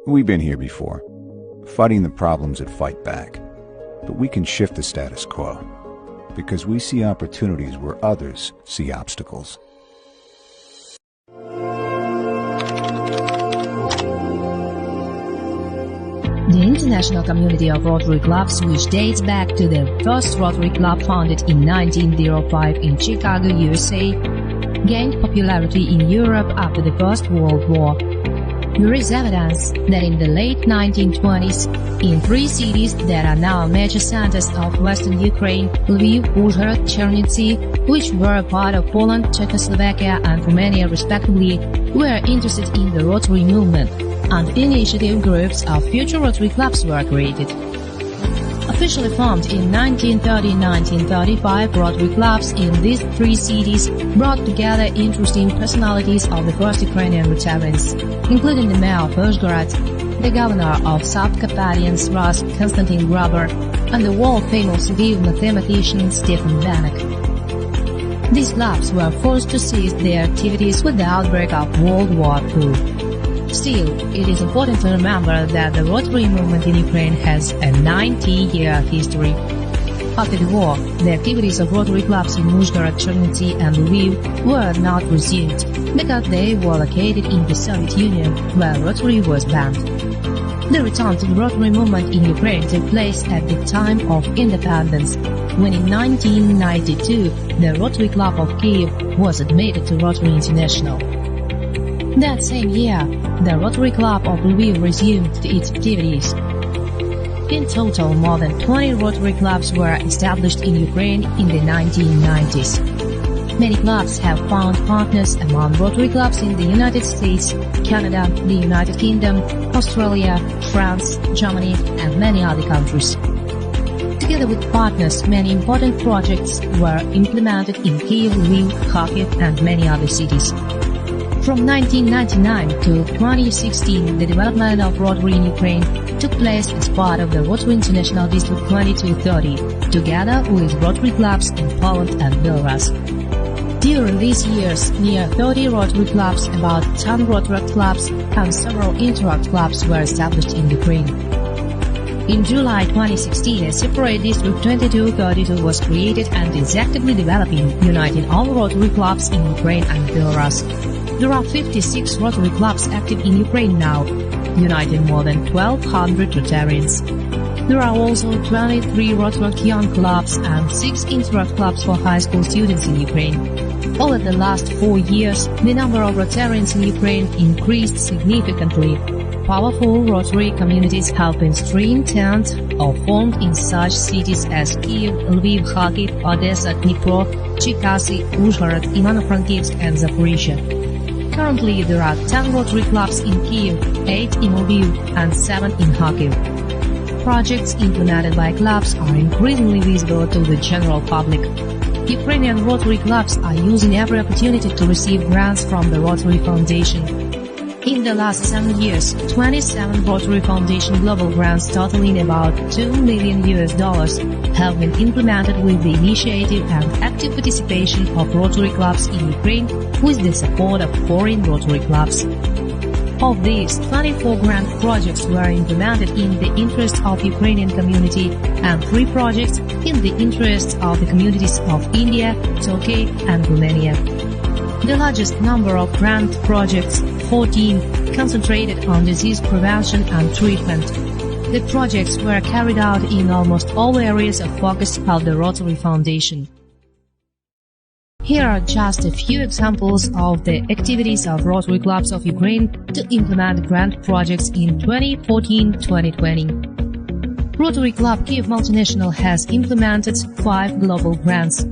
We've been here before, fighting the problems that fight back. But we can shift the status quo, because we see opportunities where others see obstacles. The international community of Rotary clubs, which dates back to the first Rotary club founded in 1905 in Chicago, USA, gained popularity in Europe after the First World War. There is evidence that in the late 1920s, in 3 cities that are now major centers of western Ukraine, Lviv, Uzhhorod, Chernivtsi, which were a part of Poland, Czechoslovakia and Romania respectively, were interested in the Rotary movement, and initiative groups of future Rotary clubs were created. Officially formed in 1930-1935, Rotary clubs in these 3 cities brought together interesting personalities of the first Ukrainian Rotarians, including the mayor of Uzhhorod, the governor of Subcarpathian Rus, Konstantin Gruber, and the world-famous Lviv mathematician Stefan Banach. These clubs were forced to cease their activities with the outbreak of World War II. Still, it is important to remember that the Rotary movement in Ukraine has a 90-year history. After the war, the activities of Rotary clubs in Uzhhorod, Chernivtsi and Lviv were not resumed because they were located in the Soviet Union, where Rotary was banned. The return to the Rotary movement in Ukraine took place at the time of independence, when in 1992 the Rotary Club of Kiev was admitted to Rotary International. That same year, the Rotary Club of Lviv resumed its activities. In total, more than 20 Rotary clubs were established in Ukraine in the 1990s. Many clubs have found partners among Rotary clubs in the United States, Canada, the United Kingdom, Australia, France, Germany, and many other countries. Together with partners, many important projects were implemented in Kyiv, Lviv, Kharkiv, and many other cities. From 1999 to 2016, the development of Rotary in Ukraine took place as part of the Rotary International District 2230, together with Rotary clubs in Poland and Belarus. During these years, near 30 Rotary clubs, about 10 Rotaract clubs, and several Interact clubs were established in Ukraine. In July 2016, a separate District 2232 was created and is actively developing, uniting all Rotary clubs in Ukraine and Belarus. There are 56 Rotary clubs active in Ukraine now, uniting more than 1,200 Rotarians. There are also 23 Rotaract Young clubs and 6 Interact clubs for high school students in Ukraine. Over the last 4 years, the number of Rotarians in Ukraine increased significantly. Powerful Rotary communities have been strengthened or formed in such cities as Kyiv, Lviv, Kharkiv, Odessa, Dnipro, Cherkasy, Uzhhorod, Ivano-Frankivsk and Zaporizhzhia. Currently, there are 10 Rotary clubs in Kyiv, 8 in Lviv, and 7 in Kharkiv. Projects implemented by clubs are increasingly visible to the general public. Ukrainian Rotary clubs are using every opportunity to receive grants from the Rotary Foundation. In the last 7 years, 27 Rotary Foundation global grants totaling about $2 million have been implemented with the initiative and active participation of Rotary clubs in Ukraine with the support of foreign Rotary clubs. Of these, 24 grant projects were implemented in the interest of Ukrainian community and 3 projects in the interest of the communities of India, Turkey and Romania. The largest number of grant projects, 14, concentrated on disease prevention and treatment. The projects were carried out in almost all areas of focus of the Rotary Foundation. Here are just a few examples of the activities of Rotary clubs of Ukraine to implement grant projects in 2014-2020. Rotary Club Kyiv Multinational has implemented 5 global grants.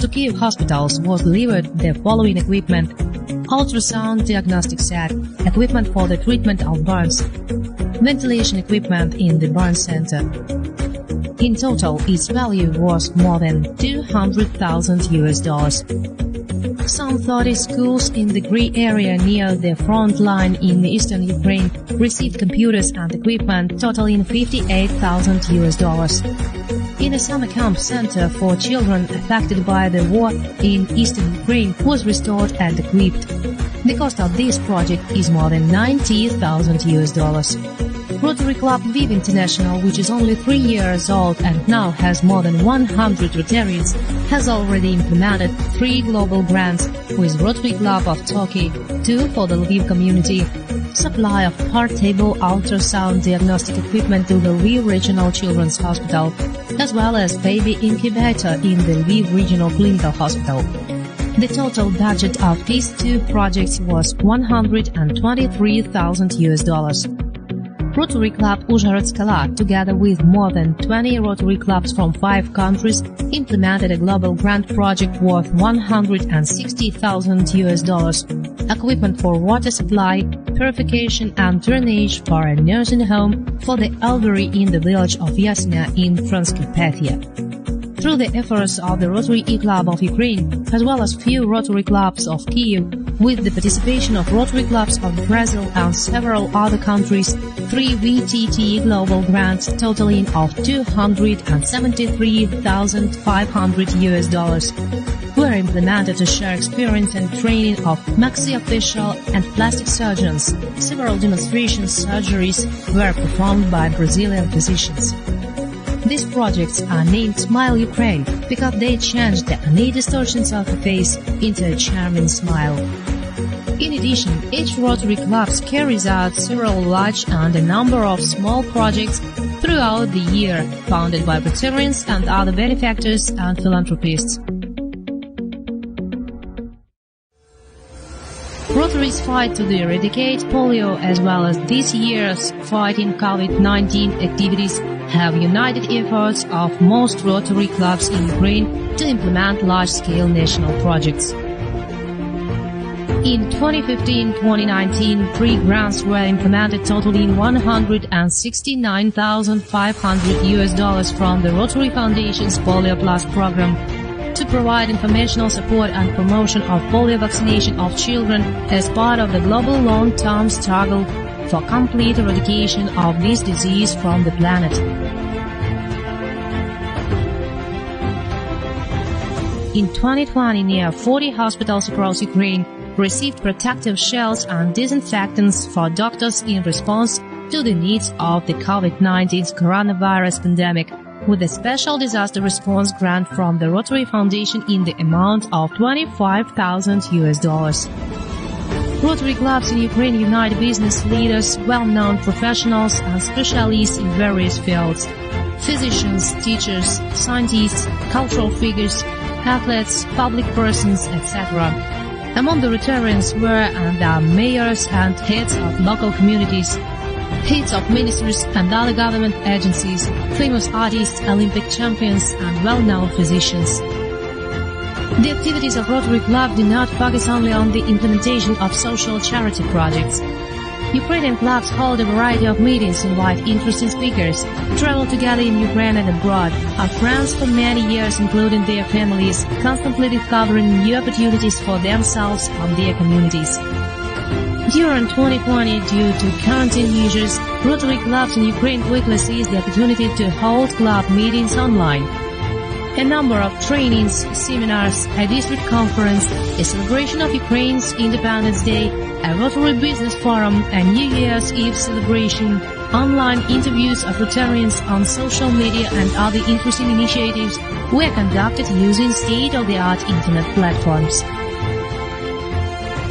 To Kyiv hospitals was delivered the following equipment: ultrasound diagnostic set, equipment for the treatment of burns, ventilation equipment in the burn center. In total, its value was more than $200,000. Some 30 schools in the gray area near the front line in eastern Ukraine received computers and equipment totaling $58,000. In a summer camp center for children affected by the war in eastern Ukraine was restored and equipped. The cost of this project is more than $90,000. Rotary Club Viv International, which is only 3 years old and now has more than 100 Rotarians, has already implemented 3 global grants with Rotary Club of Turkey, 2 for the Lviv community, supply of portable ultrasound diagnostic equipment to the Lviv Regional Children's Hospital, as well as baby incubator in the Lviv Regional Clinical Hospital. The total budget of these 2 projects was $123,000. Rotary Club Uzhhorod-Skala, together with more than 20 Rotary clubs from 5 countries, implemented a global grant project worth $160,000, equipment for water supply, purification and drainage for a nursing home for the elderly in the village of Yasina in Transcarpathia. Through the efforts of the Rotary E-Club of Ukraine, as well as few Rotary clubs of Kyiv, with the participation of Rotary clubs of Brazil and several other countries, 3 VTT global grants totaling of $273,500 were implemented to share experience and training of maxillofacial and plastic surgeons. Several demonstration surgeries were performed by Brazilian physicians. These projects are named Smile Ukraine because they change the innate distortions of the face into a charming smile. In addition, each Rotary Club carries out several large and a number of small projects throughout the year, funded by Rotarians and other benefactors and philanthropists. Rotary's fight to eradicate polio, as well as this year's fighting COVID-19 activities, have united efforts of most Rotary clubs in Ukraine to implement large-scale national projects. In 2015-2019, 3 grants were implemented totaling $169,500 from the Rotary Foundation's Polio Plus program to provide informational support and promotion of polio vaccination of children as part of the global long-term struggle for complete eradication of this disease from the planet. In 2020, near 40 hospitals across Ukraine received protective shells and disinfectants for doctors in response to the needs of the COVID-19 coronavirus pandemic, with a special disaster response grant from the Rotary Foundation in the amount of $25,000. Rotary clubs in Ukraine unite business leaders, well-known professionals and specialists in various fields: physicians, teachers, scientists, cultural figures, athletes, public persons, etc. Among the Rotarians were and are mayors and heads of local communities, heads of ministries and other government agencies, famous artists, Olympic champions, and well-known physicians. The activities of Rotary Club do not focus only on the implementation of social charity projects. Ukrainian clubs hold a variety of meetings, invite interesting speakers, travel together in Ukraine and abroad, are friends for many years including their families, constantly discovering new opportunities for themselves and their communities. During 2020, due to quarantine measures, Rotary clubs in Ukraine quickly seized the opportunity to hold club meetings online. A number of trainings, seminars, a district conference, a celebration of Ukraine's Independence Day, a Rotary Business Forum, a New Year's Eve celebration, online interviews of Rotarians on social media and other interesting initiatives were conducted using state-of-the-art internet platforms.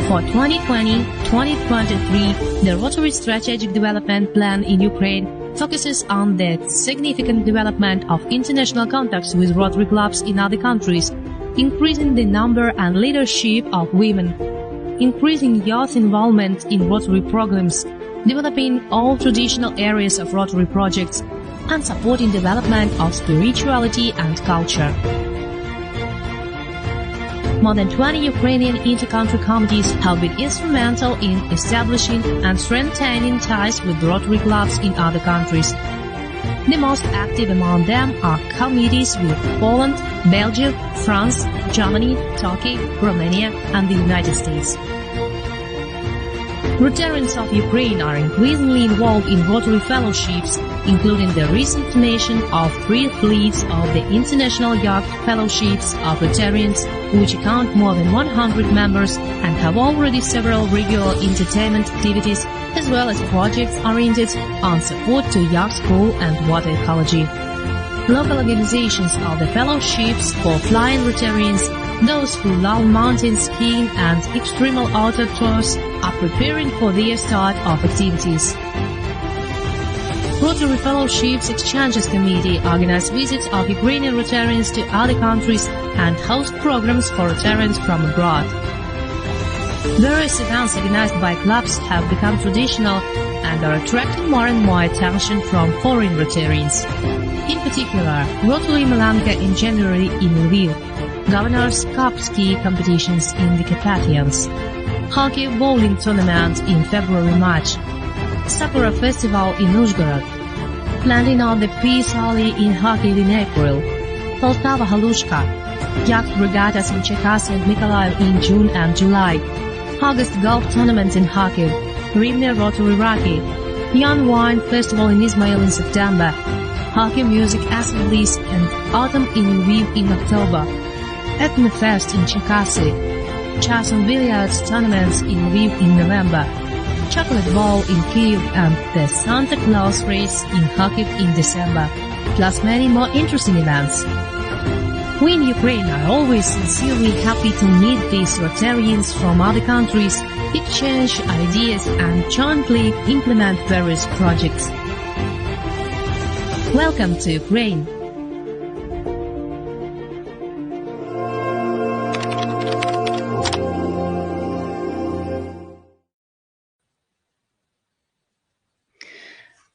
For 2020-2023, the Rotary Strategic Development Plan in Ukraine focuses on the significant development of international contacts with Rotary clubs in other countries, increasing the number and leadership of women, increasing youth involvement in Rotary programs, developing all traditional areas of Rotary projects, and supporting development of spirituality and culture. More than 20 Ukrainian inter-country committees have been instrumental in establishing and strengthening ties with Rotary clubs in other countries. The most active among them are committees with Poland, Belgium, France, Germany, Turkey, Romania, and the United States. Rotarians of Ukraine are increasingly involved in Rotary fellowships, including the recent formation of 3 fleets of the International Yacht Fellowships of Rotarians, which account more than 100 members and have already several regular entertainment activities, as well as projects oriented on support to yacht school and water ecology. Local organizations of the fellowships for flying Rotarians, those who love mountain skiing and extremal outdoor tours, are preparing for their start of activities. Rotary Fellowships Exchanges Committee organize visits of Ukrainian Rotarians to other countries and host programs for Rotarians from abroad. Various events organized by clubs have become traditional and are attracting more and more attention from foreign Rotarians. In particular, Rotary Malanka in January in Lviv, Governor's Cup ski competitions in the Carpathians, hockey bowling tournament in February-March, Sakura Festival in Uzhgorod, planting of the Peace Alley in Kharkiv in April, Poltava Halushka, yacht regattas in Cherkasy and Mykolaiv in June and July, August golf tournaments in Kharkiv, Rivne Rotary Raki, Young Wine Festival in Izmail in September, hockey music assemblies and autumn in Lviv in October, Etnofest in Cherkasy, chess and billiards tournaments in Lviv in November, Chocolate Ball in Kyiv and the Santa Claus race in Kharkiv in December, plus many more interesting events. We in Ukraine are always sincerely happy to meet these Rotarians from other countries, exchange ideas and jointly implement various projects. Welcome to Ukraine.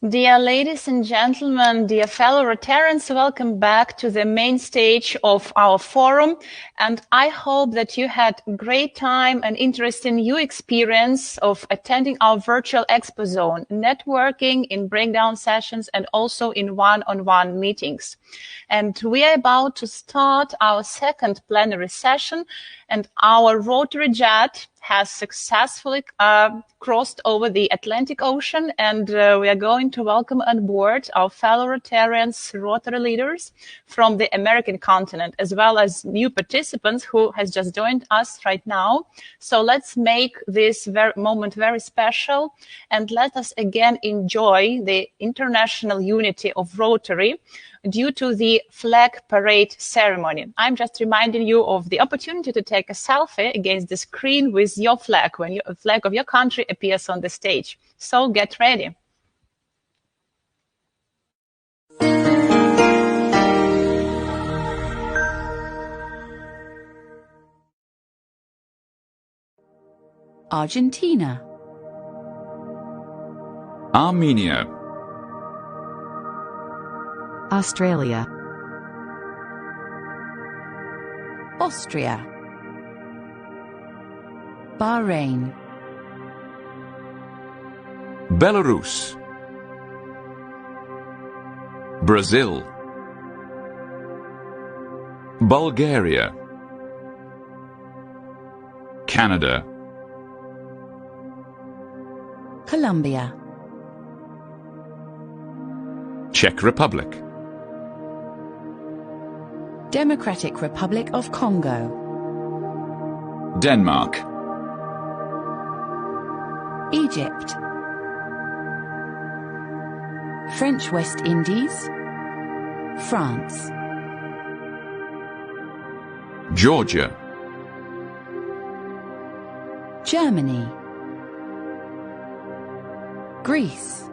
Dear ladies and gentlemen, dear fellow Rotarians, welcome back to the main stage of our forum. And I hope that you had a great time and interesting new experience of attending our virtual Expo Zone, networking in breakdown sessions and also in one-on-one meetings. And we are about to start our second plenary session, and our Rotary jet has successfully crossed over the Atlantic Ocean, and we are going to welcome on board our fellow Rotarians, Rotary leaders from the American continent, as well as new participants who has just joined us right now. So let's make this moment very special, and let us again enjoy the international unity of Rotary due to the flag parade ceremony. I'm just reminding you of the opportunity to take a selfie against the screen with your flag when the flag of your country appears on the stage. So get ready. Argentina, Armenia, Australia, Austria, Bahrain, Belarus, Brazil, Bulgaria, Canada, Colombia, Czech Republic, Democratic Republic of Congo, Denmark, Egypt, French West Indies, France, Georgia, Germany, Greece,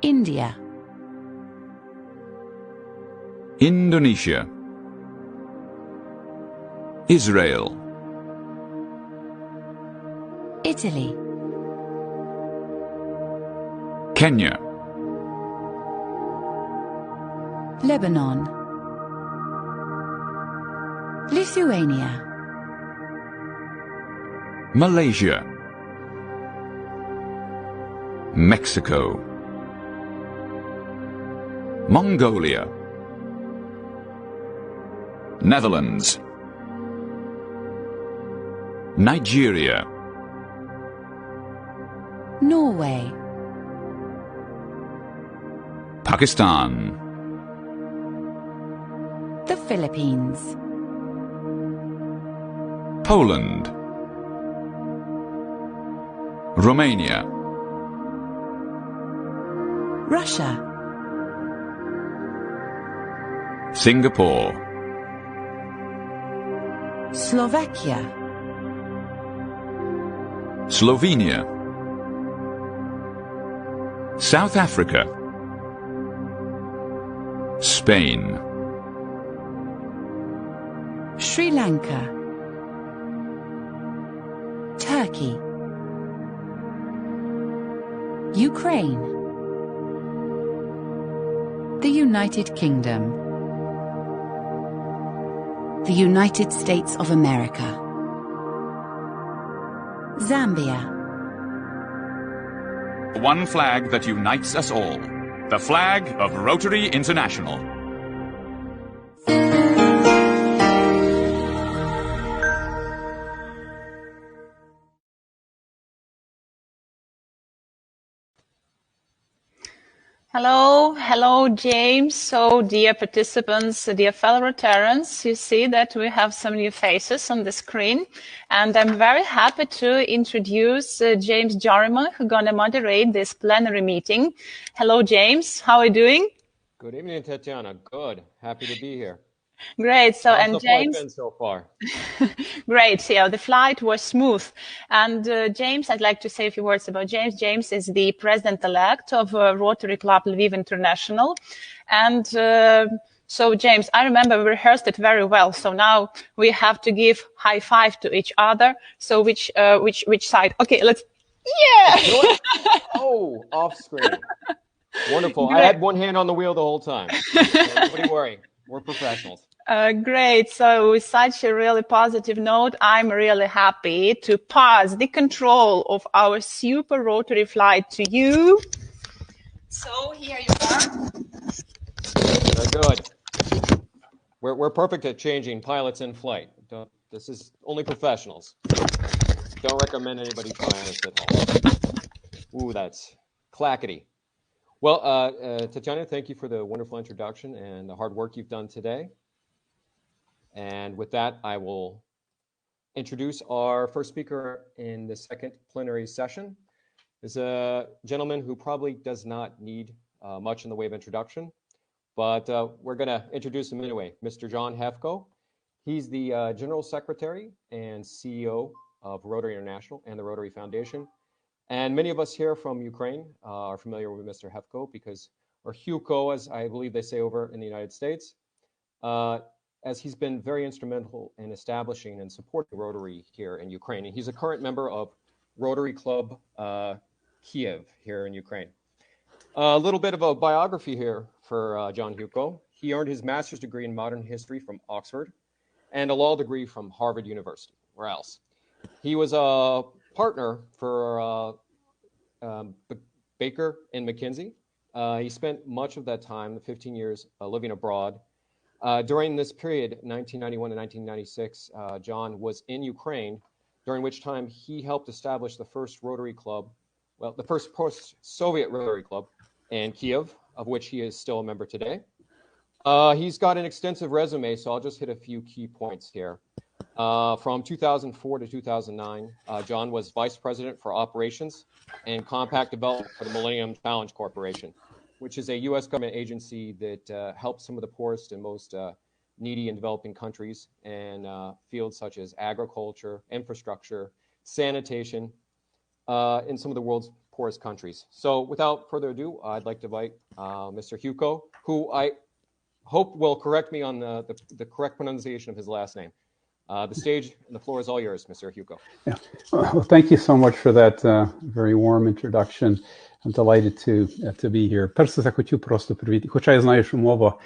India, Indonesia, Israel, Italy, Kenya, Lebanon, Lithuania, Malaysia, Mexico, Mongolia, Netherlands, Nigeria, Norway, Pakistan. The Philippines. Poland. Romania. Russia. Singapore. Slovakia. Slovenia. South Africa. Spain. Sri Lanka. Turkey. Ukraine. The United Kingdom. The United States of America. Zambia. One flag that unites us all. The flag of Rotary International. Hello, James. So, dear participants, dear fellow Rotarians, you see that we have some new faces on the screen, and I'm very happy to introduce James Jarriman, who's going to moderate this plenary meeting. Hello, James. How are you doing? Good evening, Tatiana. Good. Happy to be here. Great. So, How's and the James, flight been so far? Great. Yeah, the flight was smooth. And James, I'd like to say a few words about James. James is the president-elect of Rotary Club Lviv International. And so, James, I remember we rehearsed it very well. So now we have to give high five to each other. So which side? Okay, let's. Yeah. Oh, off screen. Wonderful. Great. I had one hand on the wheel the whole time. Nobody worry. We're professionals. Great. So with such a really positive note, I'm really happy to pass the control of our super rotary flight to you. So here you are. Very good. We're perfect at changing pilots in flight. This is only professionals. Don't recommend anybody trying this at home. Ooh, that's clackety. Well, Tatiana, thank you for the wonderful introduction and the hard work you've done today. And with that, I will introduce our first speaker in the second plenary session. Is a gentleman who probably does not need much in the way of introduction, but we're going to introduce him anyway. Mr. John Hefko. He's the General Secretary and CEO of Rotary International and the Rotary Foundation. And many of us here from Ukraine are familiar with Mr. Hefko because, or Huko, as I believe they say over in the United States, as he's been very instrumental in establishing and supporting Rotary here in Ukraine. And he's a current member of Rotary Club Kiev here in Ukraine. A little bit of a biography here for John Huko. He earned his master's degree in modern history from Oxford and a law degree from Harvard University. Where else? He was a partner for Baker and McKinsey. He spent much of that time, the 15 years, living abroad. During this period, 1991 to 1996, John was in Ukraine, during which time he helped establish the first Rotary Club, well, the first post-Soviet Rotary Club in Kiev, of which he is still a member today. He's got an extensive resume, so I'll just hit a few key points here. From 2004 to 2009, John was Vice President for Operations and Compact Development for the Millennium Challenge Corporation, which is a U.S. government agency that helps some of the poorest and most needy and developing countries in fields such as agriculture, infrastructure, sanitation, in some of the world's poorest countries. So without further ado, I'd like to invite Mr. Huko, who I hope will correct me on the correct pronunciation of his last name. The stage and the floor is all yours, Mr. Huko. Yeah. Well, thank you so much for that very warm introduction. I'm delighted to be here. Перш за все, хотів просто привітати, хоча я знаю, що мова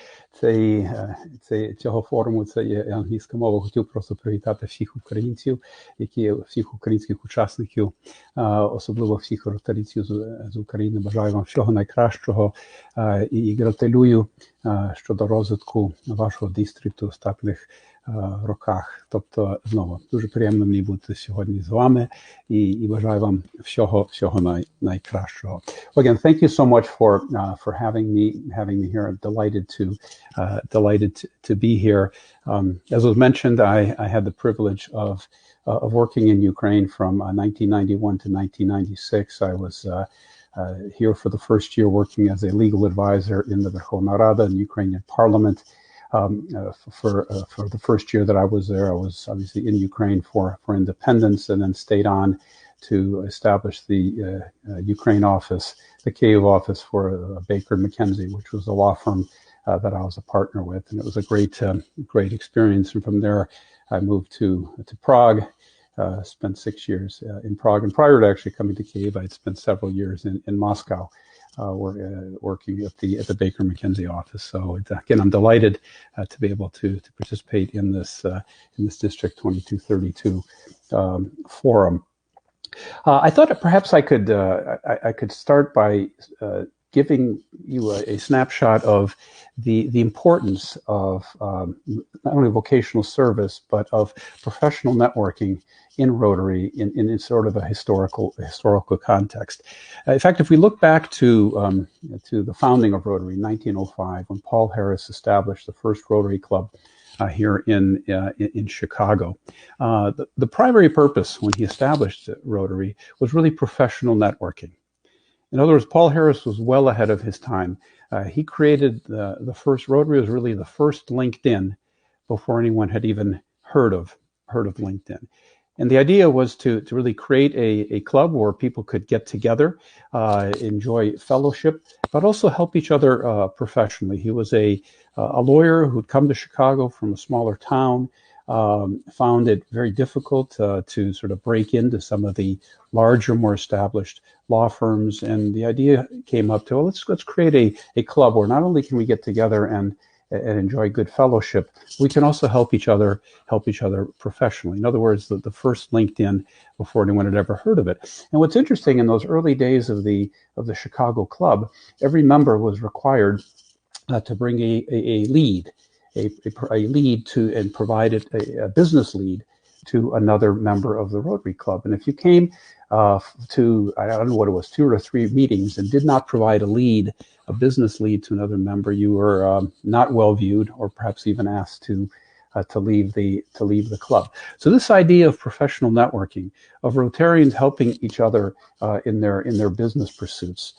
цього форуму це є англійська мова, хотів просто привітати всіх українців, всіх українських учасників, особливо всіх ротарійців з України. Бажаю вам всього найкращого і гратулюю щодо розвитку вашого дистрікту, статних роках. Тобто, знову, дуже приємно мені бути сьогодні з вами і бажаю вам всього найкращого. Again, thank you so much for having me here. I'm delighted to be here. As was mentioned, I had the privilege of working in Ukraine from 1991 to 1996. I was here for the first year working as a legal advisor in the Verkhovna Rada in Ukrainian Parliament. For the first year that I was there, I was obviously in Ukraine for independence, and then stayed on to establish the Ukraine office, the Kyiv office for Baker McKenzie, which was a law firm that I was a partner with, and it was a great experience. And from there, I moved to Prague. Spent 6 years in Prague, and prior to actually coming to Kyiv, I had spent several years in Moscow, working at the Baker McKenzie office. So again, I'm delighted to be able to participate in this District 2232 forum. I thought that perhaps I could start by giving you a snapshot of the importance of not only vocational service but of professional networking in Rotary in sort of a historical context. In fact, if we look back to the founding of Rotary in 1905, when Paul Harris established the first Rotary Club here in Chicago, the primary purpose when he established Rotary was really professional networking. In other words, Paul Harris was well ahead of his time. He created the first Rotary was really the first LinkedIn before anyone had even heard of LinkedIn. And the idea was to really create a club where people could get together, enjoy fellowship, but also help each other professionally. He was a lawyer who'd come to Chicago from a smaller town, found it very difficult to sort of break into some of the larger, more established law firms. And the idea came up to, well, let's create a club where not only can we get together and enjoy good fellowship, we can also help each other professionally. In other words, the first LinkedIn before anyone had ever heard of it. And what's interesting, in those early days of the Chicago Club, every member was required to bring a lead, a lead to, and provided a business lead to another member of the Rotary Club. And if you came to, I don't know what it was, 2 or 3 meetings and did not provide a business lead to another member, you were not well viewed, or perhaps even asked to leave the club. So this idea of professional networking, of Rotarians helping each other in their business pursuits,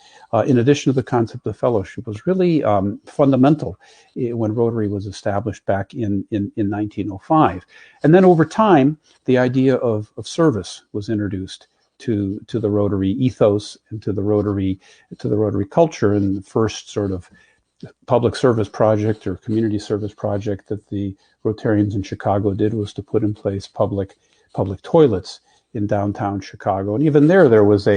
in addition to the concept of fellowship, was really fundamental when Rotary was established back in 1905. And then over time, the idea of service was introduced to the Rotary ethos and to the Rotary culture. And the first sort of public service project or community service project that the Rotarians in Chicago did was to put in place public toilets in downtown Chicago. And even there was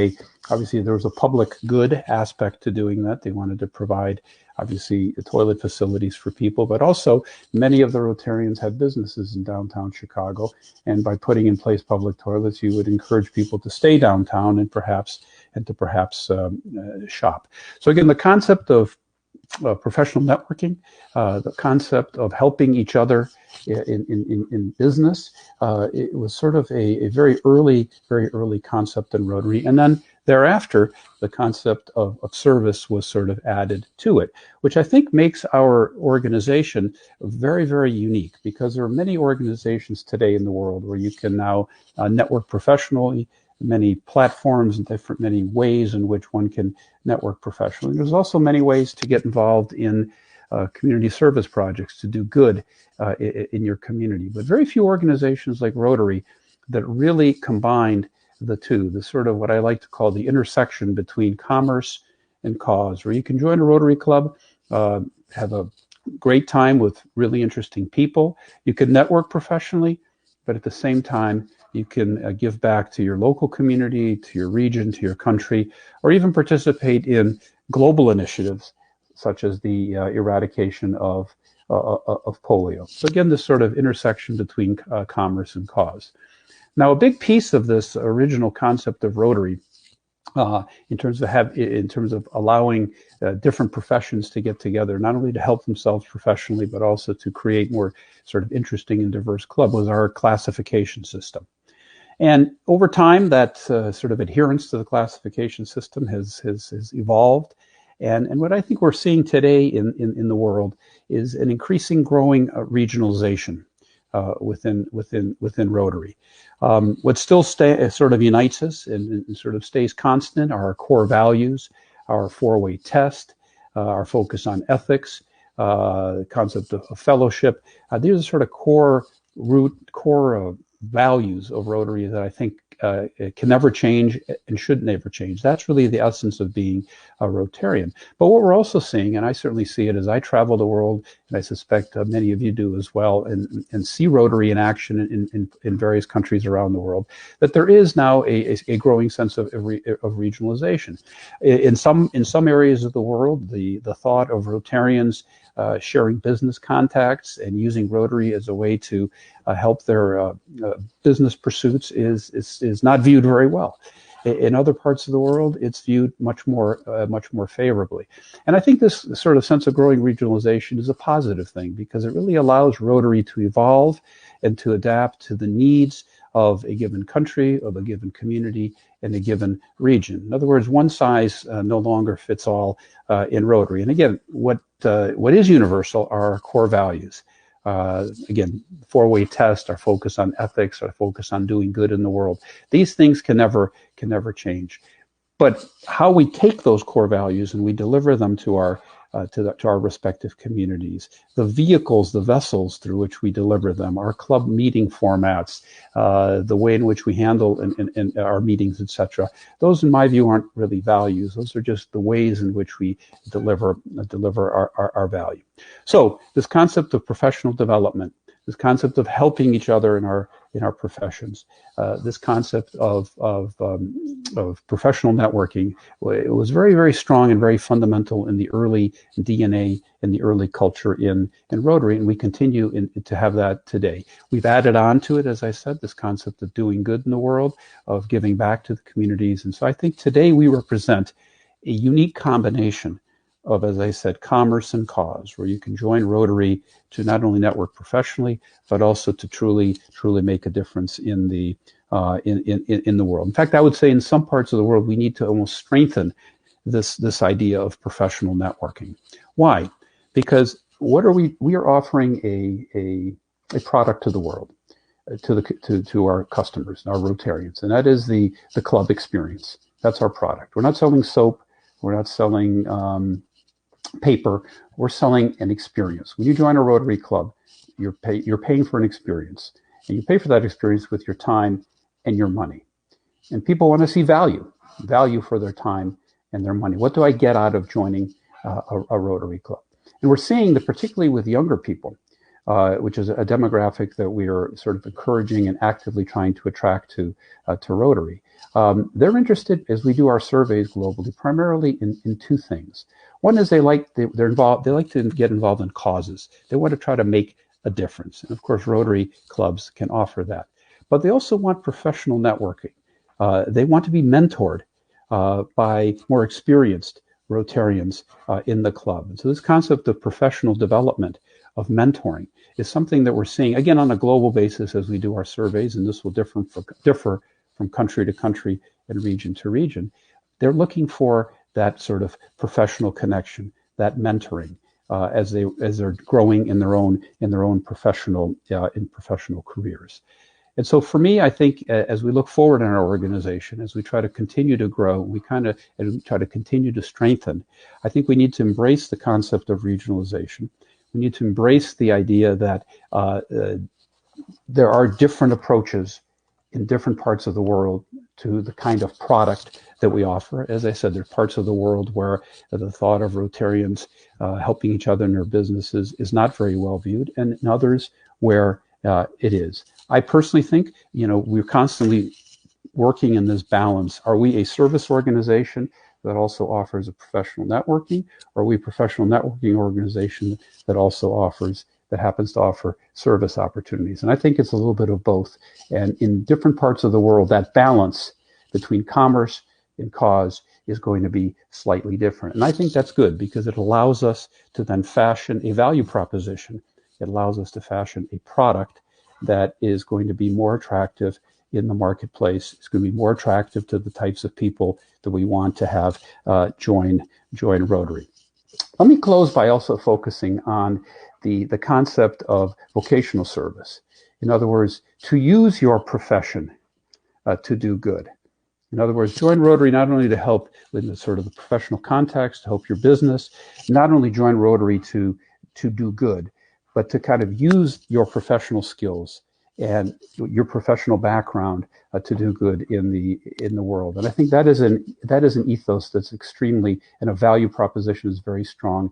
obviously there was a public good aspect to doing that. They wanted to provide, obviously, toilet facilities for people, but also many of the Rotarians had businesses in downtown Chicago. And by putting in place public toilets, you would encourage people to stay downtown and to perhaps shop. So again, the concept of professional networking, the concept of helping each other in business, it was sort of a very early concept in Rotary. And then thereafter, the concept of service was sort of added to it, which I think makes our organization very, very unique, because there are many organizations today in the world where you can now network professionally, many platforms and many ways in which one can network professionally. There's also many ways to get involved in community service projects, to do good in your community. But very few organizations like Rotary that really combined the two, the sort of what I like to call the intersection between commerce and cause, where you can join a Rotary Club, have a great time with really interesting people. You can network professionally, but at the same time, you can give back to your local community, to your region, to your country, or even participate in global initiatives such as the eradication of polio. So again, this sort of intersection between commerce and cause. Now, a big piece of this original concept of Rotary in terms of allowing different professions to get together, not only to help themselves professionally, but also to create more sort of interesting and diverse club, was our classification system. And over time, that sort of adherence to the classification system has evolved. And what I think we're seeing today in the world is an increasing growing regionalization within Rotary. What still sort of unites us and sort of stays constant are our core values, our four-way test, our focus on ethics, the concept of fellowship. These are sort of core values of Rotary that I think can never change and should never change. That's really the essence of being a Rotarian. But what we're also seeing, and I certainly see it as I travel the world, and I suspect many of you do as well, and see Rotary in action in various countries around the world, that there is now a growing sense of regionalization. In some areas of the world, the thought of Rotarians sharing business contacts and using Rotary as a way to help their business pursuits is not viewed very well. In other parts of the world, it's viewed much more favorably. And I think this sort of sense of growing regionalization is a positive thing, because it really allows Rotary to evolve and to adapt to the needs of a given country, of a given community, and a given region. In other words, one size no longer fits all in Rotary. And again, what is universal are our core values. Again, four-way test, our focus on ethics, our focus on doing good in the world. These things can never change. But how we take those core values and we deliver them to our respective communities, the vehicles, the vessels through which we deliver them, our club meeting formats, the way in which we handle in our meetings, etc. Those, in my view, aren't really values. Those are just the ways in which we deliver our value. So this concept of professional development, this concept of helping each other in our professions, this concept of professional networking, it was very, very strong and very fundamental in the early DNA, in the early culture in Rotary, and we continue to have that today. We've added on to it, as I said, this concept of doing good in the world, of giving back to the communities. And so I think today we represent a unique combination of, as I said, commerce and cause, where you can join Rotary to not only network professionally, but also to truly make a difference in the world. In fact, I would say in some parts of the world, we need to almost strengthen this idea of professional networking. Why? Because we are offering a product to the world, to our customers, our Rotarians, and that is the club experience. That's our product. We're not selling soap. We're not selling paper. We're selling an experience. When you join a Rotary club, you're paying for an experience, and you pay for that experience with your time and your money. And people want to see value for their time and their money. What do I get out of joining a Rotary club? And we're seeing that particularly with younger people, which is a demographic that we are sort of encouraging and actively trying to attract to Rotary. They're interested, as we do our surveys globally, primarily in two things. One is they like to get involved in causes. They want to try to make a difference. And of course, Rotary clubs can offer that. But they also want professional networking. They want to be mentored by more experienced Rotarians in the club. And so this concept of professional development, of mentoring, is something that we're seeing, again, on a global basis as we do our surveys, and this will differ from country to country and region to region. They're looking for that sort of professional connection, that mentoring, as they're growing in their own professional careers. And so for me, I think as we look forward in our organization, as we try to continue to grow, as we try to continue to strengthen, I think we need to embrace the concept of regionalization. We need to embrace the idea that there are different approaches in different parts of the world to the kind of product that we offer. As I said, there are parts of the world where the thought of Rotarians helping each other in their businesses is not very well viewed, and in others where it is. I personally think, we're constantly working in this balance. Are we a service organization that also offers a professional networking, or are we a professional networking organization that happens to offer service opportunities? And I think it's a little bit of both. And in different parts of the world, that balance between commerce, in cause is going to be slightly different. And I think that's good because it allows us to then fashion a value proposition. It allows us to fashion a product that is going to be more attractive in the marketplace. It's going to be more attractive to the types of people that we want to have join Rotary. Let me close by also focusing on the concept of vocational service. In other words, to use your profession to do good. In other words, join Rotary not only to help in the sort of the professional context, to help your business, not only join Rotary to do good, but to kind of use your professional skills and your professional background to do good in the world. And I think that is an ethos that's extremely, and a value proposition is very strong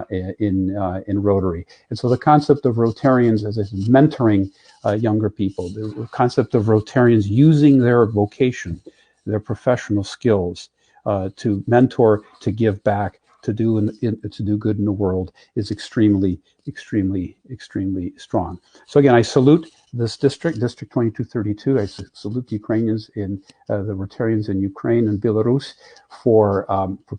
in Rotary. And so the concept of Rotarians as mentoring younger people, the concept of Rotarians using their vocation, their professional skills to mentor, to give back, to do good in the world is extremely strong. So again, I salute this district, District 2232. I salute the Ukrainians the Rotarians in Ukraine and Belarus for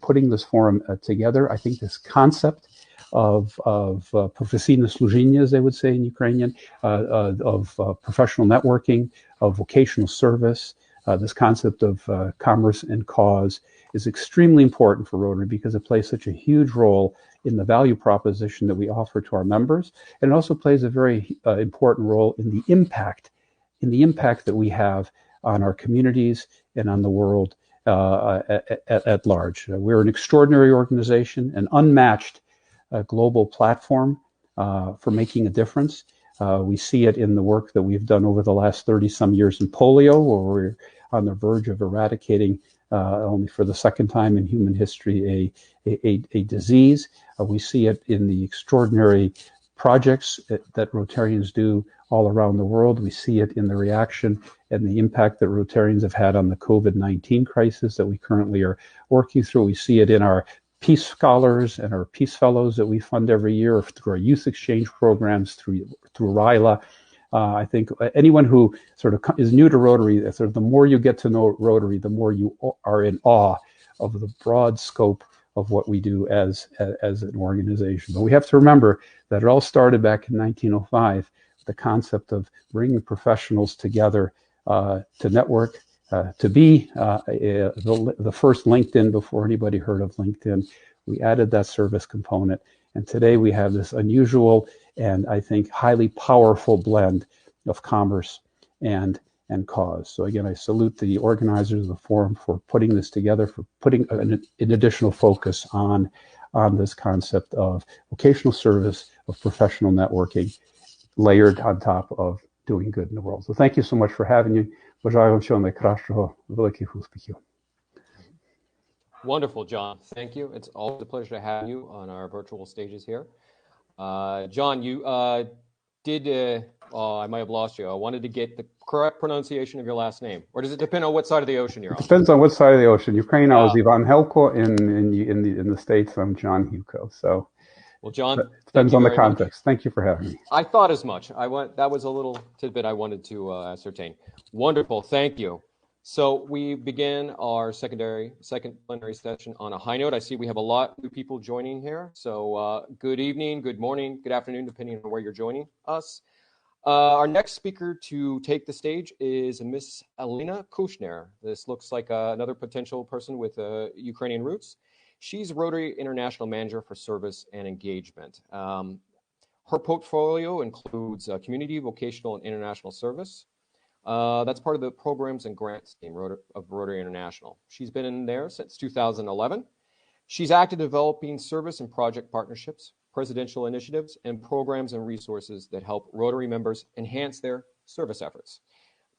putting this forum together. I think this concept of profesійне служіння, as they would say in Ukrainian, of professional networking, of vocational service, this concept of commerce and cause is extremely important for Rotary because it plays such a huge role in the value proposition that we offer to our members. And it also plays a very important role in the impact that we have on our communities and on the world at large. We're an extraordinary organization, an unmatched global platform for making a difference. We see it in the work that we've done over the last 30-some years in polio, where we're on the verge of eradicating only for the second time in human history a disease. We see it in the extraordinary projects that Rotarians do all around the world. We see it in the reaction and the impact that Rotarians have had on the COVID-19 crisis that we currently are working through. We see it in our Peace Scholars and our Peace Fellows that we fund every year through our youth exchange programs, through RILA. I think anyone who sort of is new to Rotary, sort of the more you get to know Rotary, the more you are in awe of the broad scope of what we do as an organization. But we have to remember that it all started back in 1905, the concept of bringing professionals together to network, to be the first LinkedIn before anybody heard of LinkedIn. We added that service component. And today we have this unusual and I think highly powerful blend of commerce and cause. So again, I salute the organizers of the forum for putting this together, for putting an additional focus on this concept of vocational service, of professional networking, layered on top of doing good in the world. So thank you so much for having me. Бажаю вам всього найкращого, великих успіхів. Wonderful, John. Thank you. It's always a pleasure to have you on our virtual stages here. John, you I might have lost you. I wanted to get the correct pronunciation of your last name. Or does it depend on what side of the ocean you're on? It depends on what side of the ocean. Ukraine, I was Ivan Helko. In the States, I'm John Huko. So, well, John, it depends on the context. Much. Thank you for having me. I thought as much. That was a little tidbit I wanted to ascertain. Wonderful. Thank you. So we begin our second plenary session on a high note. I see we have a lot of new people joining here. So good evening, good morning, good afternoon, depending on where you're joining us. Our next speaker to take the stage is Miss Alina Kushner. This looks like another potential person with Ukrainian roots. She's Rotary International Manager for Service and Engagement. Her portfolio includes community, vocational, and international service. That's part of the programs and grants team of Rotary International. She's been in there since 2011. She's active developing service and project partnerships, presidential initiatives, and programs and resources that help Rotary members enhance their service efforts.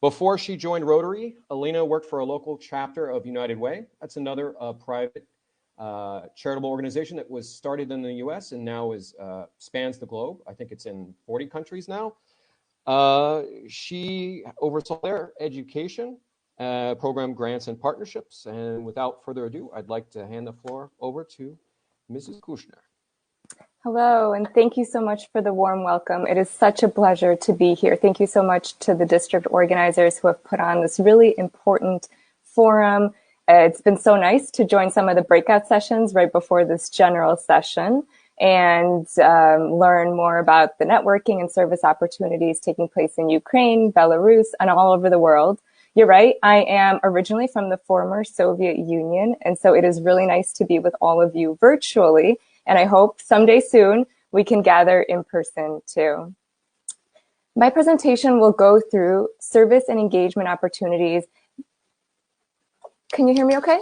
Before she joined Rotary, Alina worked for a local chapter of United Way. That's another private charitable organization that was started in the US and now spans the globe. I think it's in 40 countries now. She oversaw their education, program grants and partnerships. And without further ado, I'd like to hand the floor over to Mrs. Kushner. Hello, and thank you so much for the warm welcome. It is such a pleasure to be here. Thank you so much to the district organizers who have put on this really important forum It's been so nice to join some of the breakout sessions right before this general session and learn more about the networking and service opportunities taking place in Ukraine, Belarus, and all over the world. You're right, I am originally from the former Soviet Union, and so it is really nice to be with all of you virtually, and I hope someday soon we can gather in person too. My presentation will go through service and engagement opportunities. Can you hear me okay?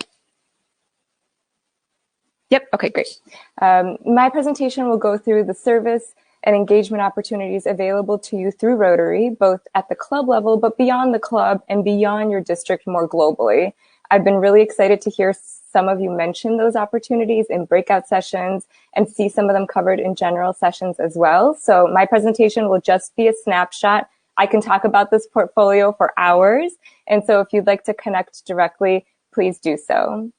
Yep, okay, great. My presentation will go through the service and engagement opportunities available to you through Rotary, both at the club level, but beyond the club and beyond your district more globally. I've been really excited to hear some of you mention those opportunities in breakout sessions and see some of them covered in general sessions as well. So my presentation will just be a snapshot. I can talk about this portfolio for hours. And so if you'd like to connect directly, please do so.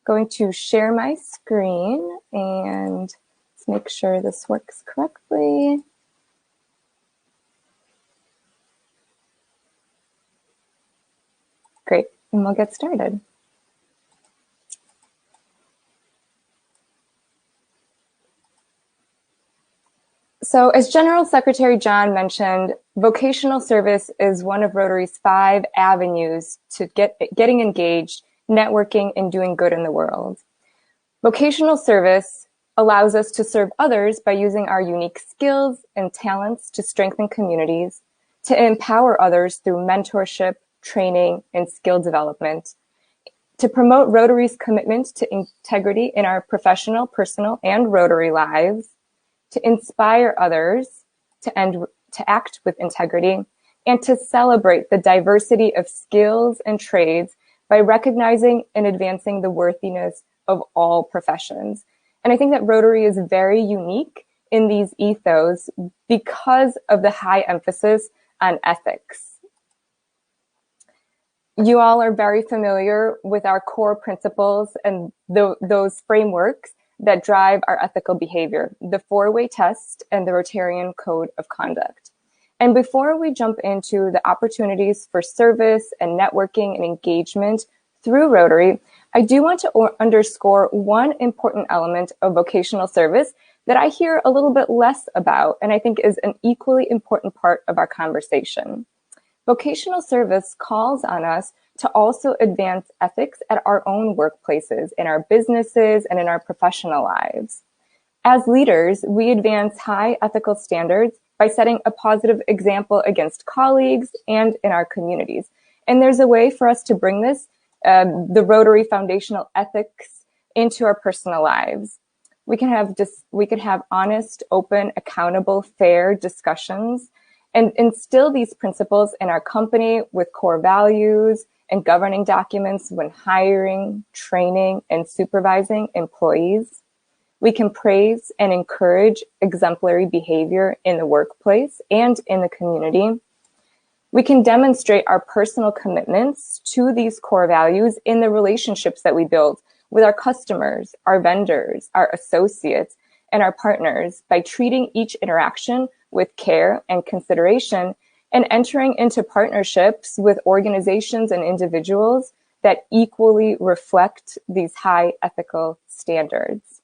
Going to share my screen and let's make sure this works correctly. Great, and we'll get started. So as General Secretary John mentioned, vocational service is one of Rotary's 5 avenues to getting engaged, networking, and doing good in the world. Vocational service allows us to serve others by using our unique skills and talents to strengthen communities, to empower others through mentorship, training, and skill development, to promote Rotary's commitment to integrity in our professional, personal, and Rotary lives, to inspire others to act with integrity, and to celebrate the diversity of skills and trades by recognizing and advancing the worthiness of all professions. And I think that Rotary is very unique in these ethos because of the high emphasis on ethics. You all are very familiar with our core principles and those frameworks that drive our ethical behavior, the 4-way test and the Rotarian Code of Conduct. And before we jump into the opportunities for service and networking and engagement through Rotary, I do want to underscore one important element of vocational service that I hear a little bit less about, and I think is an equally important part of our conversation. Vocational service calls on us to also advance ethics at our own workplaces, in our businesses, and in our professional lives. As leaders, we advance high ethical standards by setting a positive example against colleagues and in our communities. And there's a way for us to bring this, the Rotary foundational ethics, into our personal lives. We can have honest, open, accountable, fair discussions and instill these principles in our company with core values and governing documents when hiring, training, and supervising employees. We can praise and encourage exemplary behavior in the workplace and in the community. We can demonstrate our personal commitments to these core values in the relationships that we build with our customers, our vendors, our associates, and our partners by treating each interaction with care and consideration and entering into partnerships with organizations and individuals that equally reflect these high ethical standards.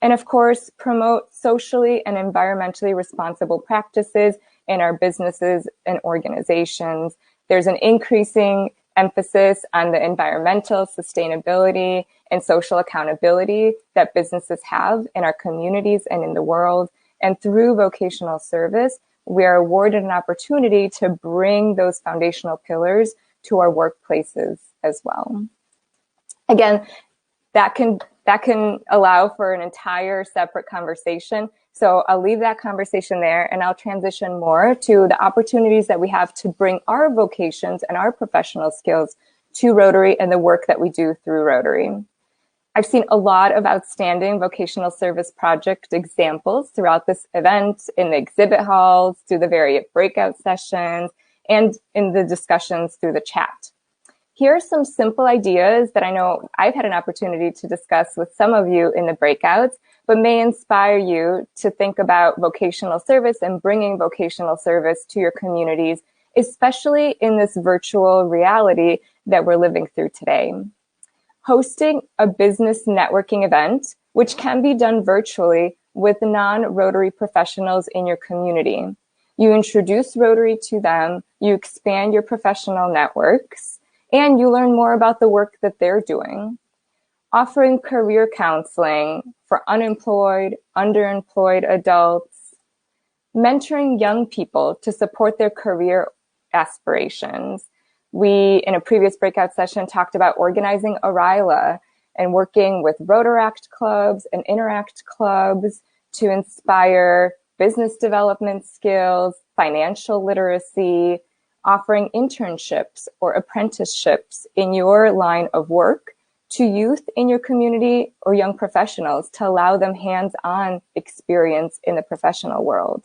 And of course, promote socially and environmentally responsible practices in our businesses and organizations. There's an increasing emphasis on the environmental sustainability and social accountability that businesses have in our communities and in the world. And through vocational service, we are awarded an opportunity to bring those foundational pillars to our workplaces as well. Again, that can allow for an entire separate conversation. So I'll leave that conversation there and I'll transition more to the opportunities that we have to bring our vocations and our professional skills to Rotary and the work that we do through Rotary. I've seen a lot of outstanding vocational service project examples throughout this event, in the exhibit halls, through the various breakout sessions, and in the discussions through the chat. Here are some simple ideas that I know I've had an opportunity to discuss with some of you in the breakouts, but may inspire you to think about vocational service and bringing vocational service to your communities, especially in this virtual reality that we're living through today. hosting a business networking event, which can be done virtually with non-Rotary professionals in your community. You introduce Rotary to them, you expand your professional networks, and you learn more about the work that they're doing. Offering career counseling for unemployed, underemployed adults, mentoring young people to support their career aspirations. We, in a previous breakout session, talked about organizing a RILA and working with Rotaract clubs and Interact clubs to inspire business development skills, financial literacy, offering internships or apprenticeships in your line of work to youth in your community or young professionals to allow them hands-on experience in the professional world.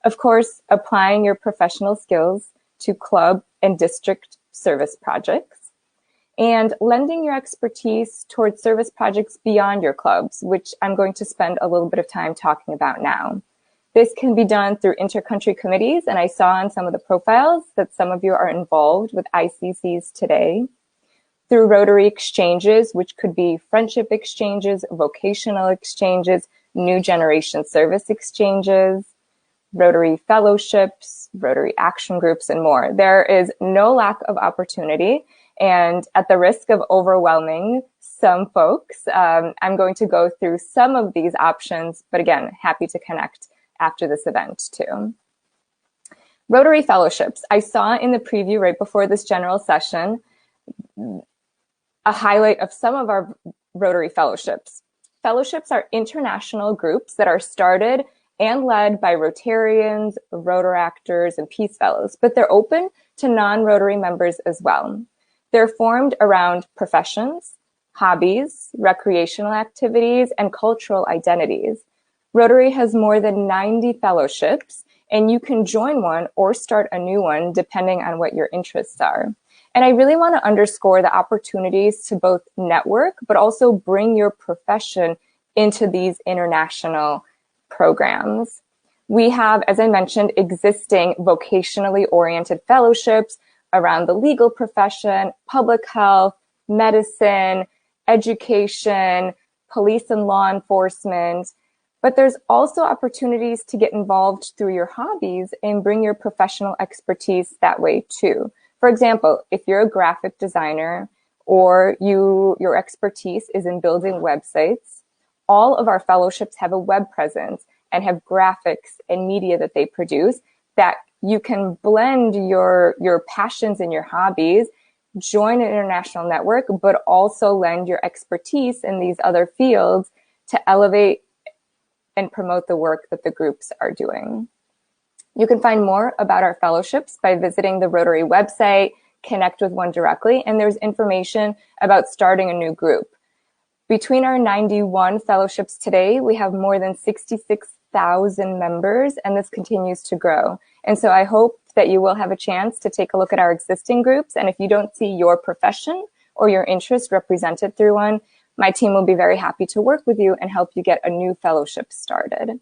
Of course, applying your professional skills to club and district service projects, and lending your expertise towards service projects beyond your clubs, which I'm going to spend a little bit of time talking about now. This can be done through intercountry committees, and I saw on some of the profiles that some of you are involved with ICCs today. Through Rotary exchanges, which could be friendship exchanges, vocational exchanges, new generation service exchanges, Rotary fellowships, Rotary action groups, and more. There is no lack of opportunity, and at the risk of overwhelming some folks, I'm going to go through some of these options, but again, happy to connect after this event too. Rotary fellowships. I saw in the preview right before this general session a highlight of some of our Rotary fellowships. Fellowships are international groups that are started and led by Rotarians, Rotaractors, and Peace Fellows, but they're open to non-Rotary members as well. They're formed around professions, hobbies, recreational activities, and cultural identities. Rotary has more than 90 fellowships, and you can join one or start a new one depending on what your interests are. And I really want to underscore the opportunities to both network, but also bring your profession into these international programs. We have, as I mentioned, existing vocationally oriented fellowships around the legal profession, public health, medicine, education, police and law enforcement. But there's also opportunities to get involved through your hobbies and bring your professional expertise that way too. For example, if you're a graphic designer or your expertise is in building websites, all of our fellowships have a web presence and have graphics and media that they produce that you can blend your passions and your hobbies, join an international network, but also lend your expertise in these other fields to elevate and promote the work that the groups are doing. You can find more about our fellowships by visiting the Rotary website, connect with one directly, and there's information about starting a new group. Between our 91 fellowships today, we have more than 66,000 members, and this continues to grow. And so I hope that you will have a chance to take a look at our existing groups, and if you don't see your profession or your interest represented through one, my team will be very happy to work with you and help you get a new fellowship started.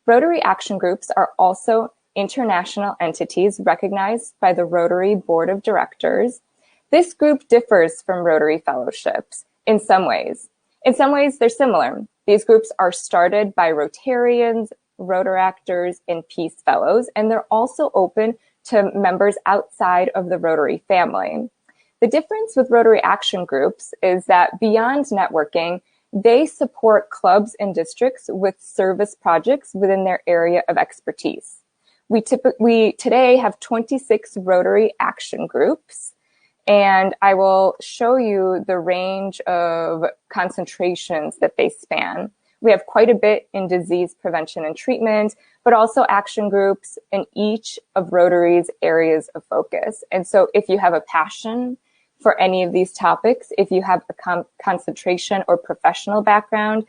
Rotary action groups are also international entities recognized by the Rotary Board of Directors. This group differs from Rotary fellowships in some ways. In some ways, they're similar. These groups are started by Rotarians, Rotaractors, and Peace Fellows, and they're also open to members outside of the Rotary family. The difference with Rotary action groups is that beyond networking, they support clubs and districts with service projects within their area of expertise. We today have 26 Rotary action groups, and I will show you the range of concentrations that they span. We have quite a bit in disease prevention and treatment, but also action groups in each of Rotary's areas of focus. And so if you have a passion for any of these topics, if you have a concentration or professional background,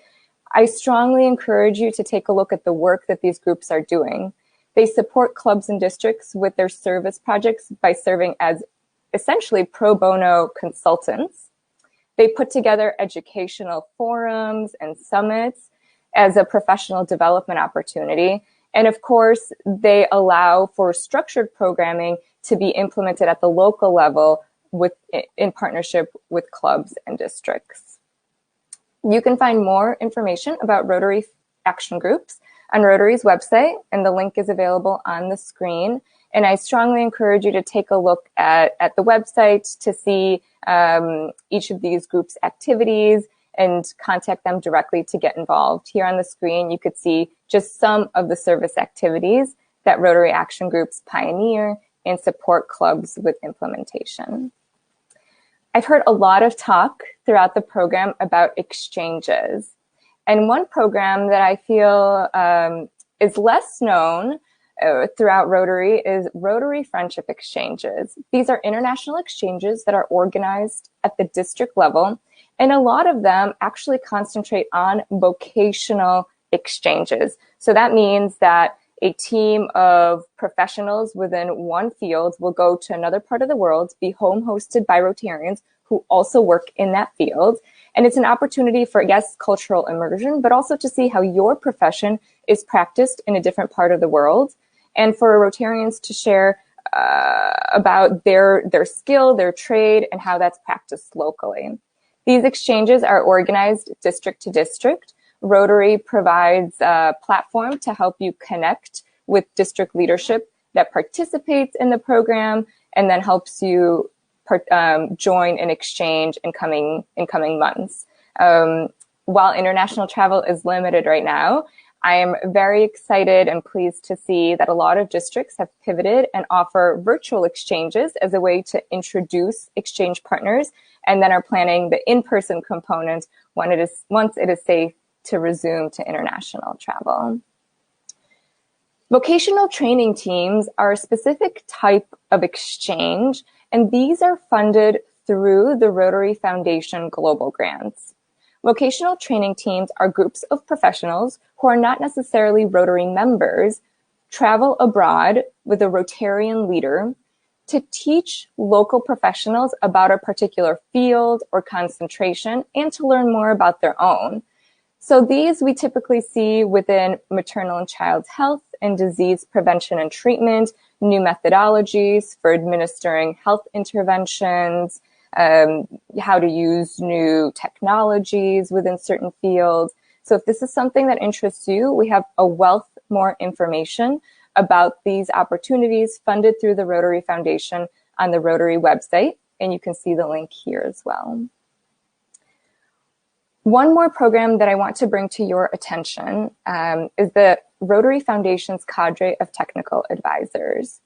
I strongly encourage you to take a look at the work that these groups are doing. They support clubs and districts with their service projects by serving as essentially pro bono consultants. They put together educational forums and summits as a professional development opportunity. And of course, they allow for structured programming to be implemented at the local level in partnership with clubs and districts. You can find more information about Rotary action groups on Rotary's website, and the link is available on the screen. And I strongly encourage you to take a look at the website to see each of these groups' activities and contact them directly to get involved. Here on the screen, you could see just some of the service activities that Rotary action groups pioneer and support clubs with implementation. I've heard a lot of talk throughout the program about exchanges. And one program that I feel is less known throughout Rotary is Rotary Friendship Exchanges. These are international exchanges that are organized at the district level, and a lot of them actually concentrate on vocational exchanges. So that means that a team of professionals within one field will go to another part of the world, be home hosted by Rotarians who also work in that field. And it's an opportunity for, yes, cultural immersion, but also to see how your profession is practiced in a different part of the world, and for Rotarians to share about their skill, their trade, and how that's practiced locally. These exchanges are organized district to district. Rotary provides a platform to help you connect with district leadership that participates in the program, and then helps you join an exchange in coming months. While international travel is limited right now, I am very excited and pleased to see that a lot of districts have pivoted and offer virtual exchanges as a way to introduce exchange partners, and then are planning the in-person component once it is safe to resume to international travel. Vocational training teams are a specific type of exchange, and these are funded through the Rotary Foundation Global Grants. Vocational training teams are groups of professionals who are not necessarily Rotary members, travel abroad with a Rotarian leader to teach local professionals about a particular field or concentration, and to learn more about their own. So these we typically see within maternal and child health and disease prevention and treatment, new methodologies for administering health interventions, how to use new technologies within certain fields. So if this is something that interests you, we have a wealth more information about these opportunities funded through the Rotary Foundation on the Rotary website, and you can see the link here as well. One more program that I want to bring to your attention is the Rotary Foundation's cadre of technical advisors.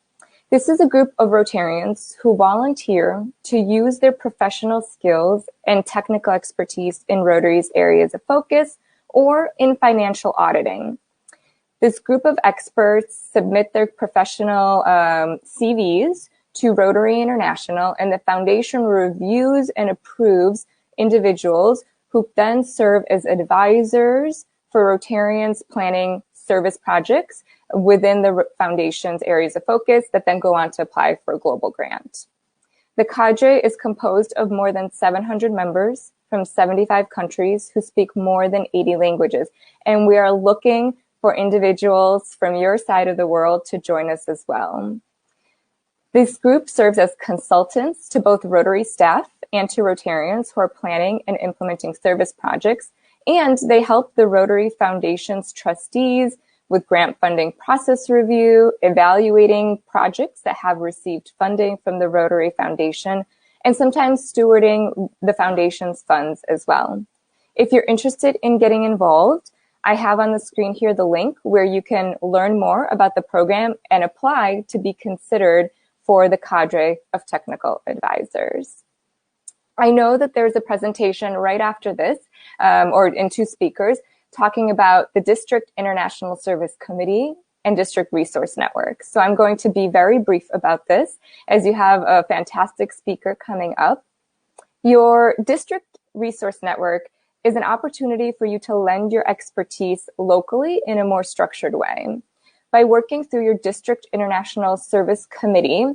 This is a group of Rotarians who volunteer to use their professional skills and technical expertise in Rotary's areas of focus or in financial auditing. This group of experts submit their professional CVs to Rotary International, and the foundation reviews and approves individuals who then serve as advisors for Rotarians planning service projects within the foundation's areas of focus that then go on to apply for a global grant. The cadre is composed of more than 700 members from 75 countries who speak more than 80 languages, and we are looking for individuals from your side of the world to join us as well. This group serves as consultants to both Rotary staff and to Rotarians who are planning and implementing service projects, and they help the Rotary Foundation's trustees with grant funding process review, evaluating projects that have received funding from the Rotary Foundation, and sometimes stewarding the foundation's funds as well. If you're interested in getting involved, I have on the screen here the link where you can learn more about the program and apply to be considered for the cadre of technical advisors. I know that there's a presentation right after this, in two speakers, talking about the District International Service Committee and District Resource Network. So I'm going to be very brief about this, as you have a fantastic speaker coming up. Your District Resource Network is an opportunity for you to lend your expertise locally in a more structured way. By working through your District International Service Committee,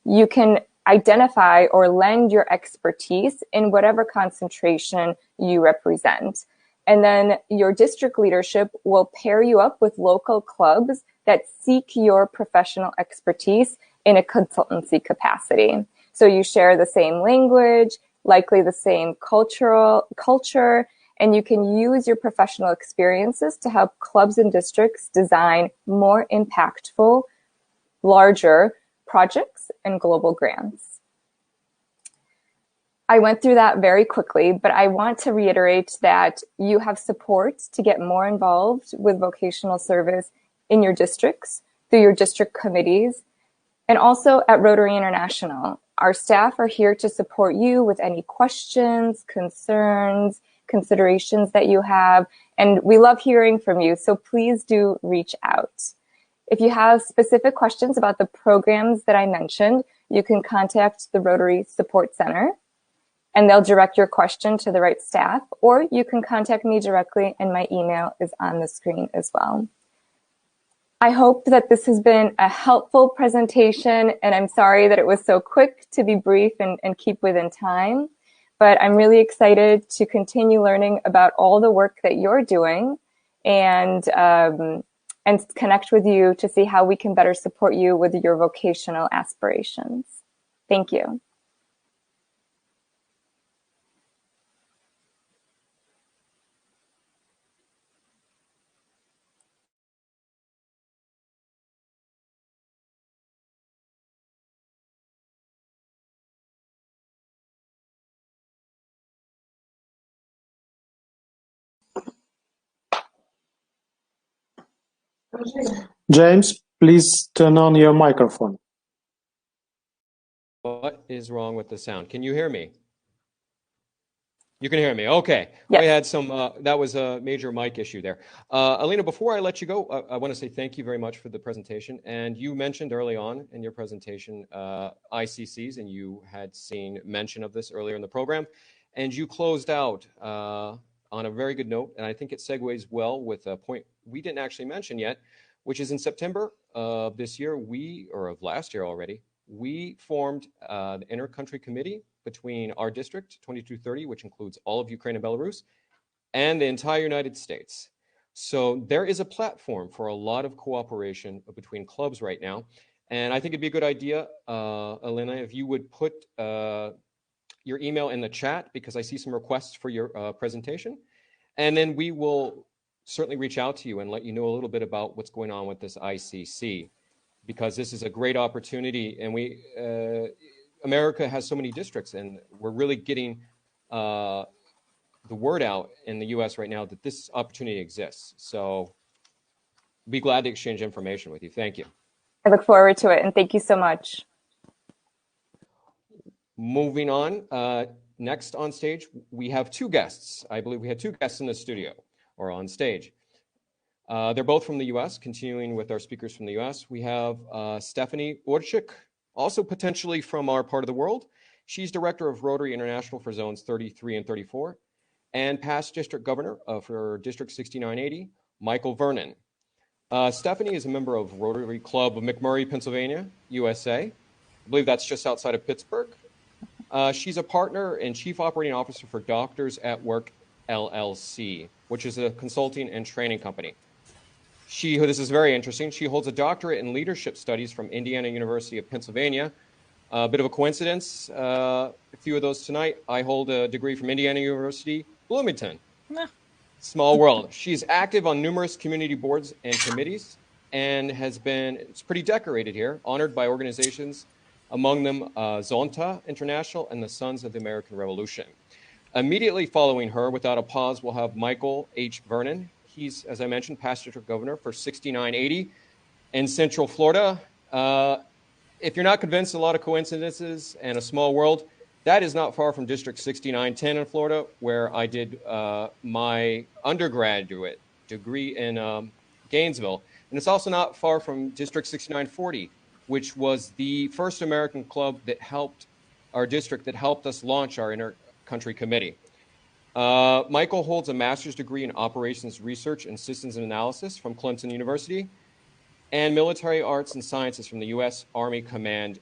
you can identify or lend your expertise in whatever concentration you represent. And then your district leadership will pair you up with local clubs that seek your professional expertise in a consultancy capacity. So you share the same language, likely the same culture, and you can use your professional experiences to help clubs and districts design more impactful, larger projects and global grants. I went through that very quickly, but I want to reiterate that you have support to get more involved with vocational service in your districts, through your district committees, and also at Rotary International. Our staff are here to support you with any questions, concerns, considerations that you have, and we love hearing from you, so please do reach out. If you have specific questions about the programs that I mentioned, you can contact the Rotary Support Center, and they'll direct your question to the right staff, or you can contact me directly, and my email is on the screen as well. I hope that this has been a helpful presentation, and I'm sorry that it was so quick to be brief and keep within time, but I'm really excited to continue learning about all the work that you're doing and connect with you to see how we can better support you with your vocational aspirations. Thank you. James, please turn on your microphone. What is wrong with the sound? Can you hear me? You can hear me. Okay. Yes. We had some, that was a major mic issue there. Alina, before I let you go, I want to say thank you very much for the presentation. And you mentioned early on in your presentation ICCs, and you had seen mention of this earlier in the program. And you closed out on a very good note. And I think it segues well with a point we didn't actually mention yet, which is in September of this year, or of last year already, we formed the Inter-Country Committee between our district, 2230, which includes all of Ukraine and Belarus, and the entire United States. So there is a platform for a lot of cooperation between clubs right now. And I think it'd be a good idea, Elena, if you would put your email in the chat, because I see some requests for your presentation. And then we will certainly reach out to you and let you know a little bit about what's going on with this ICC, because this is a great opportunity. And America has so many districts, and we're really getting the word out in the US right now that this opportunity exists. So be glad to exchange information with you. Thank you. I look forward to it, and thank you so much. Moving on, next on stage, we have two guests. I believe we had two guests in the studio or on stage. They're both from the US, continuing with our speakers from the US. We have Stephanie Urchik, also potentially from our part of the world. She's director of Rotary International for zones 33 and 34, and past district governor for District 6980, Michael Vernon. Stephanie is a member of Rotary Club of McMurray, Pennsylvania, USA. I believe that's just outside of Pittsburgh. She's a partner and chief operating officer for Doctors at Work LLC, which is a consulting and training company. This is very interesting. She holds a doctorate in leadership studies from Indiana University of Pennsylvania. A bit of a coincidence, a few of those tonight. I hold a degree from Indiana University, Bloomington. Small world. She's active on numerous community boards and committees, and it's pretty decorated here, honored by organizations, among them Zonta International and the Sons of the American Revolution. Immediately following her, without a pause, we'll have Michael H. Vernon. He's, as I mentioned, past district governor for 6980 in Central Florida. If you're not convinced, a lot of coincidences and a small world, that is not far from District 6910 in Florida, where I did my undergraduate degree in Gainesville. And it's also not far from District 6940, which was the first American club that helped our district, that helped us launch our Inter-Country Committee. Michael holds a master's degree in operations research and systems analysis from Clemson University, and military arts and sciences from the U.S. Army Command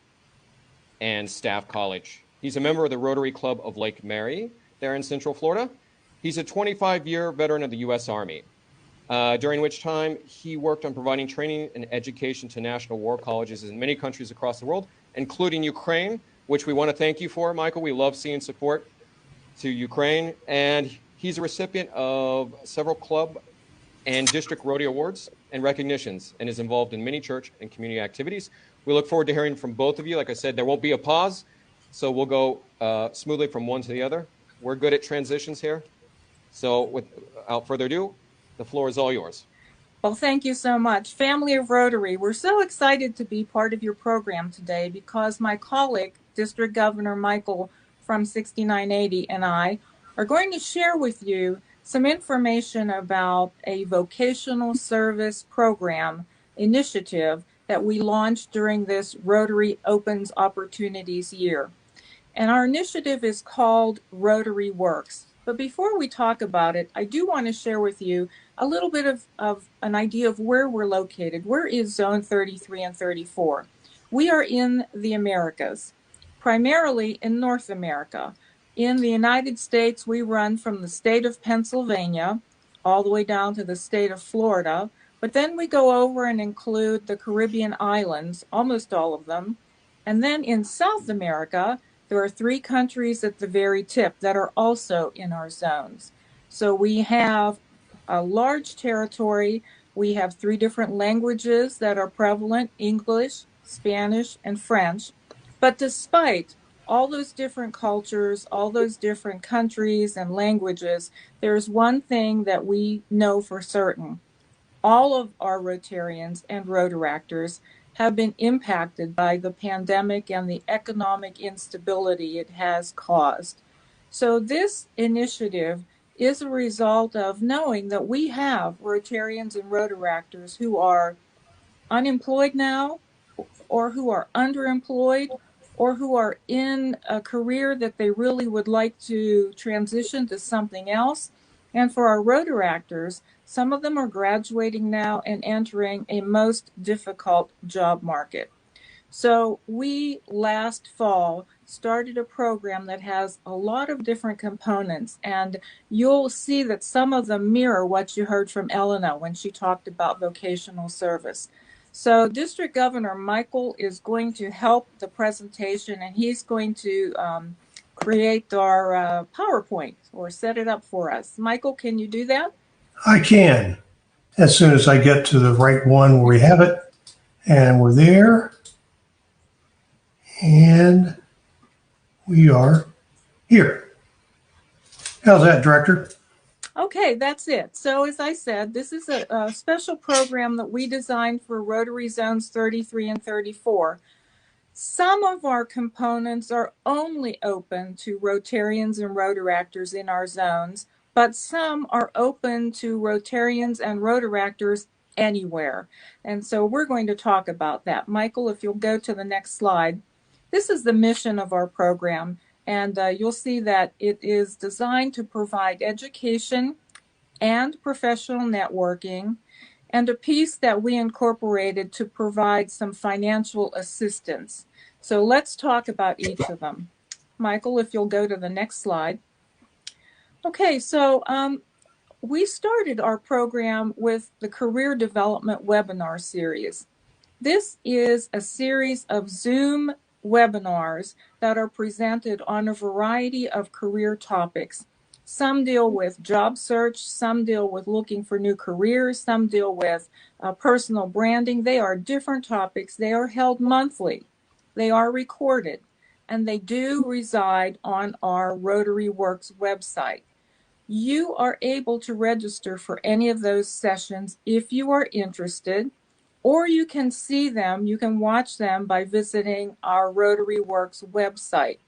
and Staff College. He's a member of the Rotary Club of Lake Mary there in Central Florida. He's a 25-year veteran of the U.S. Army, during which time he worked on providing training and education to national war colleges in many countries across the world, including Ukraine, which we want to thank you for, Michael. We love seeing support to Ukraine. And he's a recipient of several club and district Rotary awards and recognitions, and is involved in many church and community activities. We look forward to hearing from both of you. Like I said, there won't be a pause, so we'll go smoothly from one to the other. We're good at transitions here. So without further ado, the floor is all yours. Well, thank you so much. Family of Rotary, we're so excited to be part of your program today because my colleague, District Governor Michael from 6980 and I are going to share with you some information about a vocational service program initiative that we launched during this Rotary Opens Opportunities year. And our initiative is called Rotary Works. But before we talk about it, I do want to share with you a little bit of an idea of where we're located. Where is Zone 33 and 34? We are in the Americas, primarily in North America. In the United States, we run from the state of Pennsylvania all the way down to the state of Florida. But then we go over and include the Caribbean islands, almost all of them. And then in South America, there are 3 countries at the very tip that are also in our zones. So we have a large territory. We have 3 different languages that are prevalent: English, Spanish, and French. But despite all those different cultures, all those different countries and languages, there's one thing that we know for certain. All of our Rotarians and Rotaractors have been impacted by the pandemic and the economic instability it has caused. So this initiative is a result of knowing that we have Rotarians and Rotaractors who are unemployed now, or who are underemployed, or who are in a career that they really would like to transition to something else. And for our Rotaractors, some of them are graduating now and entering a most difficult job market. So we last fall started a program that has a lot of different components, and you'll see that some of them mirror what you heard from Elena when she talked about vocational service. So District Governor Michael is going to help the presentation, and he's going to create our PowerPoint or set it up for us. Michael, can you do that? I can, as soon as I get to the right one where we have it. And we're there. And we are here. How's that, Director? Okay, that's it. So as I said, this is a special program that we designed for Rotary Zones 33 and 34. Some of our components are only open to Rotarians and Rotaractors in our zones, but some are open to Rotarians and Rotaractors anywhere. And so we're going to talk about that. Michael, if you'll go to the next slide. This is the mission of our program, and you'll see that it is designed to provide education and professional networking, and a piece that we incorporated to provide some financial assistance. So let's talk about each of them. Michael, if you'll go to the next slide. Okay, so we started our program with the Career Development Webinar Series. This is a series of Zoom webinars that are presented on a variety of career topics. Some deal with job search, some deal with looking for new careers, some deal with personal branding. They are different topics. They are held monthly. They are recorded, and they do reside on our Rotary Works website. You are able to register for any of those sessions if you are interested, or you can see them, you can watch them by visiting our Rotary Works website.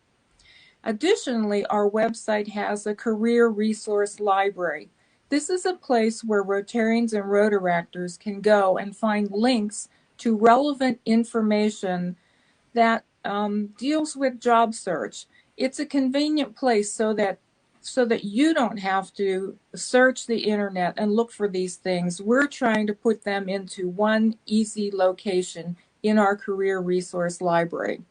Additionally, our website has a career resource library. This is a place where Rotarians and Rotaractors can go and find links to relevant information that deals with job search. It's a convenient place so that you don't have to search the internet and look for these things. We're trying to put them into one easy location in our career resource library.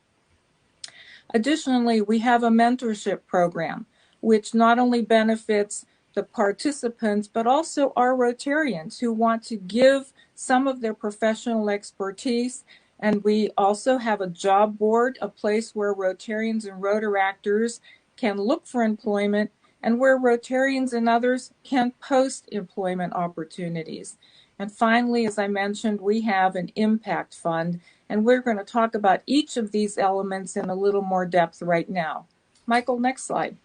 Additionally, we have a mentorship program, which not only benefits the participants, but also our Rotarians who want to give some of their professional expertise And we also have a job board, a place where Rotarians and Rotaractors can look for employment and where Rotarians and others can post employment opportunities. And finally, as I mentioned, we have an impact fund, and we're going to talk about each of these elements in a little more depth right now. Michael, next slide.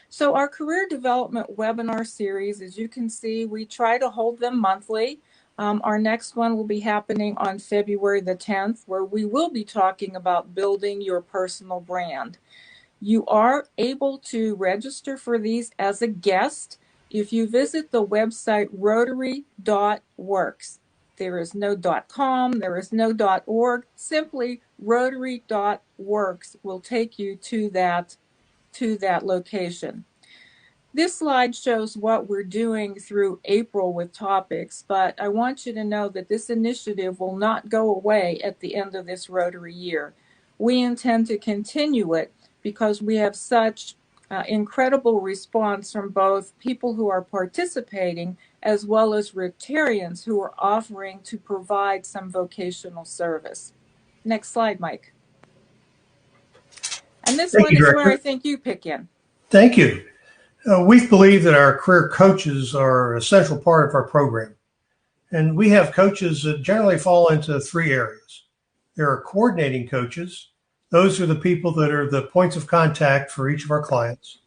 So our career development webinar series, as you can see, we try to hold them monthly. Our next one will be happening on February the 10th, where we will be talking about building your personal brand. You are able to register for these as a guest if you visit the website rotary.works. There is no .com, there is no .org, simply rotary.works will take you to that location. This slide shows what we're doing through April with topics, but I want you to know that this initiative will not go away at the end of this Rotary year. We intend to continue it because we have such incredible response from both people who are participating as well as Rotarians who are offering to provide some vocational service. Next slide, Mike. And this one is where I think you pick in. Thank you. We believe that our career coaches are a central part of our program. And we have coaches that generally fall into three areas. There are coordinating coaches. Those are the people that are the points of contact for each of our clients.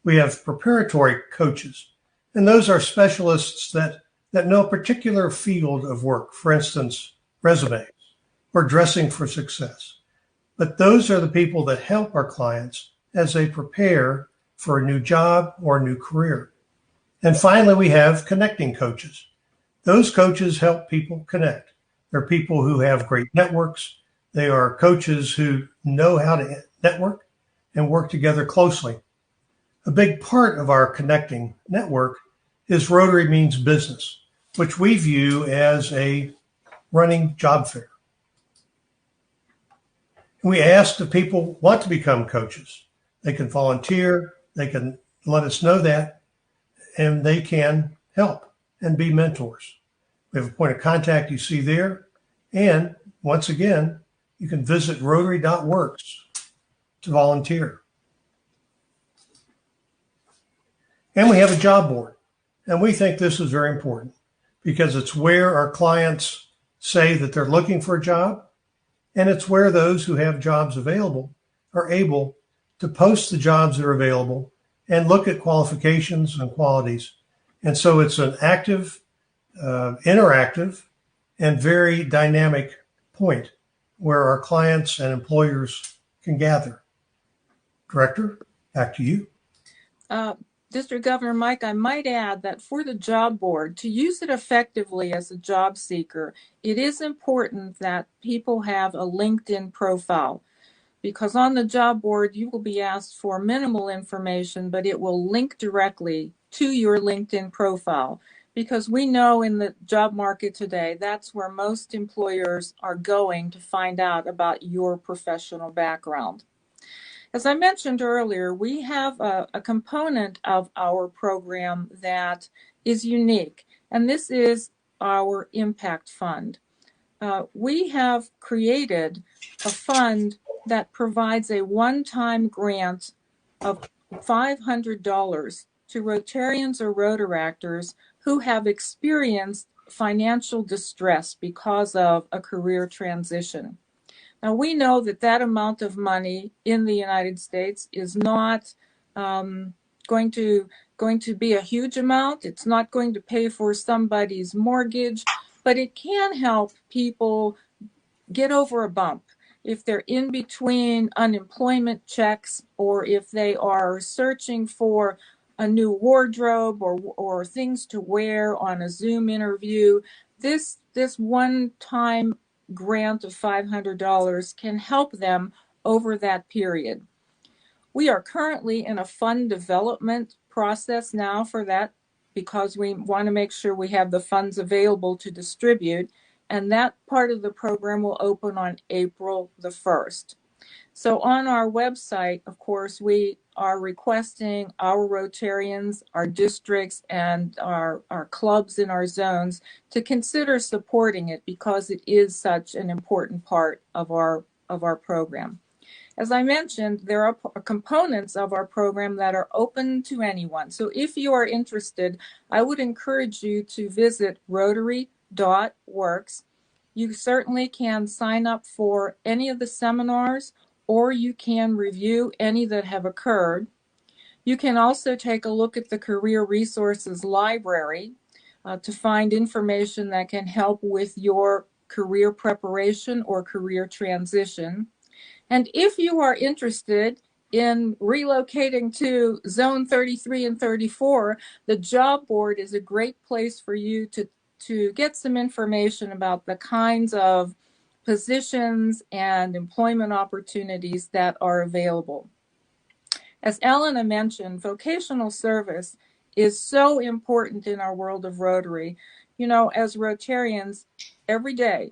We have preparatory coaches, and those are specialists that know a particular field of work, for instance, resumes or dressing for success. But those are the people that help our clients as they prepare for a new job or a new career. And finally, we have connecting coaches. Those coaches help people connect. They're people who have great networks. They are coaches who know how to network and work together closely. A big part of our connecting network is Rotary Means Business, which we view as a running job fair. And we ask if people want to become coaches. They can volunteer, they can let us know that, and they can help and be mentors. We have a point of contact you see there. And once again, you can visit rotary.works to volunteer. And we have a job board. And we think this is very important because it's where our clients say that they're looking for a job. And it's where those who have jobs available are able to post the jobs that are available and look at qualifications and qualities. And so it's an active, interactive, and very dynamic point where our clients and employers can gather. Director, back to you. District Governor Mike, I might add that for the job board, to use it effectively as a job seeker, it is important that people have a LinkedIn profile, because on the job board, you will be asked for minimal information, but it will link directly to your LinkedIn profile, because we know in the job market today, that's where most employers are going to find out about your professional background. As I mentioned earlier, we have a component of our program that is unique, and this is our impact fund. We have created a fund that provides a one-time grant of $500 to Rotarians or Rotaractors who have experienced financial distress because of a career transition. Now, we know that that amount of money in the United States is not going to be a huge amount. It's not going to pay for somebody's mortgage, but it can help people get over a bump if they're in between unemployment checks or if they are searching for a new wardrobe or things to wear on a Zoom interview. This one-time grant of $500 can help them over that period. We are currently in a fund development process now for that because we want to make sure we have the funds available to distribute, and that part of the program will open on April the 1st. So on our website, of course, we are requesting our Rotarians, our districts, and our clubs in our zones to consider supporting it because it is such an important part of our program. As I mentioned, there are components of our program that are open to anyone. So if you are interested, I would encourage you to visit Rotary.works. You certainly can sign up for any of the seminars, or you can review any that have occurred. You can also take a look at the Career Resources Library to find information that can help with your career preparation or career transition. And if you are interested in relocating to Zone 33 and 34, the job board is a great place for you to get some information about the kinds of positions and employment opportunities that are available. As Elena mentioned, vocational service is so important in our world of Rotary. You know, as Rotarians, every day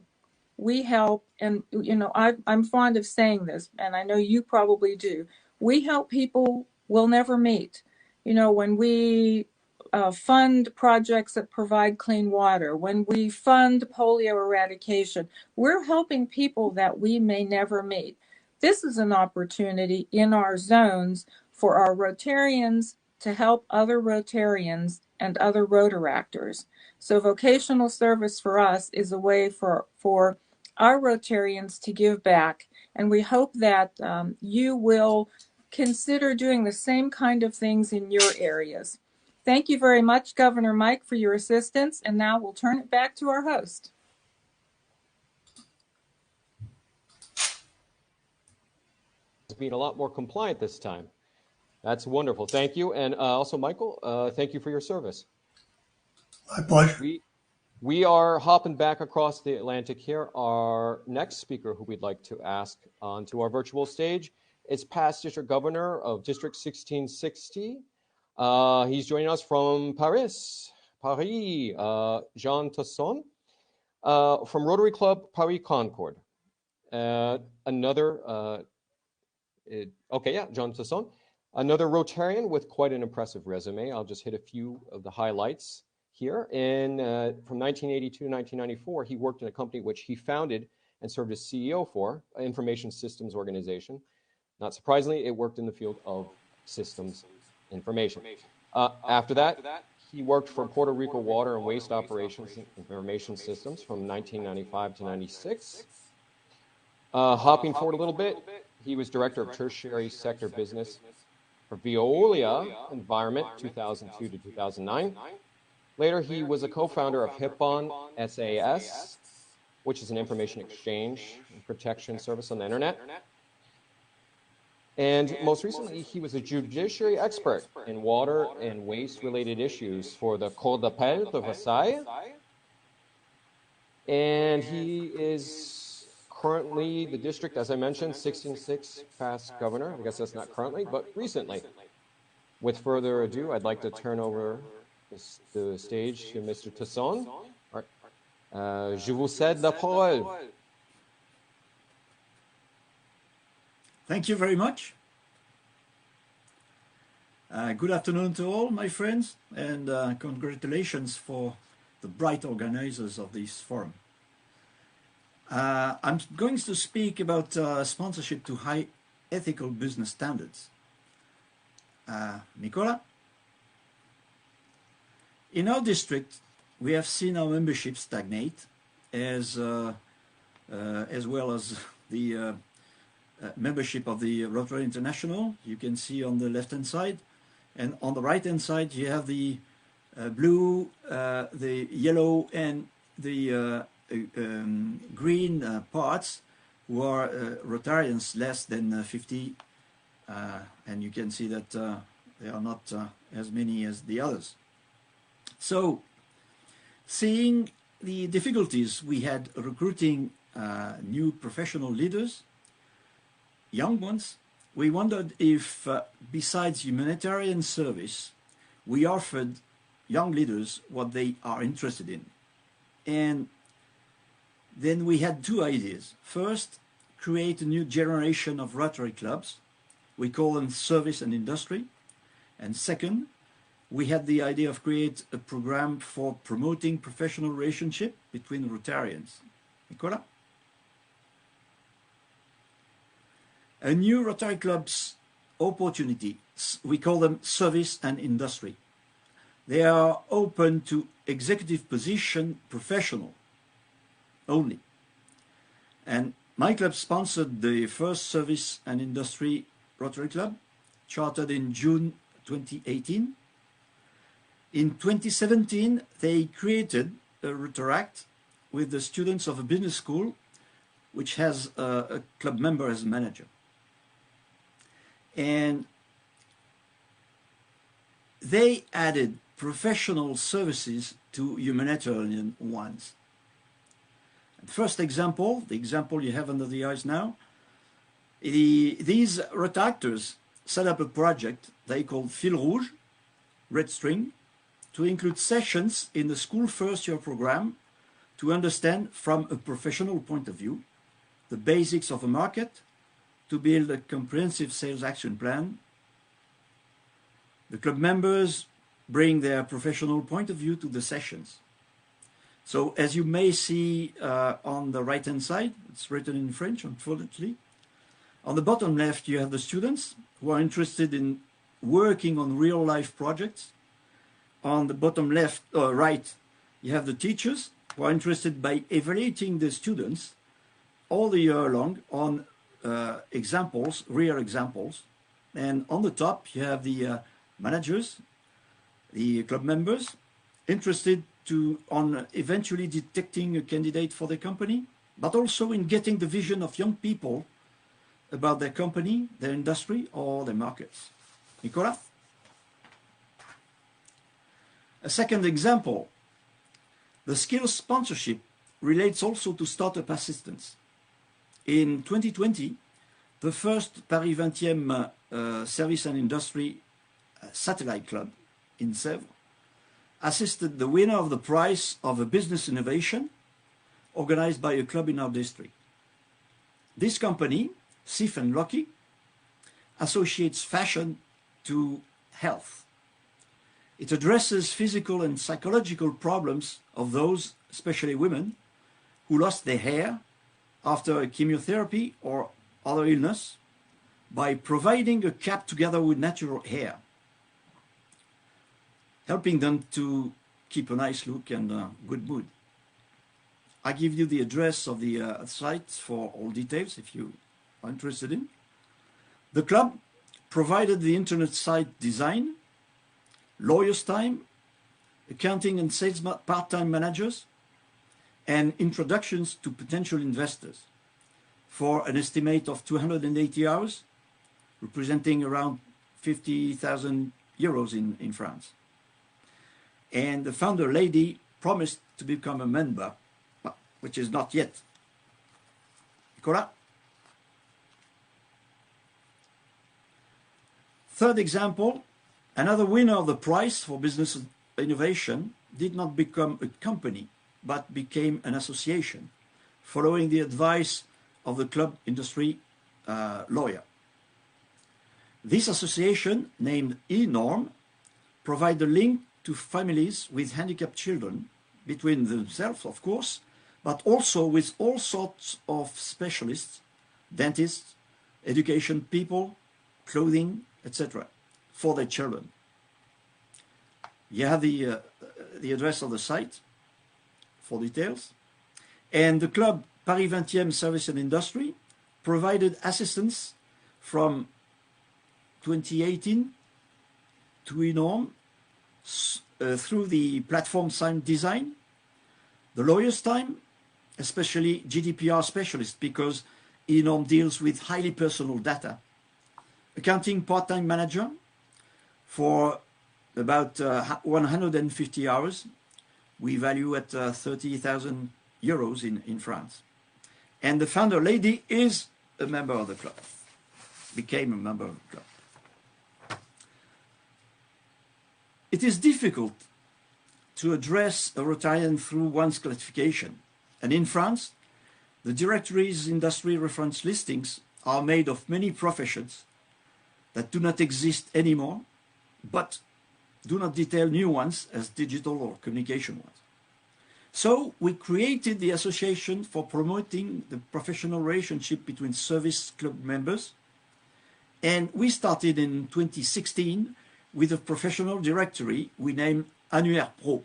we help, and you know, I'm fond of saying this, and I know you probably do. We help people we'll never meet. You know, when we fund projects that provide clean water, when we fund polio eradication, we're helping people that we may never meet. This is an opportunity in our zones for our Rotarians to help other Rotarians and other Rotaractors. So vocational service for us is a way for our Rotarians to give back, and we hope that you will consider doing the same kind of things in your areas. Thank you very much, Governor Mike, for your assistance, and now we'll turn it back to our host. It's being a lot more compliant this time. That's wonderful. Thank you. And also, Michael, thank you for your service. My pleasure. We are hopping back across the Atlantic here. Our next speaker who we'd like to ask onto our virtual stage is past District Governor of District 1660. He's joining us from Paris, Jean Tasson, from Rotary Club Paris Concord. Jean Tasson, another Rotarian with quite an impressive resume. I'll just hit a few of the highlights here. From 1982 to 1994, he worked in a company which he founded and served as CEO for, an information systems organization. Not surprisingly, it worked in the field of systems information. After that, he worked for Puerto Rico Water and Waste Operations and Information Systems from 1995 to 96. Hopping forward a little bit, he was Director of Tertiary Sector Business for Veolia Environment 2002 to 2009. Later, he was a co-founder of HIPPON SAS, which is an information exchange and protection service on the internet. And most recently, he was a judiciary expert in water and waste-related issues for the Cour d'appel de Versailles. And he is currently the district, as I mentioned, 16-6 past governor. I guess that's not currently, but recently. With further ado, I'd like to turn over the stage to Mr. Tasson. Je vous cède la parole. Thank you very much. Good afternoon to all my friends, and congratulations for the bright organizers of this forum. I'm going to speak about sponsorship to high ethical business standards. Nicola? In our district, we have seen our membership stagnate, as well as the membership of the Rotary International. You can see on the left-hand side, and on the right-hand side, you have the blue, the yellow, and the green parts, who are Rotarians less than 50, and you can see that they are not as many as the others. So, seeing the difficulties we had recruiting new professional leaders, young ones, we wondered if, besides humanitarian service, we offered young leaders what they are interested in. And then we had two ideas. First, create a new generation of Rotary clubs. We call them service and industry. And second, we had the idea of create a program for promoting professional relationship between Rotarians. Nicola? A new Rotary club's opportunity, we call them service and industry. They are open to executive position professional only. And my club sponsored the first service and industry Rotary Club, chartered in June 2018. In 2017, they created a Rotaract with the students of a business school, which has a club member as manager. And they added professional services to humanitarian ones. The first example, the example you have under the eyes now, these Rotaractors set up a project they called Fil Rouge, Red String, to include sessions in the school first year program to understand from a professional point of view the basics of a market, to build a comprehensive sales action plan. The club members bring their professional point of view to the sessions. So as you may see on the right-hand side, it's written in French, unfortunately. On the bottom left, you have the students who are interested in working on real-life projects. On the bottom left or right, you have the teachers who are interested by evaluating the students all the year long on examples, real examples. And on the top, you have the managers, the club members, interested on eventually detecting a candidate for the company, but also in getting the vision of young people about their company, their industry, or their markets. Nicola? A second example, the skills sponsorship relates also to startup assistance. In 2020, the first Paris 20e Service and Industry Satellite Club in Sèvres assisted the winner of the prize of a business innovation organized by a club in our district. This company, Sif and Lucky, associates fashion to health. It addresses physical and psychological problems of those, especially women, who lost their hair after a chemotherapy or other illness by providing a cap together with natural hair, helping them to keep a nice look and good mood. I give you the address of the site for all details if you are interested in. The club provided the internet site design, lawyer's time, accounting and sales part-time managers, and introductions to potential investors for an estimate of 280 hours, representing around 50,000 euros in France. And the founder lady promised to become a member, which is not yet. Nicola? Third example, another winner of the prize for business innovation did not become a company, but became an association, following the advice of the club industry lawyer. This association, named eNorm, provides a link to families with handicapped children between themselves, of course, but also with all sorts of specialists, dentists, education people, clothing, etc., for their children. You have the address of the site for details. And the club Paris 20e Service and Industry provided assistance from 2018 to eNorm through the platform sign design, the lawyer's time, especially GDPR specialists, because eNorm deals with highly personal data, accounting part-time manager for about 150 hours. We value at 30,000 euros in France. And the founder lady is a member of the club, became a member of the club. It is difficult to address a Rotarian through one's classification. And in France, The directory's industry reference listings are made of many professions that do not exist anymore, but do not detail new ones as digital or communication ones. So we created the Association for promoting the professional relationship between service club members, and we started in 2016 with a professional directory we named Annuaire Pro.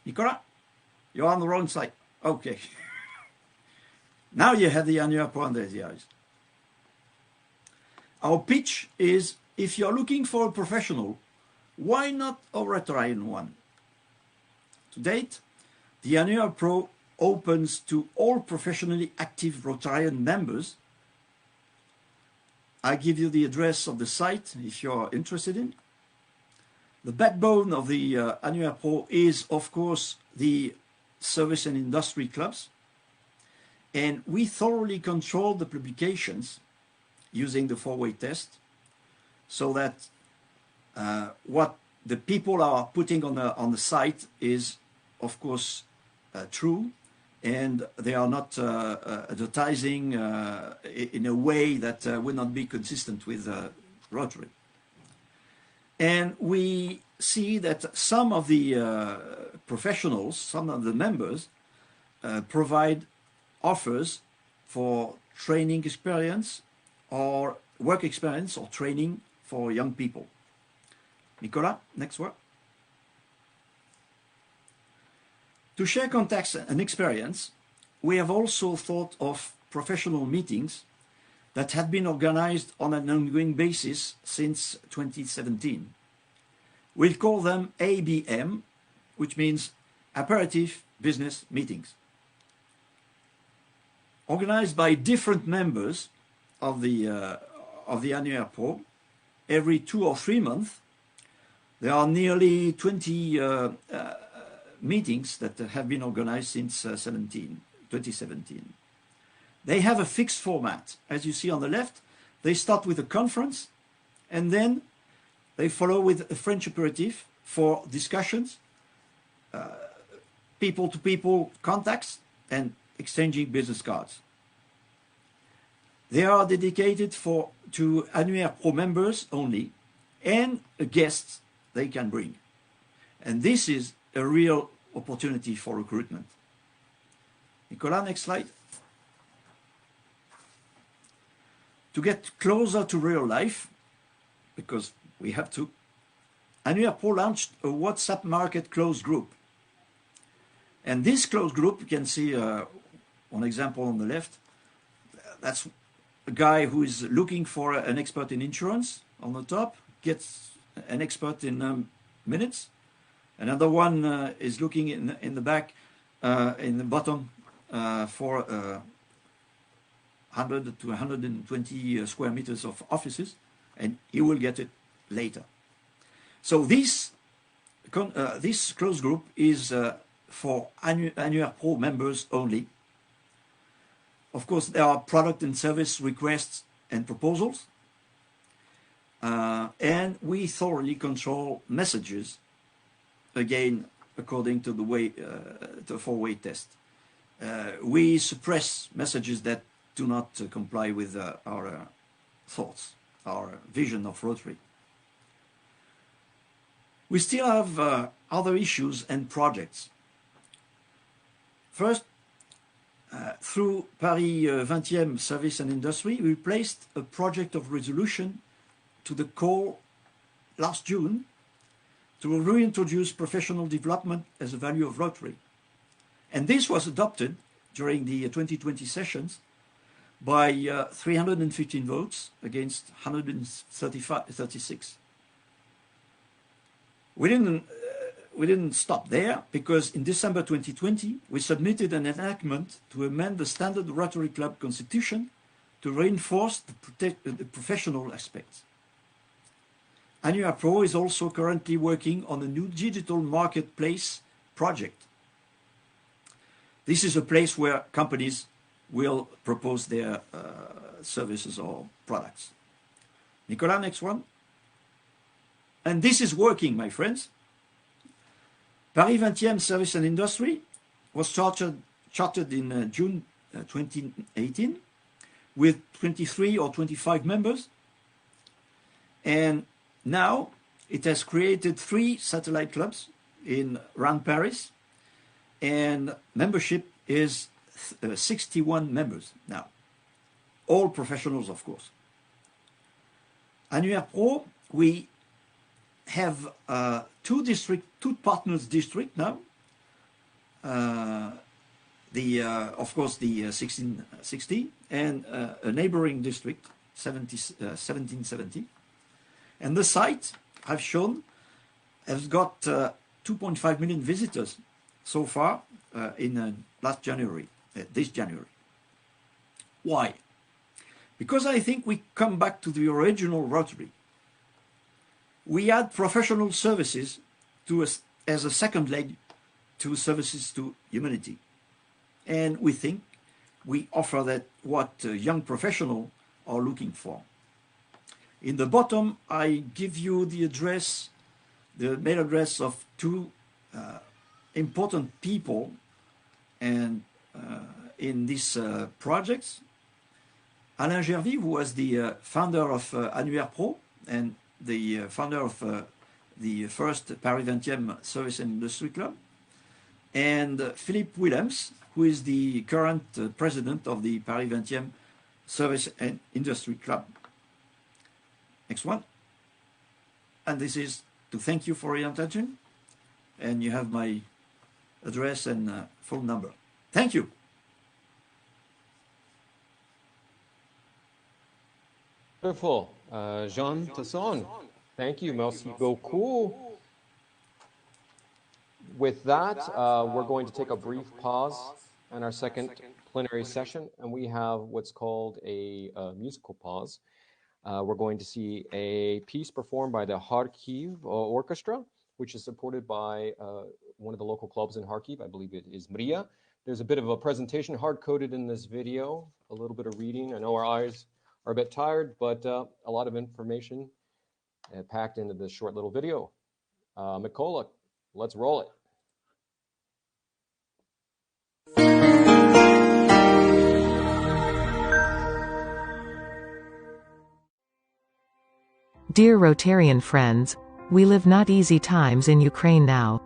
Nicolas, you're on the wrong side. Okay. Now you have the Annuaire Pro under the eyes. Our pitch is, if you're looking for a professional, why not a Rotarian one? To date, the Annuaire Pro opens to all professionally active Rotarian members. I give you the address of the site if you're interested in. The backbone of the Annuaire Pro is, of course, the service and industry clubs. And we thoroughly control the publications using the four-way test so that what the people are putting on the site is, of course, true, and they are not advertising in a way that would not be consistent with Rotary. And we see that some of the professionals, some of the members, provide offers for training experience or work experience or training for young people. Nicolas, next one. To share contacts and experience, we have also thought of professional meetings that had been organized on an ongoing basis since 2017. We'll call them ABM, which means Aperitif Business Meetings. Organized by different members of the Annuaire Pro, every 2 or 3 months, there are nearly 20 meetings that have been organized since 2017. They have a fixed format. As you see on the left, they start with a conference, and then they follow with a French aperitif for discussions, people-to-people contacts, and exchanging business cards. They are dedicated to Annuaire Pro members only, and guests they can bring. And this is a real opportunity for recruitment. Nicolas, next slide. To get closer to real life, because we have to, Annuaire Pro launched a WhatsApp market closed group. And this closed group, you can see one example on the left. That's a guy who is looking for an expert in insurance on the top, gets an expert in minutes. Another one is looking in the back, in the bottom, for 100 to 120 square meters of offices, and he will get it later. So this closed group is for Annuaire Pro members only. Of course, there are product and service requests and proposals, and we thoroughly control messages, again, according to the four-way test. We suppress messages that do not comply with our thoughts, our vision of Rotary. We still have other issues and projects. First, through Paris 20e Service and Industry, we placed a project of resolution to the call last June to reintroduce professional development as a value of Rotary. And this was adopted during the 2020 sessions by 315 votes against 136. We didn't stop there, because in December 2020, we submitted an enactment to amend the standard Rotary Club constitution to reinforce the professional aspects. Annuaire Pro is also currently working on a new digital marketplace project. This is a place where companies will propose their services or products. Nicolas, next one. And this is working, my friends. Paris 20e Service and Industry was chartered in June 2018 with 23 or 25 members. And now it has created 3 satellite clubs around Paris, and membership is 61 members now, all professionals, of course. Annuaire Pro, we have 2 partners district now. Of course, the 1660 and a neighboring district, 1770. And the site I've shown has got 2.5 million visitors so far in this January. Why? Because I think we come back to the original Rotary. We add professional services as a second leg to services to humanity. And we think we offer that what young professionals are looking for. In the bottom, I give you the address, the mail address of 2 important people and in these projects. Alain Gervy, who was the founder of Annuaire Pro and the founder of the first Paris 20e Service and Industry Club, and Philippe Willems, who is the current president of the Paris 20e Service and Industry Club. Next one. And this is to thank you for your attention, and you have my address and phone number. Thank you. Wonderful. Jean Tasson, thank you. Merci beaucoup. With that, we're going to take a brief pause in our second plenary session, and we have what's called a musical pause. We're going to see a piece performed by the Kharkiv Orchestra, which is supported by one of the local clubs in Kharkiv. I believe it is Mria. There's a bit of a presentation hard-coded in this video, a little bit of reading. I know our eyes are a bit tired, but a lot of information packed into this short little video. Mikola, let's roll it. Dear Rotarian friends, we live not easy times in Ukraine now.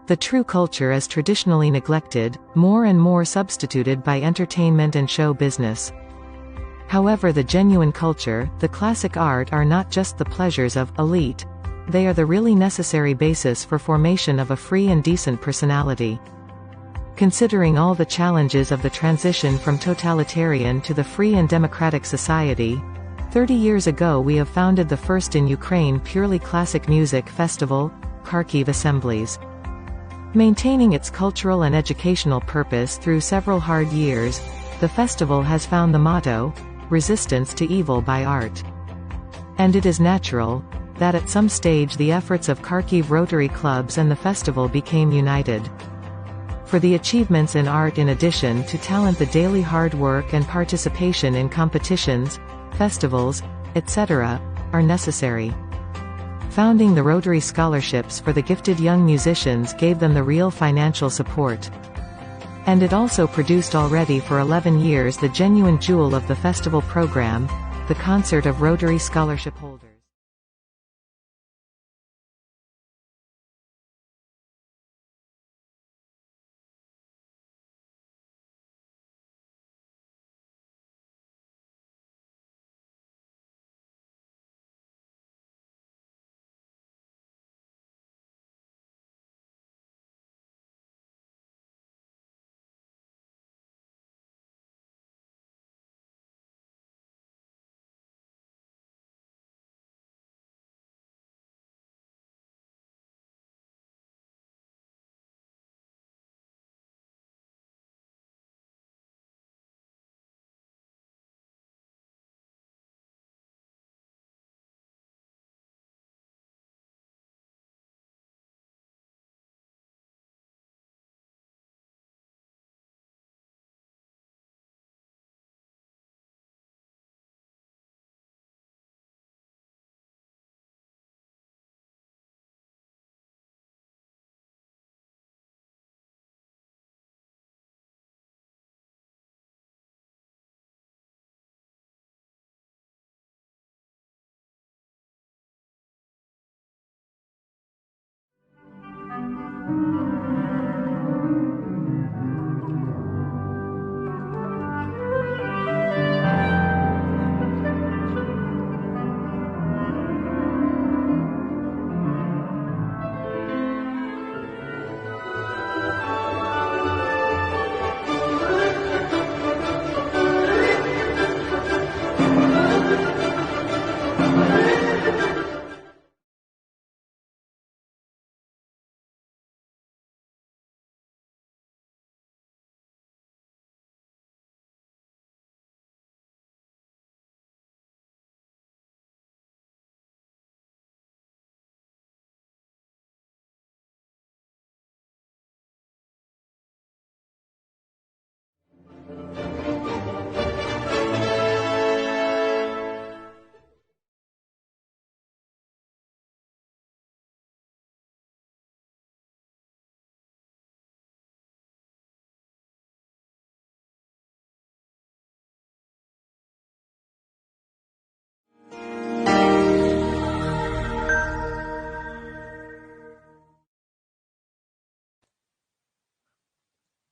The true culture is traditionally neglected, more and more substituted by entertainment and show business. However, the genuine culture, the classic art are not just the pleasures of elite, they are the really necessary basis for formation of a free and decent personality. Considering all the challenges of the transition from totalitarian to the free and democratic society, 30 years ago we have founded the first in Ukraine purely classic music festival, Kharkiv Assemblies. Maintaining its cultural and educational purpose through several hard years, the festival has found the motto, resistance to evil by art. And it is natural that at some stage the efforts of Kharkiv Rotary clubs and the festival became united. For the achievements in art, in addition to talent, the daily hard work and participation in competitions, festivals, etc., are necessary. Founding the Rotary Scholarships for the gifted young musicians gave them the real financial support. And it also produced already for 11 years the genuine jewel of the festival program, the Concert of Rotary Scholarship Holders.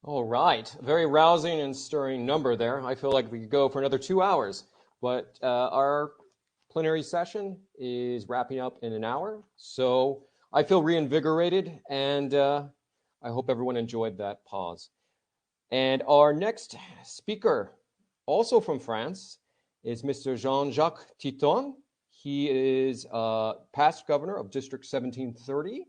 All right, very rousing and stirring number there. I feel like we could go for another 2 hours, but our plenary session is wrapping up in an hour, so I feel reinvigorated, and I hope everyone enjoyed that pause. And our next speaker, also from France, is Mr. Jean-Jacques Titon. He is past governor of District 1730,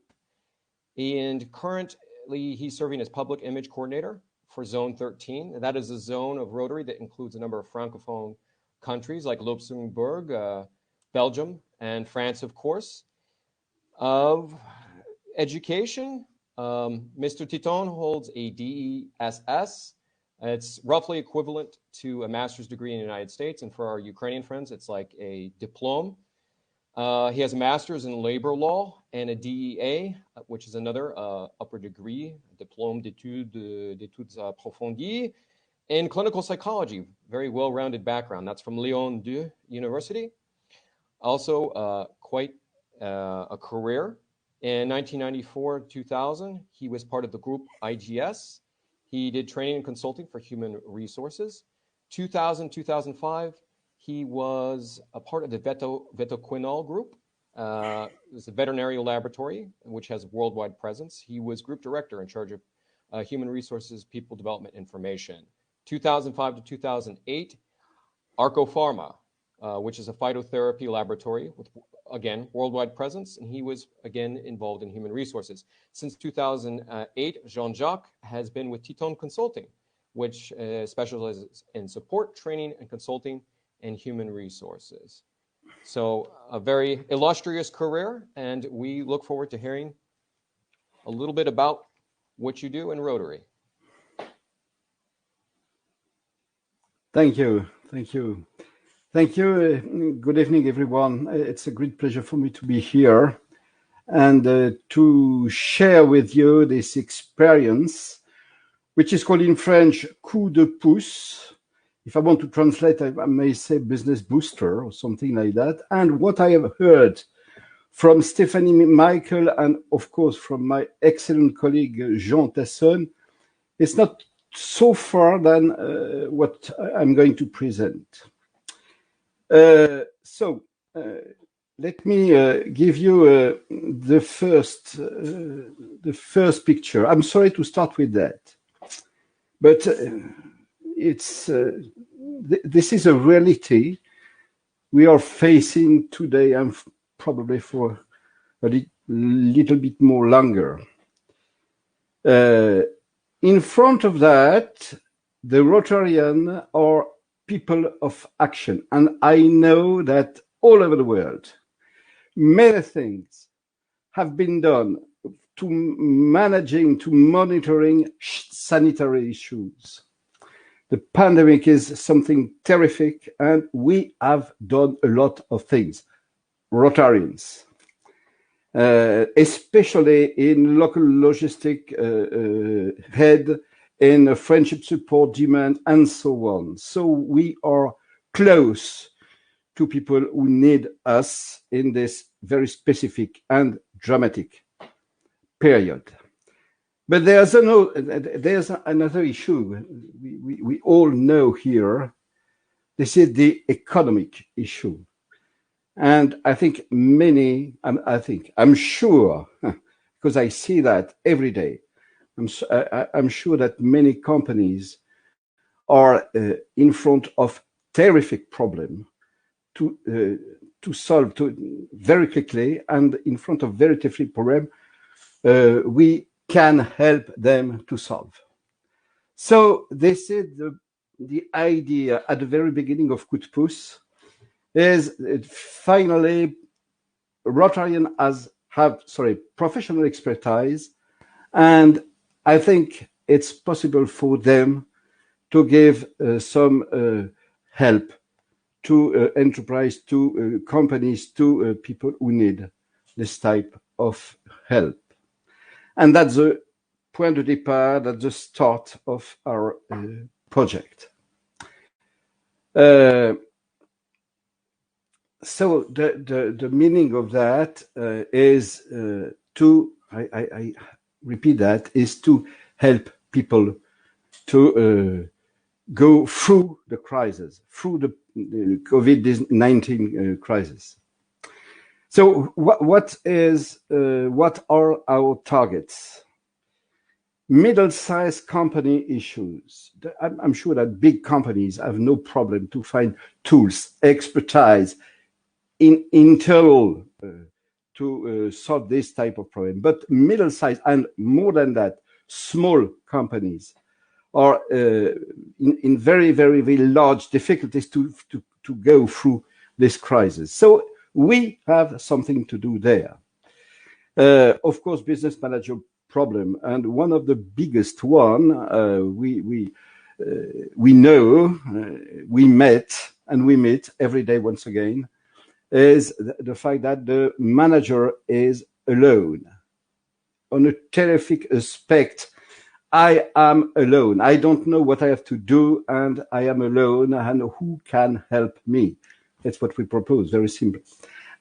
and currently he's serving as public image coordinator for Zone 13. And that is a zone of Rotary that includes a number of Francophone countries like Luxembourg, Belgium, and France, of course. Of education, Mr. Titon holds a DESS. It's roughly equivalent to a master's degree in the United States, and for our Ukrainian friends, it's like a diploma. He has a master's in labor law and a DEA, which is another upper degree, diplôme d'études approfondies, in clinical psychology. Very well-rounded background. That's from Lyon 2 University. Also, quite a career. In 1994-2000, he was part of the group IGS. He did training and consulting for human resources. 2000-2005, he was a part of the Vetoquinol group. It's a veterinary laboratory, which has a worldwide presence. He was group director in charge of human resources, people development information. 2005-2008, Arcopharma, which is a phytotherapy laboratory with, again, worldwide presence, and he was, again, involved in human resources. Since 2008, Jean-Jacques has been with Titon Consulting, which specializes in support, training, and consulting in human resources. So a very illustrious career, and we look forward to hearing a little bit about what you do in Rotary. Thank you. Thank you. Thank you. Good evening, everyone. It's a great pleasure for me to be here and to share with you this experience, which is called in French coup de pouce. If I want to translate, I may say business booster or something like that. And what I have heard from Stephanie Michael and, of course, from my excellent colleague Jean Tasson, is not so far than what I'm going to present. So let me give you the first picture. I'm sorry to start with that, but it's this is a reality we are facing today, and probably for a little bit more longer. In front of that, the Rotarians are people of action. And I know that all over the world, many things have been done to monitoring sanitary issues. The pandemic is something terrific, and we have done a lot of things, Rotarians, especially in local logistic head, in friendship support demand, and so on. So we are close to people who need us in this very specific and dramatic period. But there's another issue we all know here. This is the economic issue. And I think I'm sure, because I see that every day, I'm sure that many companies are in front of terrific problem to solve very quickly, and in front of very terrific problem we can help them to solve. So this is the idea at the very beginning of Coup de Pouce, is finally Rotarian have professional expertise, and I think it's possible for them to give some help to enterprise, to companies, to people who need this type of help. And that's the point de départ, that's the start of our project. So the meaning of that is I repeat that, is to help people to go through the crisis, through the COVID-19 crisis. So what are our targets? Middle-sized company issues. I'm sure that big companies have no problem to find tools, expertise, internal to solve this type of problem. But middle-sized and more than that, small companies are in very, very, very large difficulties to go through this crisis. So we have something to do there. Of course, business manager problem, and one of the biggest one we know, we met and we meet every day once again, is the fact that the manager is alone. On a terrific aspect, I am alone. I don't know what I have to do, and I am alone, and who can help me? That's what we propose, very simple.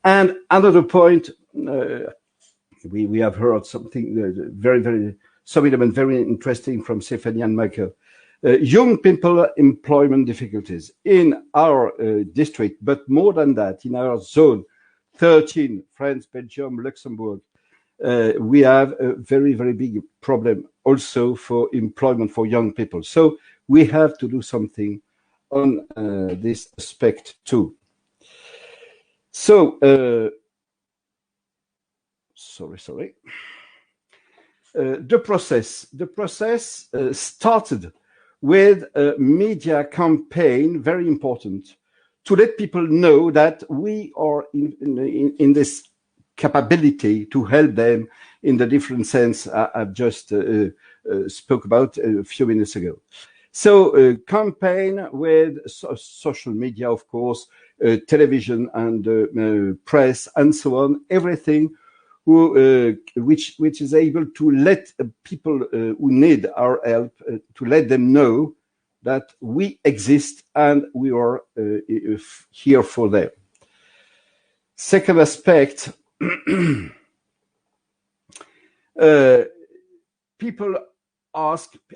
And another point, we have heard something some element very interesting from Stephanie and Michael. Young people employment difficulties in our district, but more than that, in our zone 13, France, Belgium, Luxembourg, we have a very, very big problem also for employment for young people. So we have to do something on this aspect too. So, sorry. The process started with a media campaign, very important, to let people know that we are in this capability to help them in the different sense I've just spoke about a few minutes ago. So a campaign with social media, of course, television and press and so on, everything which is able to let people who need our help, to let them know that we exist and we are here for them. Second aspect,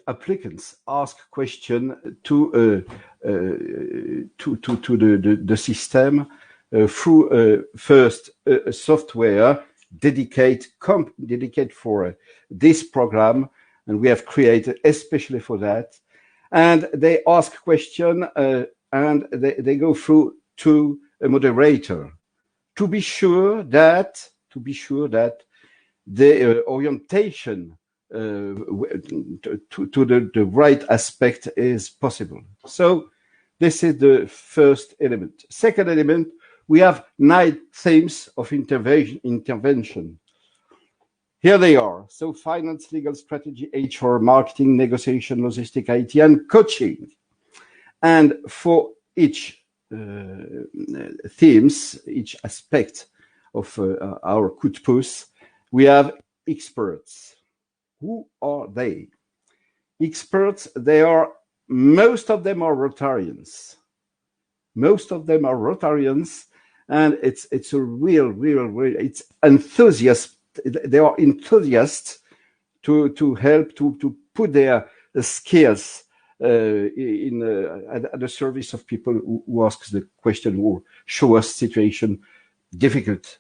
applicants ask question to the system through first software dedicate for this program, and we have created especially for that. And they ask question and they go through to a moderator to be sure that the orientation to the right aspect is possible. So this is the first element. Second element, we have 9 themes of intervention. Here they are. So finance, legal strategy, HR, marketing, negotiation, logistics, IT, and coaching. And for each themes, each aspect of our coup de pouce, we have experts. Who are they? Experts, most of them are Rotarians. And it's a real, it's enthusiast. They are enthusiasts to help to put their skills at the service of people who ask the question or show us difficult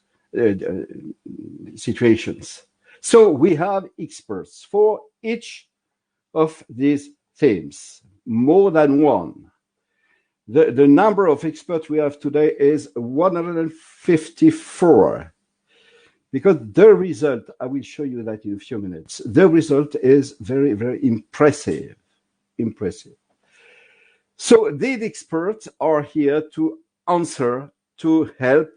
situations. So we have experts for each of these themes, more than one. The number of experts we have today is 154. Because the result, I will show you that in a few minutes, the result is very, very impressive. So these experts are here to answer, to help,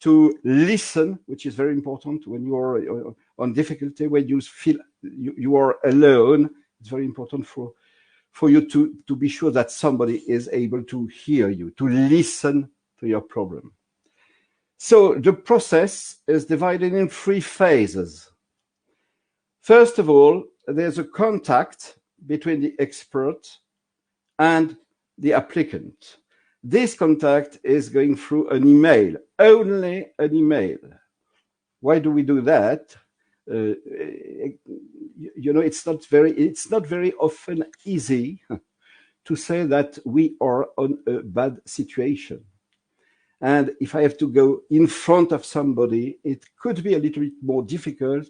to listen, which is very important when you are on difficulty, when you feel you are alone. It's very important for you to be sure that somebody is able to hear you, to listen to your problem. So the process is divided in 3 phases. First of all, there's a contact between the expert and the applicant. This contact is going through an email, only an email. Why do we do that? you know, it's not very often easy to say that we are on a bad situation. And if I have to go in front of somebody, it could be a little bit more difficult.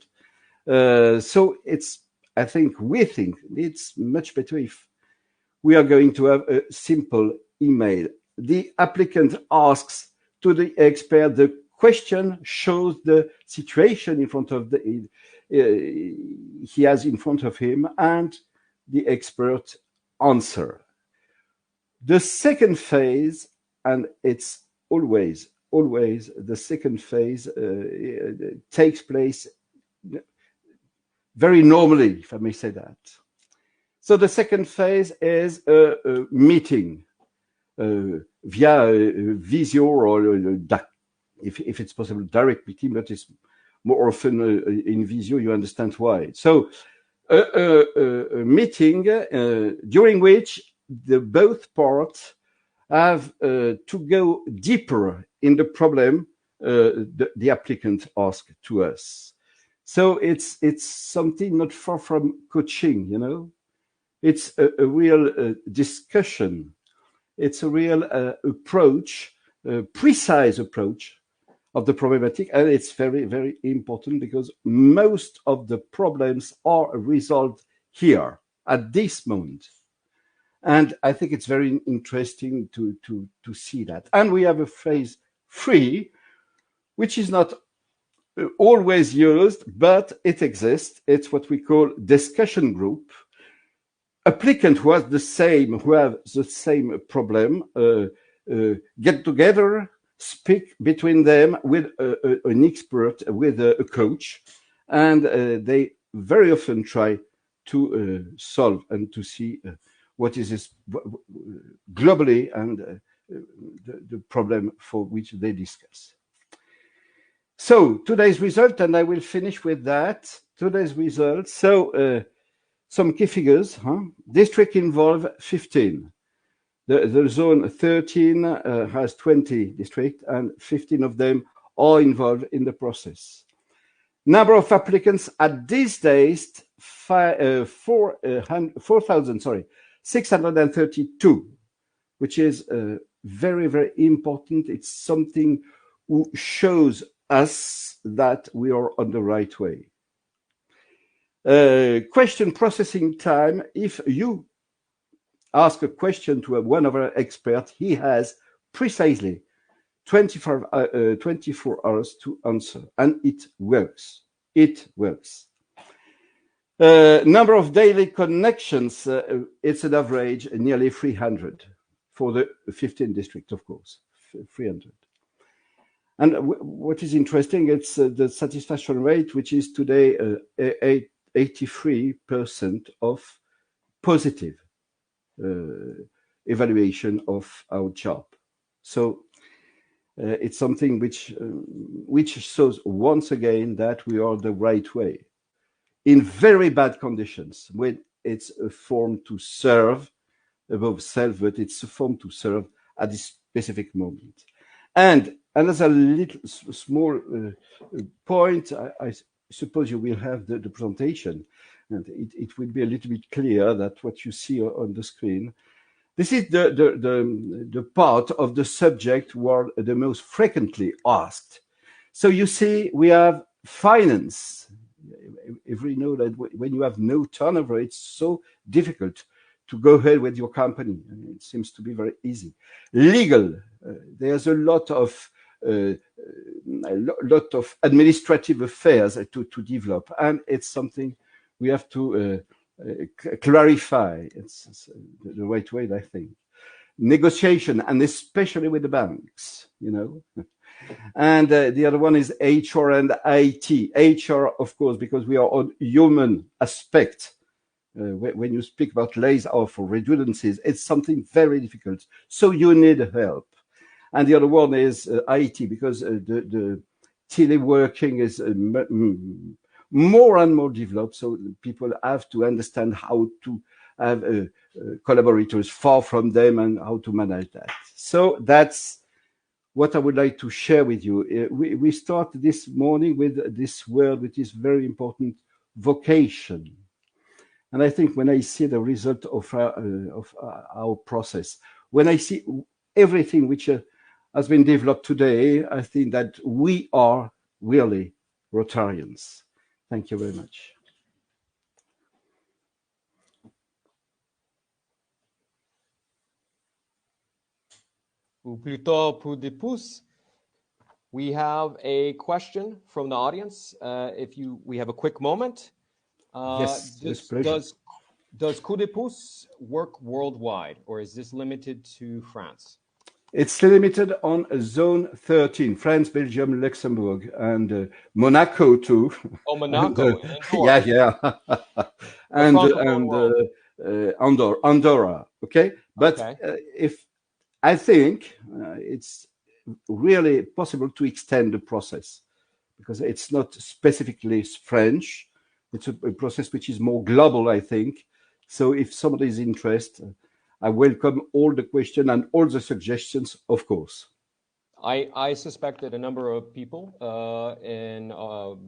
So I think it's much better if we are going to have a simple email. The applicant asks to the expert, the question shows the situation in front of he has in front of him, and the expert answer. The second phase, and it's always the second phase takes place very normally, if I may say that. So the second phase is a meeting via visio or if it's possible, direct meeting, but it's more often in visio. You understand why. So a meeting during which both parts have to go deeper in the problem the applicant asked to us. So it's something not far from coaching, you know. It's a real discussion. It's a real approach, a precise approach of the problematic, and it's very, very important because most of the problems are resolved here at this moment. And I think it's very interesting to see that. And we have a phase 3, which is not always used, but it exists. It's what we call discussion group. Applicant who have the same problem get together, speak between them with an expert, with a coach, and they very often try to solve and to see what is this globally and the problem for which they discuss. So today's result, and I will finish with that. Today's result. So some key figures. District involved 15. The zone 13 has 20 districts, and 15 of them are involved in the process. Number of applicants at these days 4,632, which is very, very important. It's something who shows us that we are on the right way. Question processing time. If you ask a question to one of our experts, he has precisely 24 hours to answer, and it works. It works. Number of daily connections, it's an average nearly 300 for the 15 districts, of course, 300. And what is interesting, it's the satisfaction rate, which is today 83% of positive evaluation of our job. So it's something which shows once again that we are the right way. In very bad conditions, when it's a form to serve above self, but it's a form to serve at this specific moment. And another little small point, I suppose you will have the presentation, and it will be a little bit clear that what you see on the screen. This is the part of the subject were the most frequently asked. So you see, we have finance. If we know that when you have no turnover, it's so difficult to go ahead with your company. It seems to be very easy. Legal, there's a lot of administrative affairs to develop, and it's something we have to clarify. It's the right way, I think. Negotiation, and especially with the banks, you know. And the other one is HR and IT. HR, of course, because we are on human aspect. When you speak about lays off or redundancies, it's something very difficult. So you need help. And the other one is IT, because the teleworking is more and more developed. So people have to understand how to have collaborators far from them and how to manage that. So that's what I would like to share with you. We start this morning with this word, which is very important, vocation. And I think when I see the result of our process, when I see everything which has been developed today, I think that we are really Rotarians. Thank you very much. Ou plutôt pour des pouces. We have a question from the audience. We have a quick moment. Yes, with pleasure. Does coup de pouce work worldwide, or is this limited to France? It's limited on Zone 13, France, Belgium, Luxembourg, and Monaco too. Oh, Monaco. Yeah. and Andorra. Okay, but okay. I think it's really possible to extend the process, because it's not specifically French. It's a process which is more global, I think. So if somebody is interested, I welcome all the questions and all the suggestions, of course. I suspect that a number of people in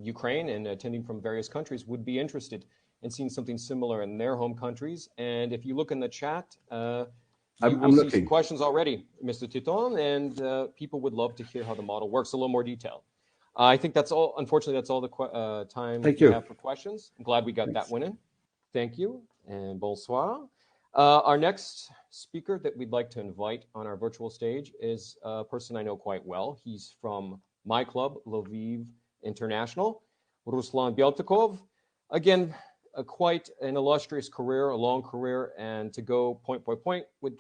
Ukraine and attending from various countries would be interested in seeing something similar in their home countries. And if you look in the chat, you will see some questions already, Mr. Titon, and people would love to hear how the model works, a little more detail. I think that's all. Unfortunately, that's all the time we have for questions. I'm glad we got that one in. Thank you, and bonsoir. Our next speaker that we'd like to invite on our virtual stage is a person I know quite well. He's from my club, Lviv International, Ruslan Beltikov. Again, quite an illustrious career, a long career, and to go point by point would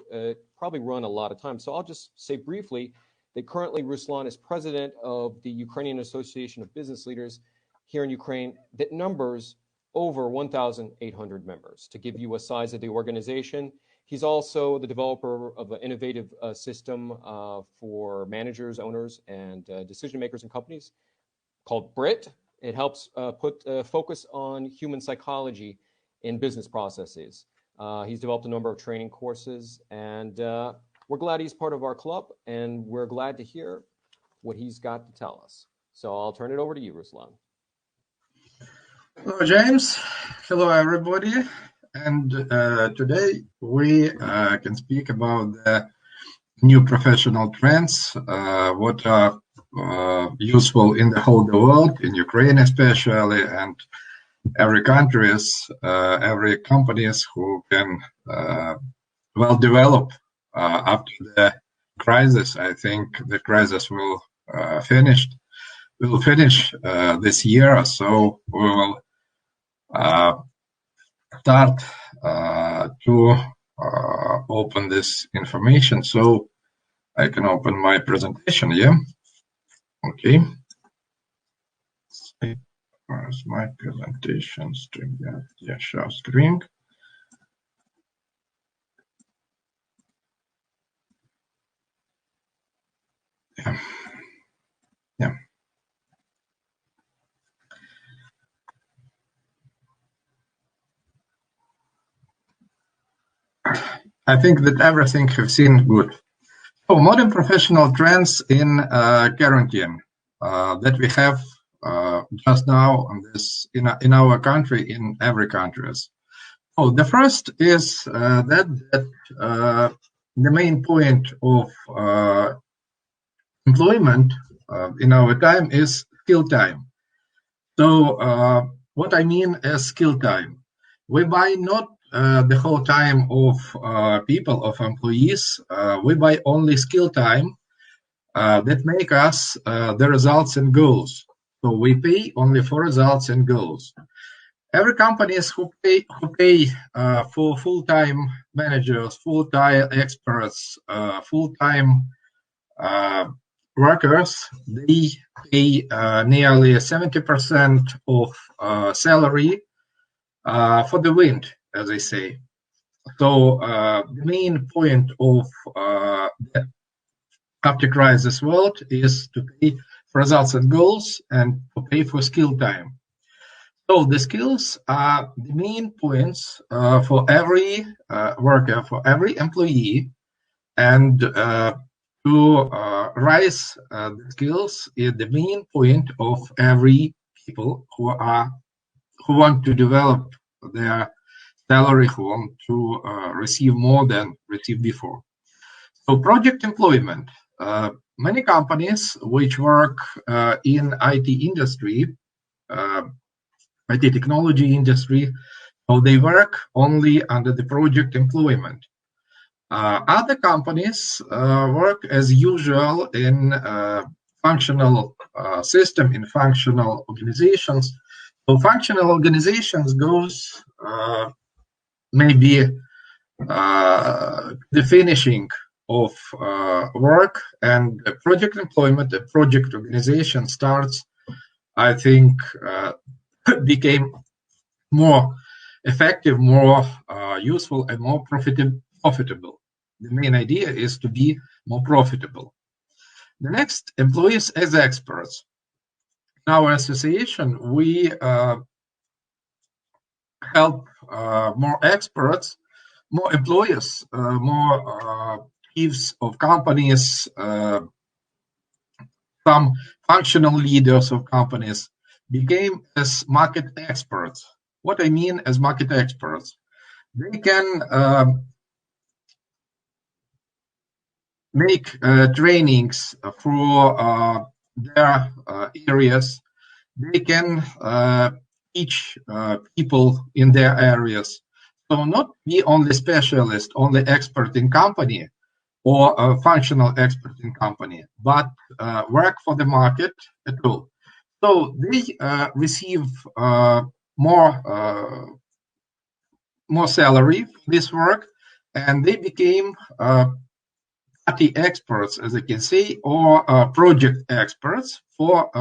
probably run a lot of time. So I'll just say briefly that currently Ruslan is president of the Ukrainian Association of Business Leaders here in Ukraine that numbers over 1,800 members. To give you a size of the organization, he's also the developer of an innovative system for managers, owners, and decision makers in companies called BRIT. It helps put focus on human psychology in business processes. He's developed a number of training courses, and we're glad he's part of our club, and we're glad to hear what he's got to tell us. So I'll turn it over to you, Ruslan. Hello, James. Hello, everybody. And today we can speak about the new professional trends, what are useful in the whole world, in Ukraine especially, and every countries, every companies who can well develop after the crisis. I think the crisis will finish this year, so we will start to open this information. So I can open my presentation, yeah? Okay. Where's my presentation stream? Yeah, share screen. Yeah. I think that everything have seen good. So modern professional trends in quarantine that we have just now on this in our country, in every country. Oh, the first is that the main point of employment in our time is skill time. So what I mean as skill time, we buy not the whole time of people, of employees. We buy only skill time that make us the results and goals. So we pay only for results and goals. Every companies who pay for full-time managers, full-time experts, full-time workers, they pay nearly 70% of salary for the wind, as I say. So the main point of the after crisis world is to pay for results and goals and to pay for skill time. So the skills are the main points for every worker, for every employee, and to raise the skills is the main point of every people who want to develop their salary, who want to receive more than received before. So project employment. Many companies which work in IT industry, IT technology industry, so they work only under the project employment. Other companies work as usual in functional system, in functional organizations. So functional organizations goes maybe the finishing of work, and project employment, the project organization starts, I think, became more effective, more useful, and more profitable. The main idea is to be more profitable. The next, employees as experts. In our association, we help more experts, more employers, more chiefs of companies, some functional leaders of companies became as market experts. What I mean as market experts, they can make trainings for their areas. They can teach people in their areas. So not be only specialist, only expert in company or a functional expert in company, but work for the market at all. So they receive more salary for this work, and they became party experts, as I can say, or project experts for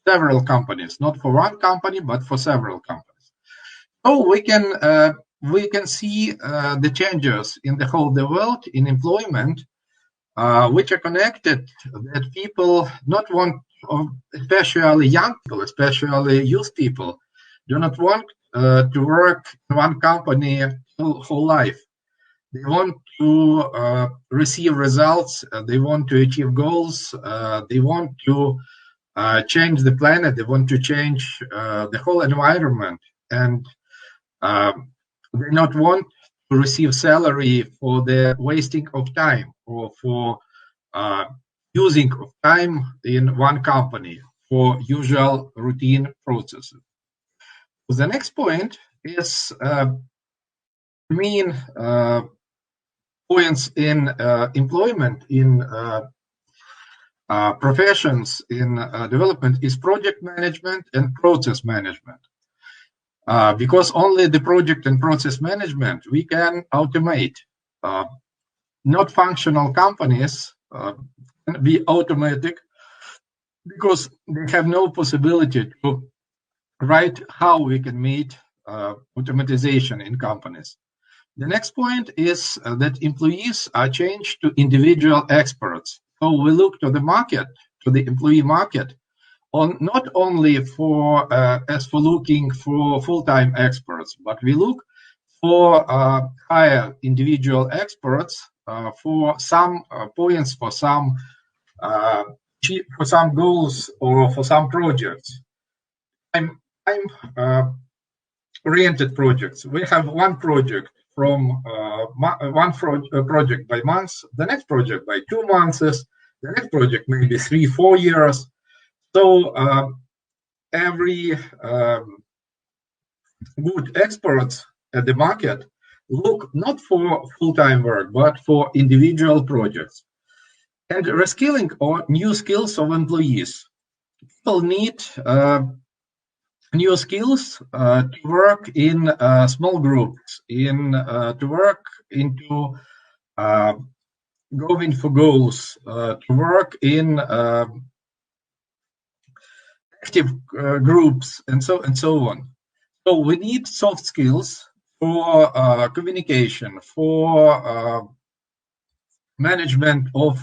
several companies, not for one company, but for several companies. So we can see the changes in the whole world in employment, which are connected that people not want, especially young people, especially youth people, do not want to work in one company whole life. They want to receive results. They want to achieve goals. They want to change the planet. They want to change the whole environment, and they not want to receive salary for the wasting of time or for using of time in one company for usual routine processes. The next point is main points in employment, in professions, in development is project management and process management. Because only the project and process management we can automate. Not functional companies can be automatic because they have no possibility to write how we can meet automatization in companies. The next point is that employees are changed to individual experts. So we look to the market, to the employee market, on not only for looking for full-time experts, but we look for higher individual experts for some points, for some goals, or for some projects. Time-oriented projects. We have one project from project by month, the next project by 2 months, the next project maybe 3-4 years. So every good experts at the market look not for full-time work, but for individual projects. And reskilling or new skills of employees. People need new skills to work in small groups, to work into going for goals, to work in active groups, and so on. So we need soft skills for communication, for management of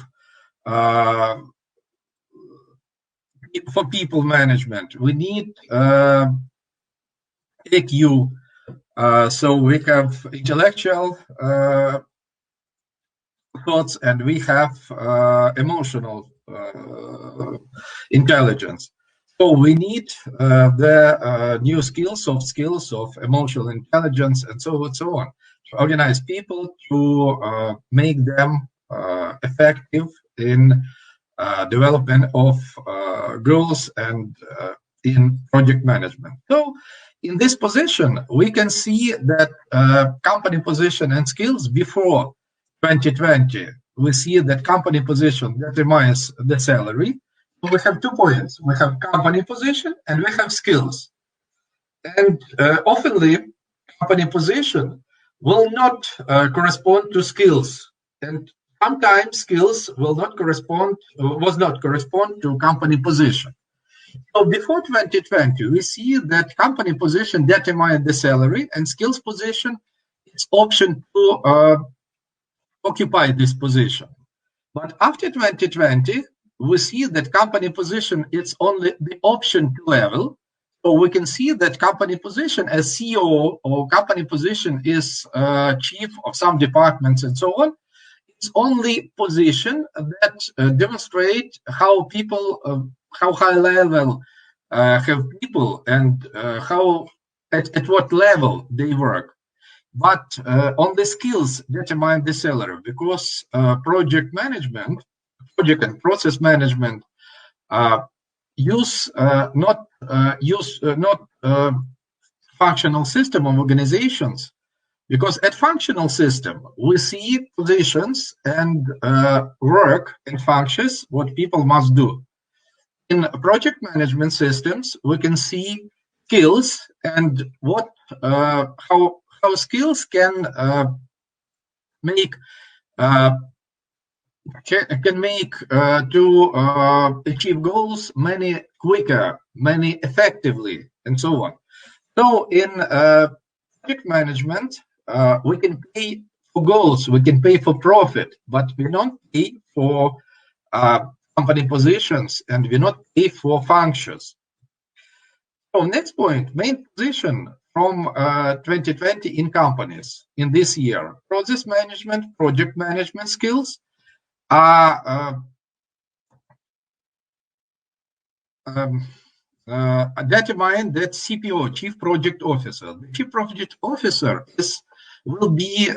for people management. We need EQ, so we have intellectual thoughts and we have emotional intelligence. So we need the new skills, soft skills of emotional intelligence, and so on, to organize people, to make them effective in development of goals and in project management. So in this position, we can see that company position and skills before 2020, we see that company position determines the salary. We have 2 points. We have company position and we have skills. And oftenly, company position will not correspond to skills. And sometimes skills will not correspond, was not correspond to company position. So before 2020, we see that company position determined the salary, and skills position is option to occupy this position. But after 2020, we see that company position is only the option level. So we can see that company position as CEO or company position is chief of some departments and so on. It's only position that demonstrate how people, how high level have people and how at what level they work. But on the skills determine the salary, because project management, project and process management use not functional system of organizations, because at functional system we see positions and work and functions what people must do. In project management systems, we can see skills and what how skills can make to achieve goals many quicker, many effectively, and so on. So in project management, we can pay for goals, we can pay for profit, but we don't pay for company positions, and we not pay for functions. So next point, main position from 2020 in companies in this year. Process management, project management skills are determined that CPO, Chief Project Officer. The Chief Project Officer will be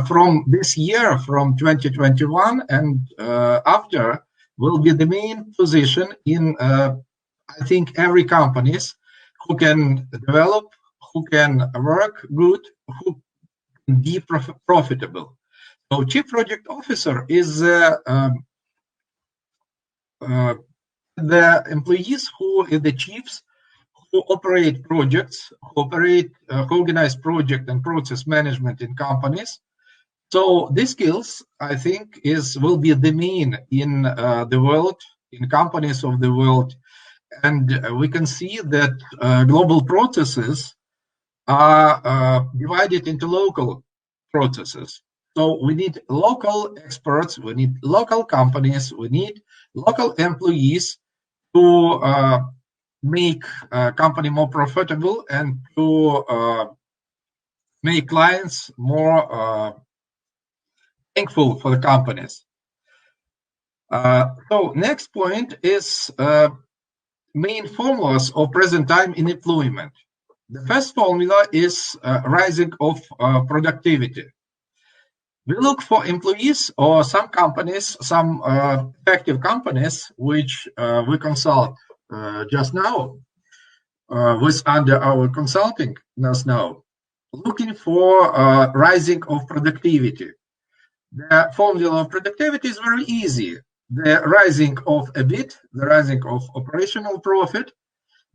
from this year, from 2021, and after will be the main position in, I think, every companies who can develop, who can work good, who can be profitable. So Chief Project Officer is the employees who are the chiefs who operate projects, who organize project and process management in companies. So these skills, I think, will be the main in the world, in companies of the world. And we can see that global processes are divided into local processes. So we need local experts, we need local companies, we need local employees to make a company more profitable and to make clients more thankful for the companies. So next point is main formulas of present time in employment. The first formula is rising of productivity. We look for employees or some companies, some effective companies, which we consult just now, with under our consulting just now, looking for rising of productivity. The formula of productivity is very easy. The rising of EBIT, the rising of operational profit,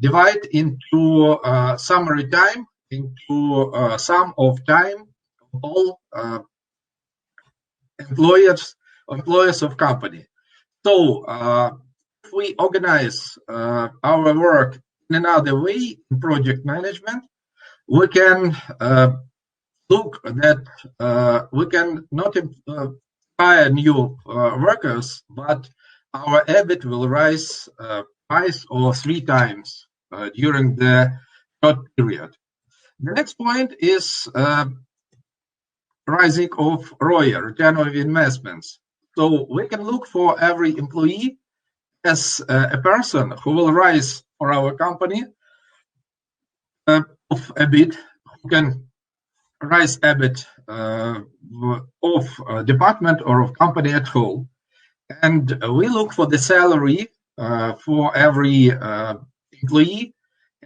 divide into summary time, into sum of time of all employers of company. So if we organize our work in another way in project management, we can look that we can not hire new workers, but our EBIT will rise twice or 3 times during the short period. The next point is rising of ROI, return on investments. So we can look for every employee as a person who will rise for our company of a bit, who can rise a bit of department or of company at whole. And we look for the salary for every employee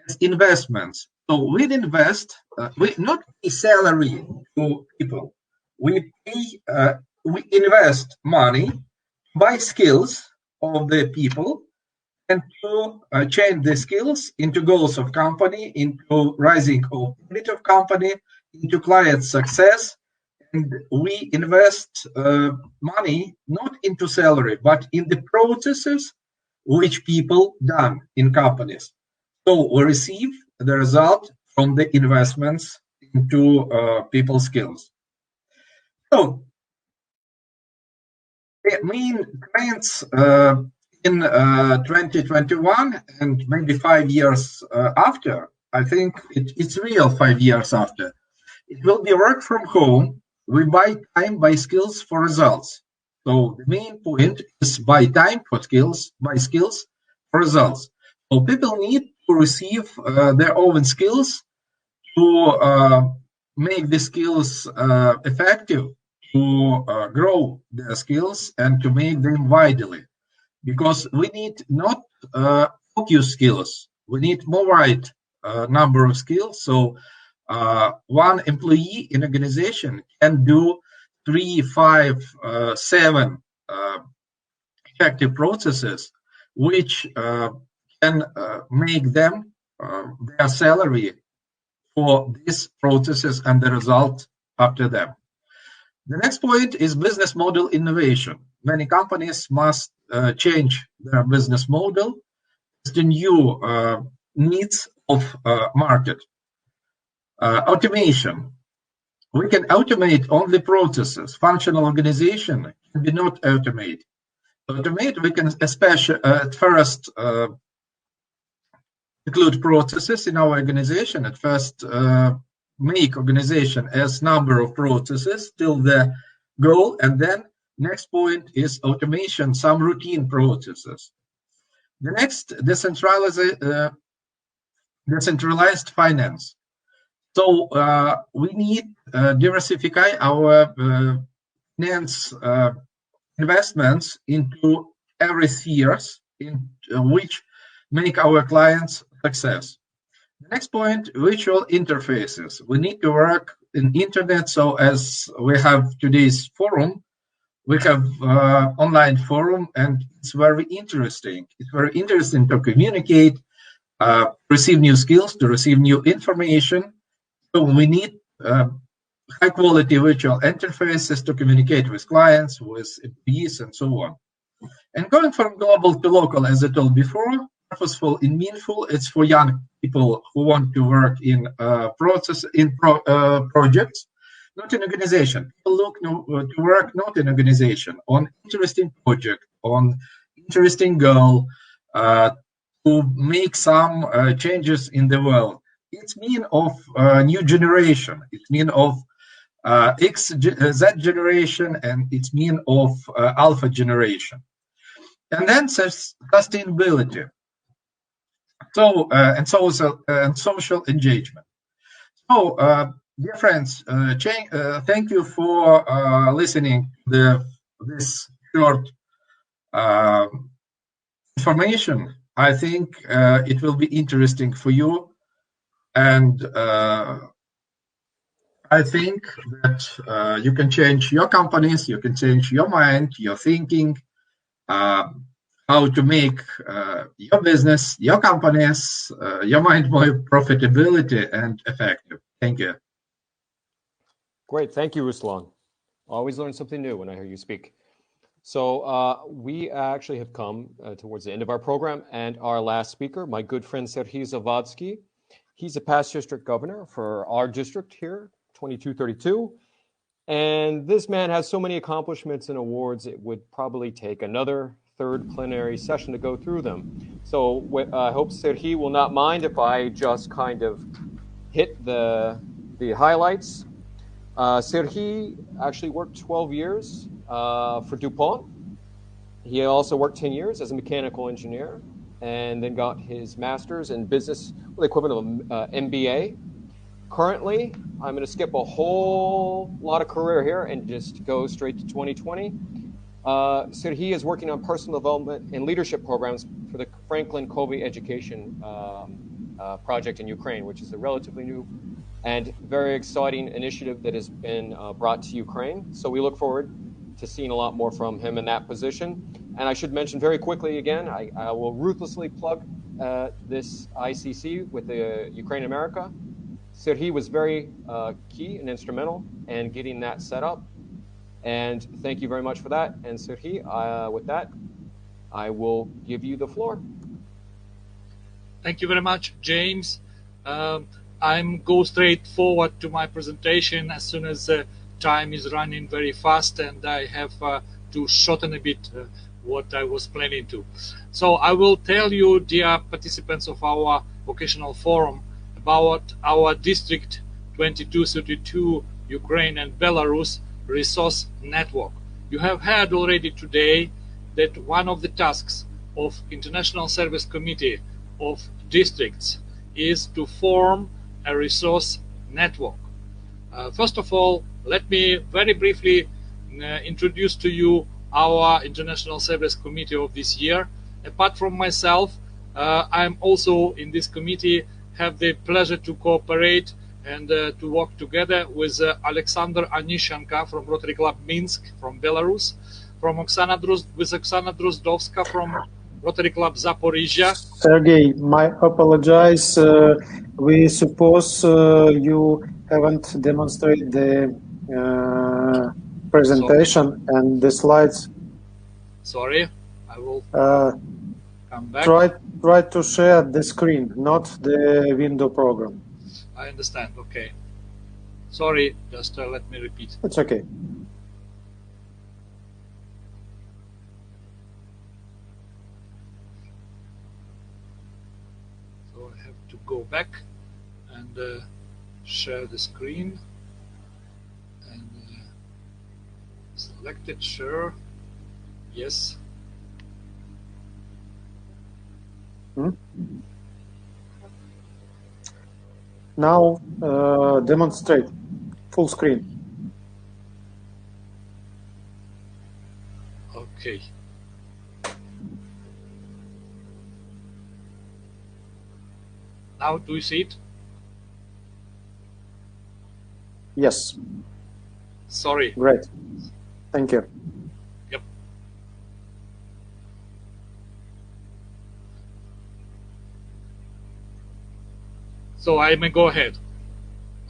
as investments. So we invest, we not pay salary to people. We invest money, buy skills of the people, and to change the skills into goals of company, into rising of profit of company, into client success. And we invest money not into salary, but in the processes which people done in companies. So we receive the result from the investments into people skills. So the main trends in 2021 and maybe 5 years after, I think it's real 5 years after, it will be work from home. We buy time, buy skills for results. So the main point is buy time for skills, buy skills for results. So people need to receive their own skills to make the skills effective, to grow their skills and to make them widely. Because we need not focus skills, we need more wide number of skills. So one employee in organization can do 3, 5, 7 effective processes, which can make them their salary for these processes and the result after them. The next point is business model innovation. Many companies must change their business model to new needs of market. Automation. We can automate only processes. Functional organization can be not automate. Automate, we can especially at first include processes in our organization. At first, make organization as number of processes till the goal, and then next point is automation, some routine processes. The next, decentralized finance. So we need diversify our finance investments into every spheres in which make our clients success. The next point, virtual interfaces. We need to work in internet. So as we have today's forum, we have online forum, and it's very interesting. It's very interesting to communicate, receive new skills, to receive new information. So we need high quality virtual interfaces to communicate with clients, with employees, and so on. And going from global to local, as I told before, purposeful and meaningful, it's for young people who want to work in projects, not in organization. People look to work not in organization, on interesting project, on interesting goal, to make some changes in the world. It's mean of new generation. It's mean of Z generation, and it's mean of Alpha generation. And then sustainability. So and social engagement. So, dear friends, thank you for listening to this short information. I think it will be interesting for you, and I think that you can change your companies, you can change your mind, your thinking, how to make your business, your companies, your mind more profitability and effective. Thank you. Great. Thank you, Ruslan. Always learn something new when I hear you speak. So we actually have come towards the end of our program, and our last speaker, my good friend Serhiy Zavadsky. He's a past district governor for our district here, 2232. And this man has so many accomplishments and awards, it would probably take another third plenary session to go through them. So I hope Serhiy will not mind if I just kind of hit the highlights. Serhiy actually worked 12 years for DuPont. He also worked 10 years as a mechanical engineer and then got his master's in business, the equivalent of MBA. Currently, I'm going to skip a whole lot of career here and just go straight to 2020. So he is working on personal development and leadership programs for the Franklin Covey Education project in Ukraine, which is a relatively new and very exciting initiative that has been brought to Ukraine. So we look forward to seeing a lot more from him in that position. And I should mention very quickly again, I will ruthlessly plug this ICC with the Ukraine America. So he was very key and instrumental in getting that set up. And thank you very much for that. And Serhi, with that, I will give you the floor. Thank you very much, James. I'm go straight forward to my presentation as soon as time is running very fast and I have to shorten a bit what I was planning to. So I will tell you, dear participants of our vocational forum, about our District 2232 Ukraine and Belarus resource network. You have heard already today that one of the tasks of International Service Committee of districts is to form a resource network. First of all, let me very briefly introduce to you our International Service Committee of this year. Apart from myself, I'm also in this committee, have the pleasure to cooperate and to work together with Alexander Anishenko from Rotary Club Minsk from Belarus, from Oksana Drozdowska from Rotary Club Zaporizhia. Sergey, I apologize. We suppose you haven't demonstrated the presentation and the slides. Sorry, I will come back. Try to share the screen, not the window program. I understand. Okay. Sorry, just let me repeat. It's okay. So I have to go back and share the screen and select it. Share. Yes. Now demonstrate full screen. Okay. Now do you see it? Yes. Sorry. Great. Thank you. Yep. So I may go ahead.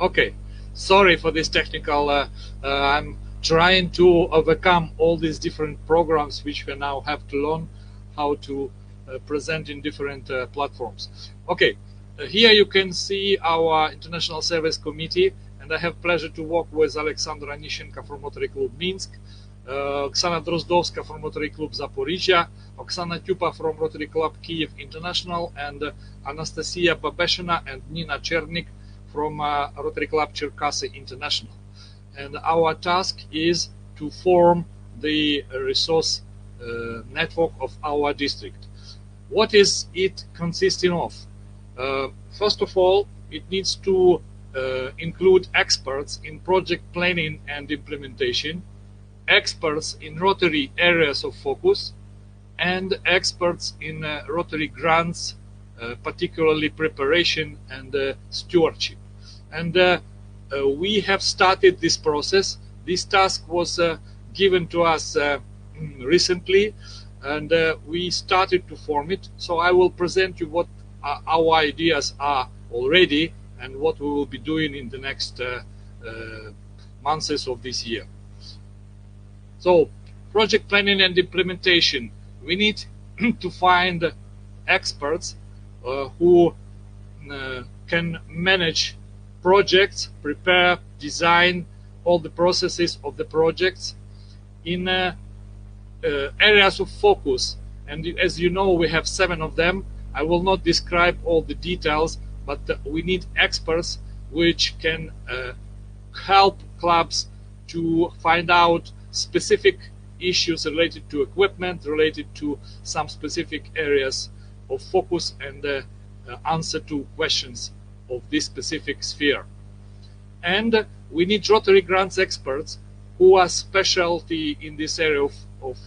Okay. Sorry for this technical. I'm trying to overcome all these different programs which we now have to learn how to present in different platforms. Okay. Here you can see our International Service Committee, and I have pleasure to work with Alexander Anishenko from Rotary Club Minsk, Oksana Drozdowska from Rotary Club Zaporizhia, Oksana Tupa from Rotary Club Kiev International, and Anastasia Babeshina and Nina Chernik from Rotary Club Cherkasy International. And our task is to form the resource network of our district. What is it consisting of? First of all, it needs to include experts in project planning and implementation, experts in Rotary areas of focus, and experts in Rotary grants, particularly preparation and stewardship. And we have started this process. This task was given to us recently, and we started to form it. So I will present you what our ideas are already and what we will be doing in the next months of this year. So, project planning and implementation. We need to find experts who can manage projects, prepare, design all the processes of the projects in areas of focus. And as you know, we have 7 of them. I will not describe all the details, but we need experts which can help clubs to find out specific issues related to equipment, related to some specific areas of focus, and answer to questions of this specific sphere. And we need Rotary grants experts who are specialty in this area of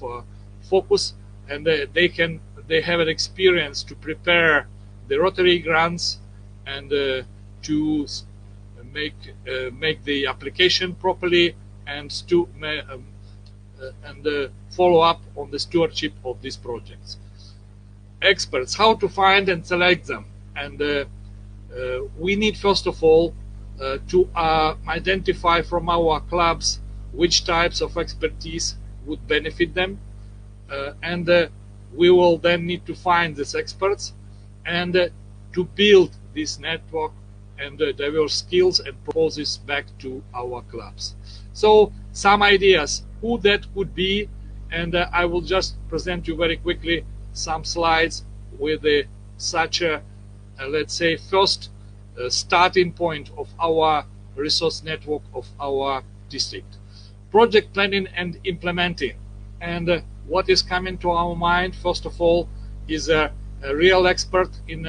focus, and they have an experience to prepare the Rotary grants and to make the application properly, and to follow up on the stewardship of these projects. Experts, how to find and select them, and we need first of all to identify from our clubs which types of expertise would benefit them, and we will then need to find these experts and to build this network and diverse skills and proposes back to our clubs. So some ideas who that could be, and I will just present you very quickly some slides with such a let's say first starting point of our resource network of our district. Project planning and implementing, and what is coming to our mind first of all is a real expert in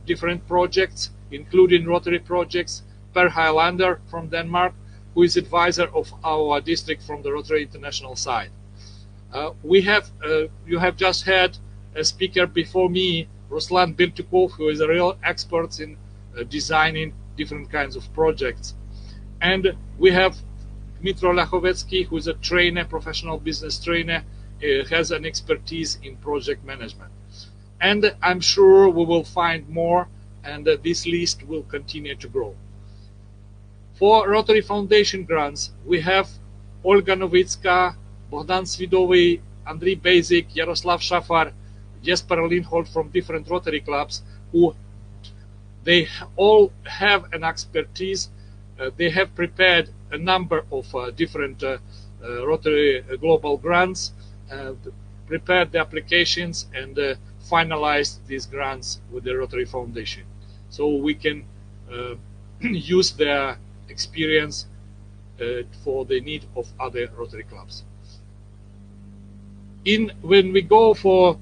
different projects, including Rotary projects. Per Highlander from Denmark, who is advisor of our district from the Rotary International side. We have, you have just had a speaker before me, Ruslan Biltukov, who is a real expert in designing different kinds of projects. And we have Dmitro Lachovetsky, who is a trainer, professional business trainer, has an expertise in project management. And I'm sure we will find more, and this list will continue to grow. For Rotary Foundation grants, we have Olga Novitska, Bogdan Svidovy, Andriy Basic, Yaroslav Shafar, Jesper Lindholt from different Rotary clubs, who they all have an expertise. They have prepared a number of different Rotary global grants, prepared the applications, and finalized these grants with the Rotary Foundation. So we can use their experience for the need of other Rotary clubs. When we go for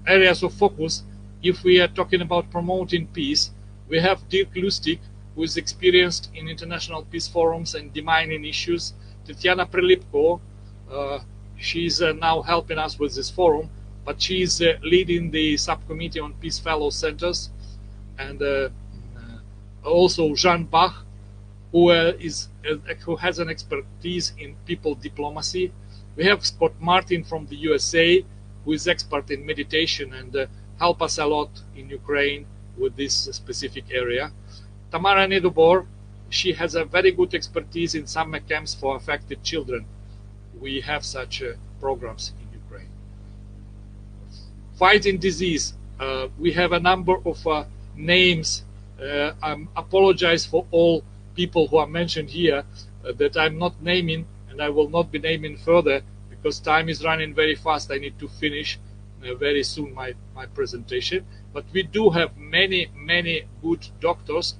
areas of focus, if we are talking about promoting peace, we have Dirk Lustig, who is experienced in international peace forums and demining issues. Tatiana Prelipko, she's now helping us with this forum, but she's leading the subcommittee on Peace Fellow Centers. And also Jean Bach, who has an expertise in people diplomacy. We have Scott Martin from the USA, who is expert in meditation and help us a lot in Ukraine with this specific area. Tamara Nedobor, she has a very good expertise in summer camps for affected children. We have such programs in Ukraine. Fighting disease, we have a number of names. I apologize for all people who are mentioned here that I'm not naming, and I will not be naming further because time is running very fast. I need to finish very soon my presentation. But we do have many good doctors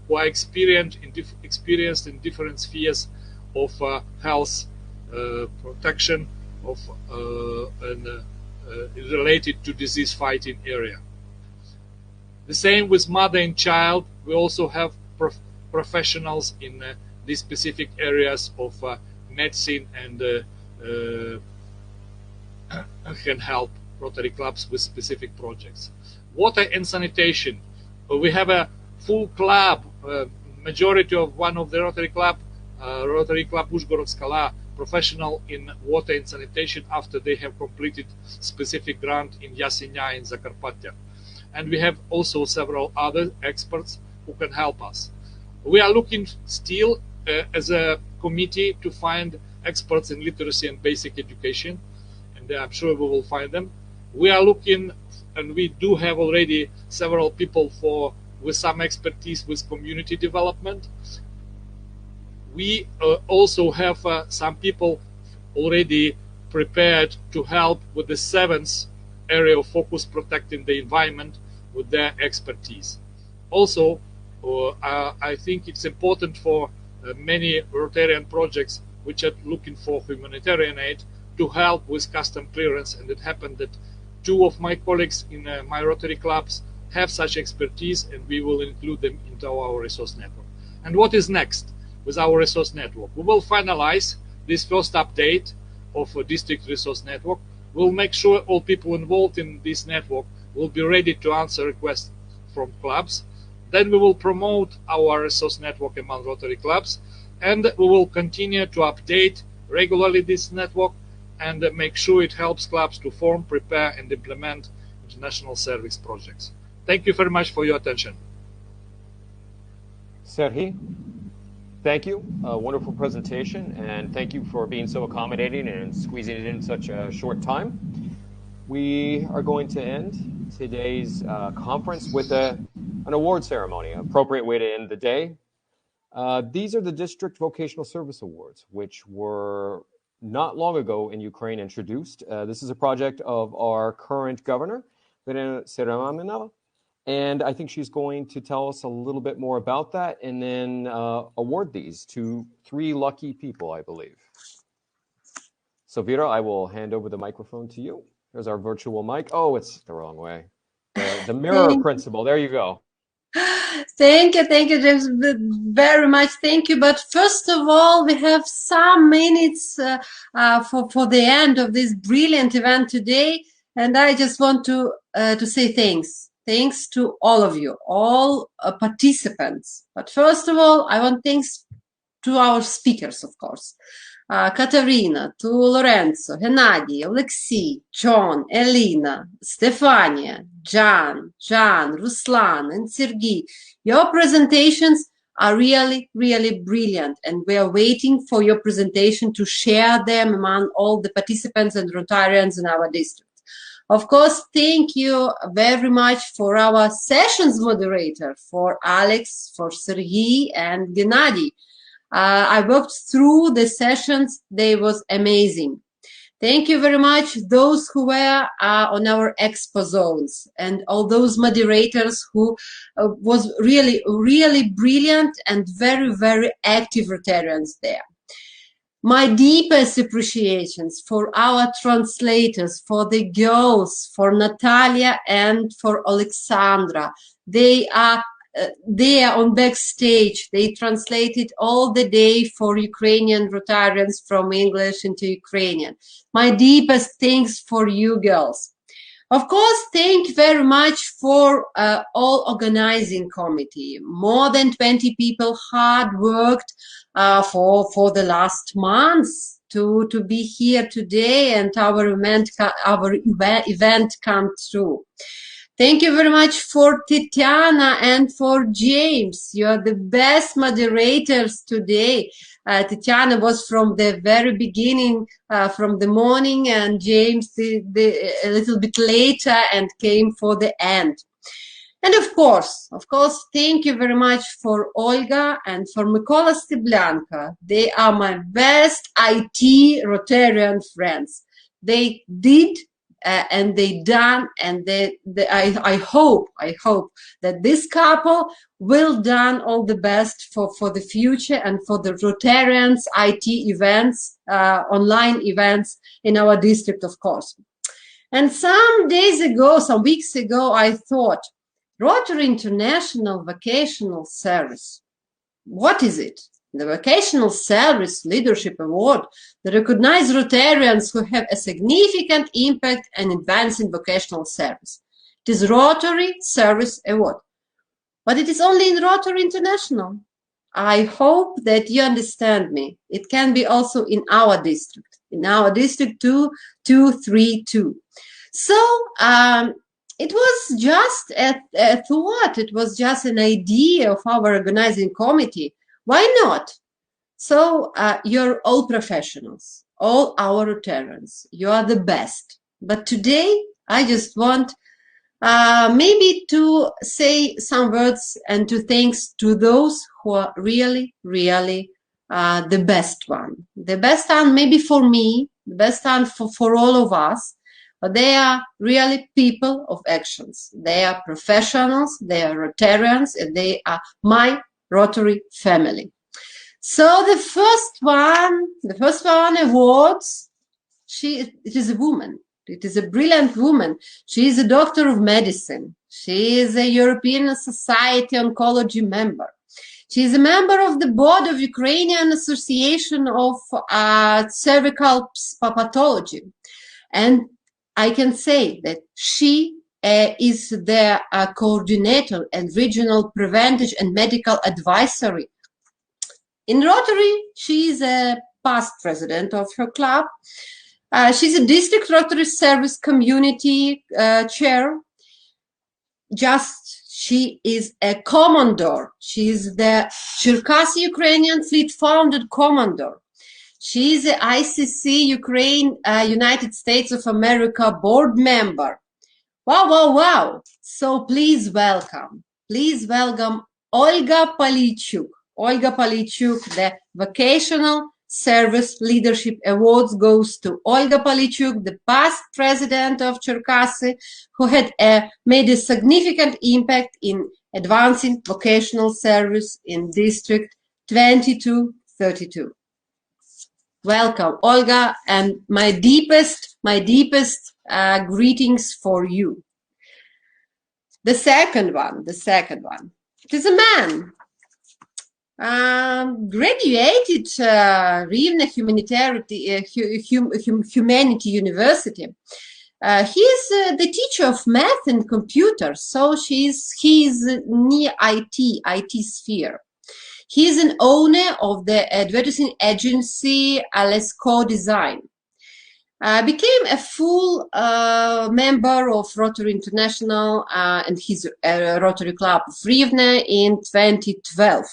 who are experienced in different spheres of health protection and related to disease fighting area. The same with mother and child. We also have professionals in these specific areas of medicine and can help Rotary clubs with specific projects. Water and sanitation. We have a full club, majority of one of the Rotary Club Uzhgorod Skala, professional in water and sanitation after they have completed specific grant in Yasinya in Zakarpattia. And we have also several other experts who can help us. We are looking still as a committee to find experts in literacy and basic education, and I'm sure we will find them. We are looking, and we do have already several people with some expertise with community development. We also have some people already prepared to help with the 7th area of focus, protecting the environment, with their expertise. Also, I think it's important for many Rotarian projects which are looking for humanitarian aid to help with custom clearance. And it happened that 2 of my colleagues in my Rotary clubs have such expertise, and we will include them into our resource network. And what is next with our resource network? We will finalize this first update of a district resource network. We'll make sure all people involved in this network will be ready to answer requests from clubs. Then we will promote our resource network among Rotary clubs, and we will continue to update regularly this network and make sure it helps clubs to form, prepare, and implement international service projects. Thank you very much for your attention. Serhii, thank you. A wonderful presentation, and thank you for being so accommodating and squeezing it in such a short time. We are going to end today's conference with an award ceremony, an appropriate way to end the day. These are the District Vocational Service Awards, which were not long ago in Ukraine introduced. This is a project of our current governor, Irina Seramanova, and I think she's going to tell us a little bit more about that and then award these to 3 lucky people, I believe. So Vera, I will hand over the microphone to you. There's our virtual mic. Oh, it's the wrong way. The mirror principle. There you go. Thank you, James, very much. Thank you. But first of all, we have some minutes for the end of this brilliant event today, and I just want to say thanks. Thanks to all of you, all participants. But first of all, I want thanks to our speakers, of course. Katerina, to Lorenzo, Hennady, Alexei, John, Elena, Stefania, Jan, Ruslan, and Sergei. Your presentations are really, really brilliant, and we are waiting for your presentation to share them among all the participants and Rotarians in our district. Of course, thank you very much for our sessions moderator, for Alex, for Serhii, and Gennady. I worked through the sessions. They was amazing. Thank you very much those who were on our Expo Zones and all those moderators who was really, really brilliant and very, very active Rotarians there. My deepest appreciations for our translators, for the girls, for Natalia and for Alexandra. They are there on backstage. They translated all the day for Ukrainian Rotarians from English into Ukrainian. My deepest thanks for you girls. Of course, thank you very much for all organizing committee. More than 20 people hard worked for the last months to be here today and our event come true. Thank you very much for Tatiana and for James. You are the best moderators today. Tatiana was from the very beginning, from the morning, and James a little bit later and came for the end. And of course, thank you very much for Olga and for Mykola Steblanka. They are my best IT Rotarian friends. They did and they done, and I hope that this couple will done all the best for the future and for the Rotarians IT events, online events in our district, of course. And some weeks ago, I thought, Rotary International Vocational Service, what is it? The Vocational Service Leadership Award that recognizes Rotarians who have a significant impact and advance in vocational service. It is Rotary Service Award, but it is only in Rotary International. I hope that you understand me. It can be also in our district 2232. So it was just a thought, it was just an idea of our organizing committee. Why not? So you're all professionals, all our Rotarians. You are the best. But today, I just want maybe to say some words and to thanks to those who are really, really the best one. The best one maybe for me, the best one for all of us. But they are really people of actions. They are professionals, they are Rotarians, and they are my Rotary family. So the first one awards, it is a woman. It is a brilliant woman. She is a doctor of medicine. She is a European Society Oncology member. She is a member of the board of Ukrainian Association of Cervical Pathology. And I can say that she is the coordinator and regional preventive and medical advisory. In Rotary, she is a past president of her club. She's a district Rotary Service community chair. She is a commandor. She is the Cherkasy Ukrainian Fleet founded commandor. She is the ICC Ukraine United States of America board member. Wow, wow, wow. So please welcome Olga Polichuk. Olga Polichuk, the Vocational Service Leadership Awards goes to Olga Polichuk, the past president of Cherkasy, who had made a significant impact in advancing vocational service in District 2232. Welcome, Olga, and my deepest greetings for you. The second one. It is a man. Graduated Rivne Humanity University. He is the teacher of math and computers, so he is near IT sphere. He is an owner of the advertising agency Alesco Design. Became a full member of Rotary International and his Rotary Club of Rivne in 2012.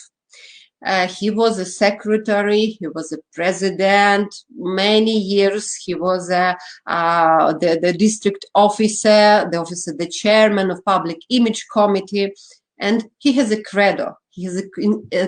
He was a secretary, he was a president, many years he was the district officer, the chairman of public image committee, and he has a credo. He has a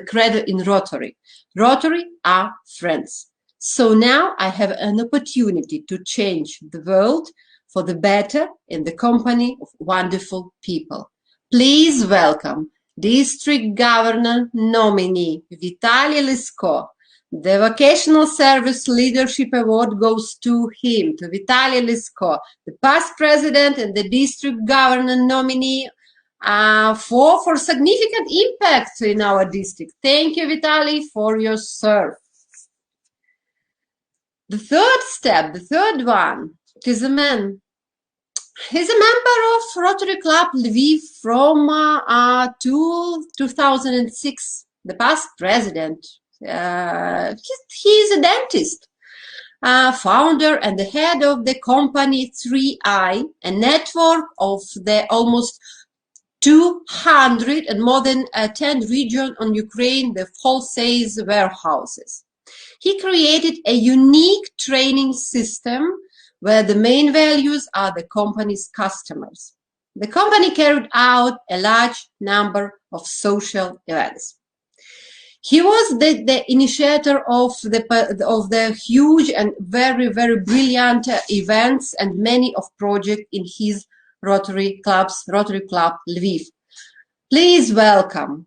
credo in Rotary. Rotary are friends. So now I have an opportunity to change the world for the better in the company of wonderful people. Please welcome District Governor nominee Vitaly Lisko. The Vocational Service Leadership Award goes to him, to Vitaly Lisko, the past president and the District Governor nominee for significant impact in our district. Thank you, Vitaly, for your service. The third one, it is a man. He's a member of Rotary Club Lviv from 2006, the past president. He is a dentist, founder and the head of the company 3i, a network of the almost 200 and more than 10 regions on Ukraine, the wholesale warehouses. He created a unique training system where the main values are the company's customers. The company carried out a large number of social events. He was the initiator of the huge and very, very brilliant events and many of projects in his Rotary Club Lviv. Please welcome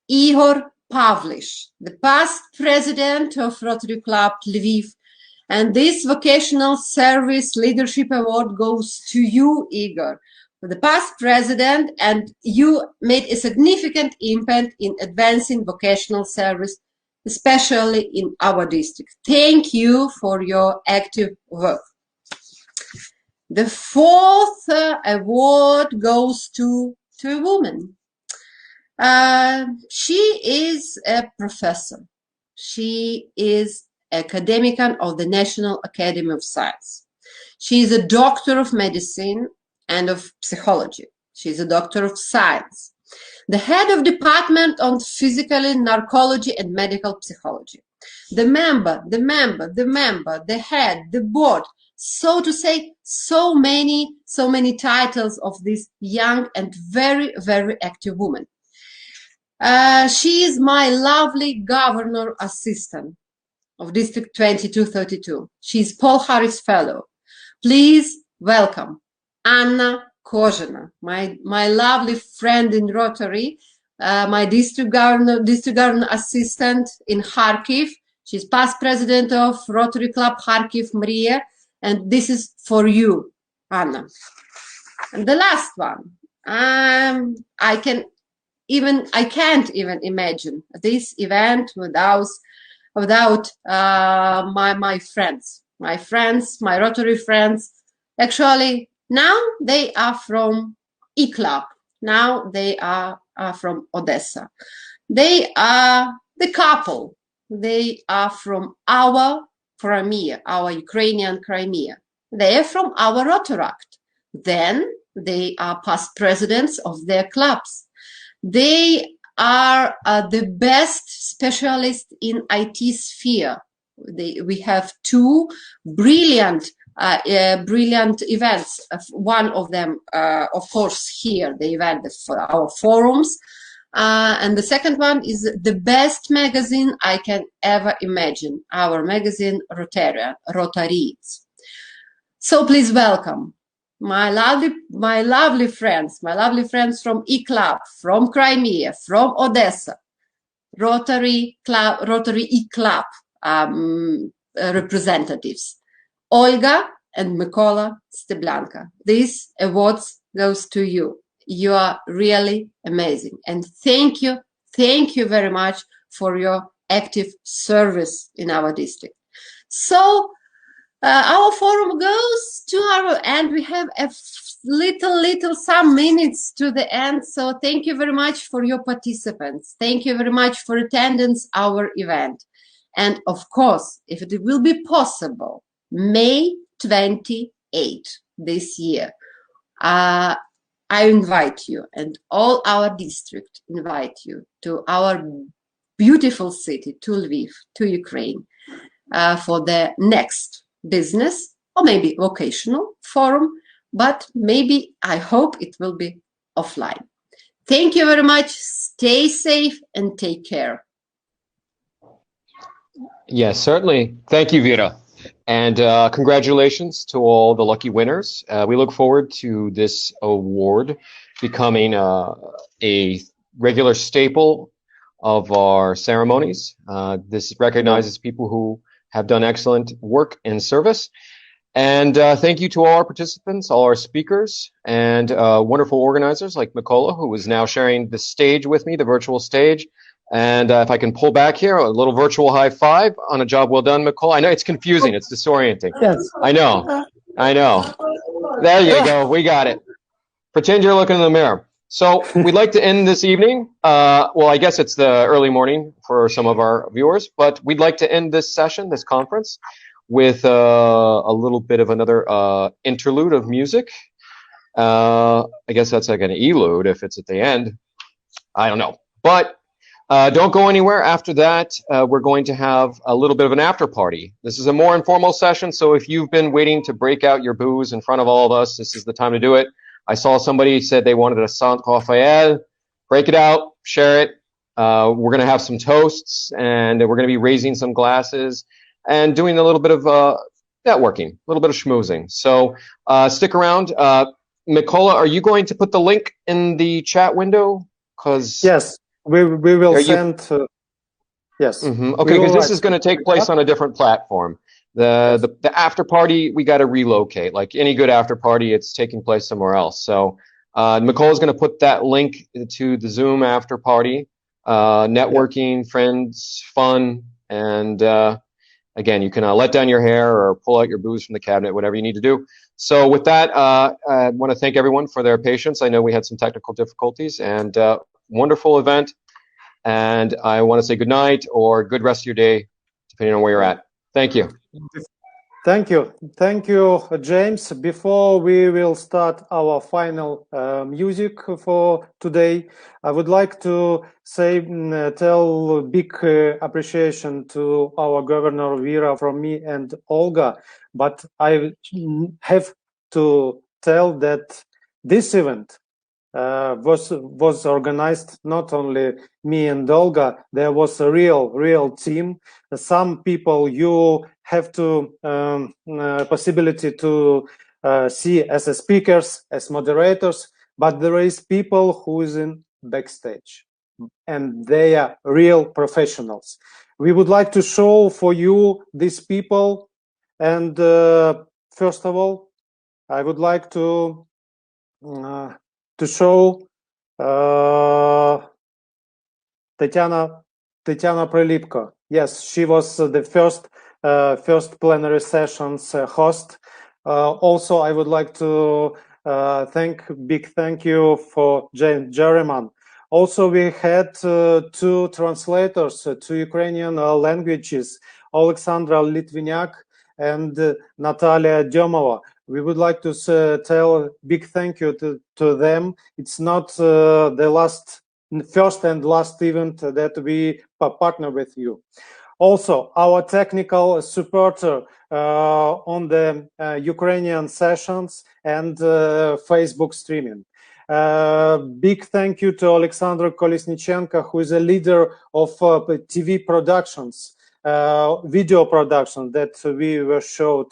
Igor Pavlish, the past president of Rotary Club Lviv. And this Vocational Service Leadership Award goes to you, Igor, the past president, and you made a significant impact in advancing vocational service, especially in our district. Thank you for your active work. The fourth award goes to a woman. She is a professor. She is academician of the National Academy of Science. She is a doctor of medicine and of psychology. She is a doctor of science. The head of department on physical narcology and medical psychology. The member, the head, the board, so to say, so many titles of this young and very, very active woman. She is my lovely governor assistant of District 2232. She is Paul Harris Fellow. Please welcome Anna Kozhina, my lovely friend in Rotary, my district governor assistant in Kharkiv. She's past president of Rotary Club Kharkiv, Maria, and this is for you, Anna. And the last one, I can't even imagine this event without my friends, my Rotary friends. Actually, now they are from E-Club. Now they are from Odessa. They are the couple. They are from our Crimea, our Ukrainian Crimea. They are from our Rotaract. Then they are past presidents of their clubs. They are the best specialists in IT sphere. We have two brilliant events. One of them, of course, here, the event for our forums. And the second one is the best magazine I can ever imagine, our magazine Rotarians. So please welcome my lovely friends from E-Club, from Crimea, from Odessa, Rotary E-Club representatives, Olga and Mykola Steblanka. This awards goes to you. You are really amazing. And thank you very much for your active service in our district. So our forum goes to our end. We have a some minutes to the end. So thank you very much for your participants. Thank you very much for attendance our event. And of course, if it will be possible, May 28 this year, I invite you, and all our district invite you to our beautiful city, to Lviv, to Ukraine, for the next business or maybe vocational forum, but maybe, I hope it will be offline. Thank you very much. Stay safe and take care. Yes, certainly. Thank you, Vera. And congratulations to all the lucky winners. We look forward to this award becoming a regular staple of our ceremonies. This recognizes people who have done excellent work and service. And thank you to all our participants, all our speakers, and wonderful organizers like Mykola, who is now sharing the stage with me, the virtual stage. And if I can pull back here, a little virtual high five on a job well done, Mykola. I know it's confusing. It's disorienting. Yes. I know. There you go. We got it. Pretend you're looking in the mirror. So we'd like to end this evening. Well, I guess it's the early morning for some of our viewers, but we'd like to end this session, this conference, with a little bit of another interlude of music. I guess that's like an elude if it's at the end. I don't know. But don't go anywhere. After that, we're going to have a little bit of an after party. This is a more informal session, so if you've been waiting to break out your booze in front of all of us, this is the time to do it. I saw somebody said they wanted a Saint Raphael. Break it out, share it. We're going to have some toasts, and we're going to be raising some glasses and doing a little bit of networking, a little bit of schmoozing. So stick around. Mykola, are you going to put the link in the chat window? Yes. We will send. Yes. Mm-hmm. Okay, because this is going to take place on a different platform. The after party, we got to relocate. Like any good after party, it's taking place somewhere else. So Mykola is going to put that link to the Zoom after party, networking, friends, fun, and again, you can let down your hair or pull out your booze from the cabinet, whatever you need to do. So with that, I want to thank everyone for their patience. I know we had some technical difficulties, and wonderful event, and I want to say good night or good rest of your day, depending on where you're at. Thank you. Thank you, James. Before we will start our final music for today, I would like to tell big appreciation to our Governor Vera from me and Olga, but I have to tell that this event was organized not only me and Olga. There was a real team. Some people you have to possibility to see as speakers, as moderators, but there is people who is in backstage and they are real professionals. We would like to show for you these people, and first of all, I would like to show Tatiana Prelipko. Yes, she was the first plenary sessions host. Also, I would like to big thank you for Jane Jerryman. Also, we had two translators to Ukrainian languages, Alexandra Litvinyak and Natalia Demova. We would like to tell big thank you to them. It's not the first and last event that we partner with you. Also, our technical supporter on the Ukrainian sessions and Facebook streaming. Big thank you to Alexander Kolesnichenko, who is a leader of TV productions, video production that we were showed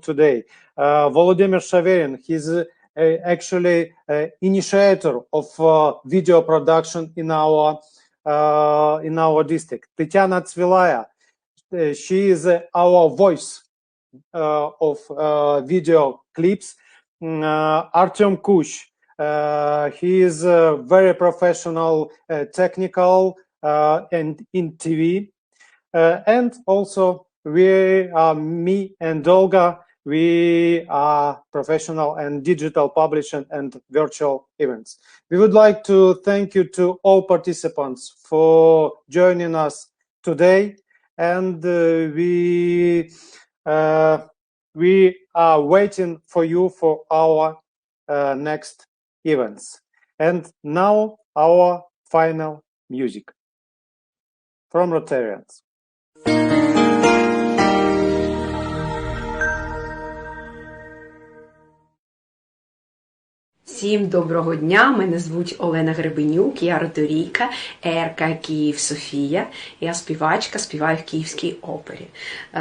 today. Volodymyr Shaverin, he's actually initiator of video production in our district. Tatiana Tsvilaya, she is our voice of video clips. Artyom Kush, he is very professional, technical, and in TV. And also me and Olga, we are professional and digital publishing and virtual events. We would like to thank you to all participants for joining us today, and we are waiting for you for our next events. And now our final music from Rotarians. Всім доброго дня, мене звуть Олена Гребенюк, я роторійка, ЕРК Київ Софія, я співачка, співаю в Київській опері.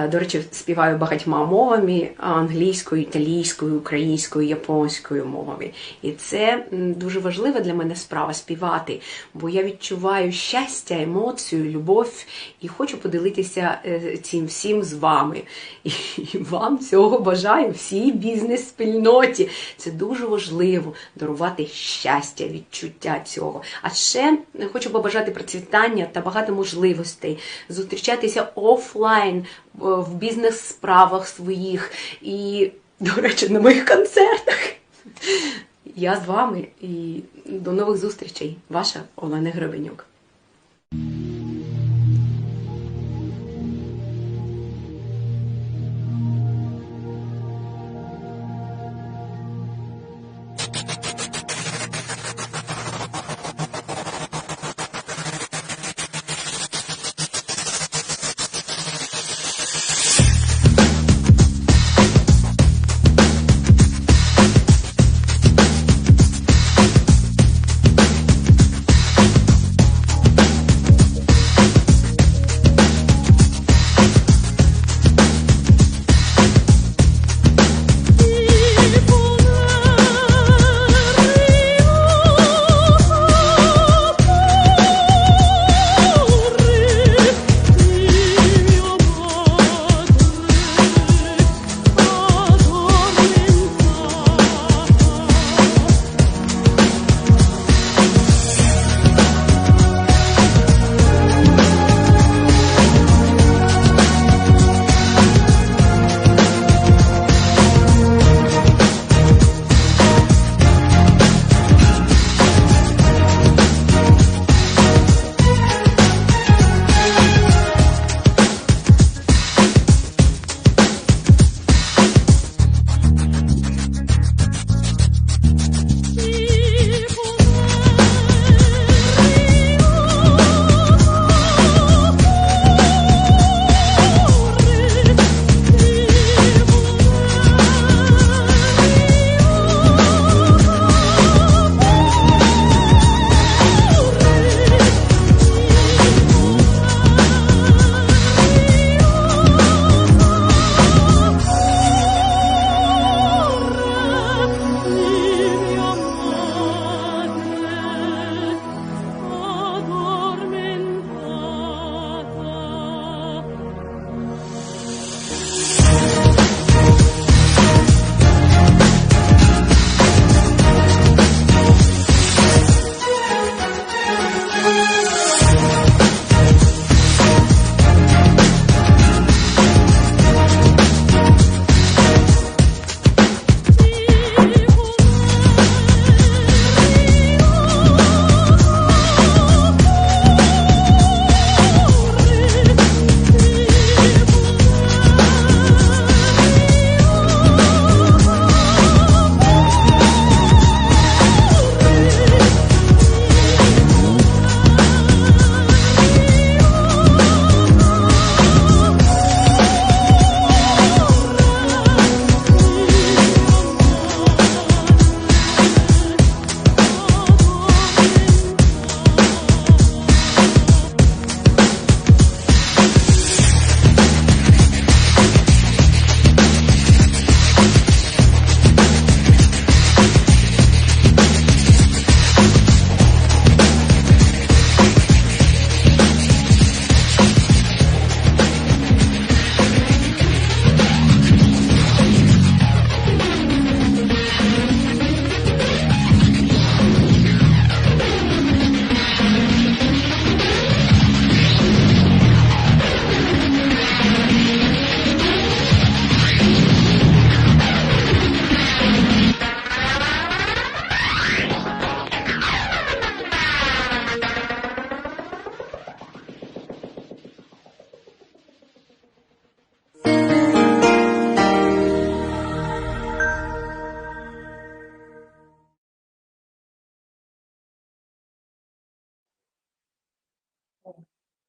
До речі, співаю багатьма мовами, англійською, італійською, українською, японською мовами. І це дуже важлива для мене справа співати, бо я відчуваю щастя, емоцію, любов і хочу поділитися цим всім з вами. І вам цього бажаю, всій бізнес-спільноті. Це дуже важливо. Дарувати щастя, відчуття цього. А ще хочу побажати процвітання та багато можливостей, зустрічатися офлайн в бізнес-справах своїх і, до речі, на моїх концертах. Я з вами і до нових зустрічей. Ваша Олена Гребенюк.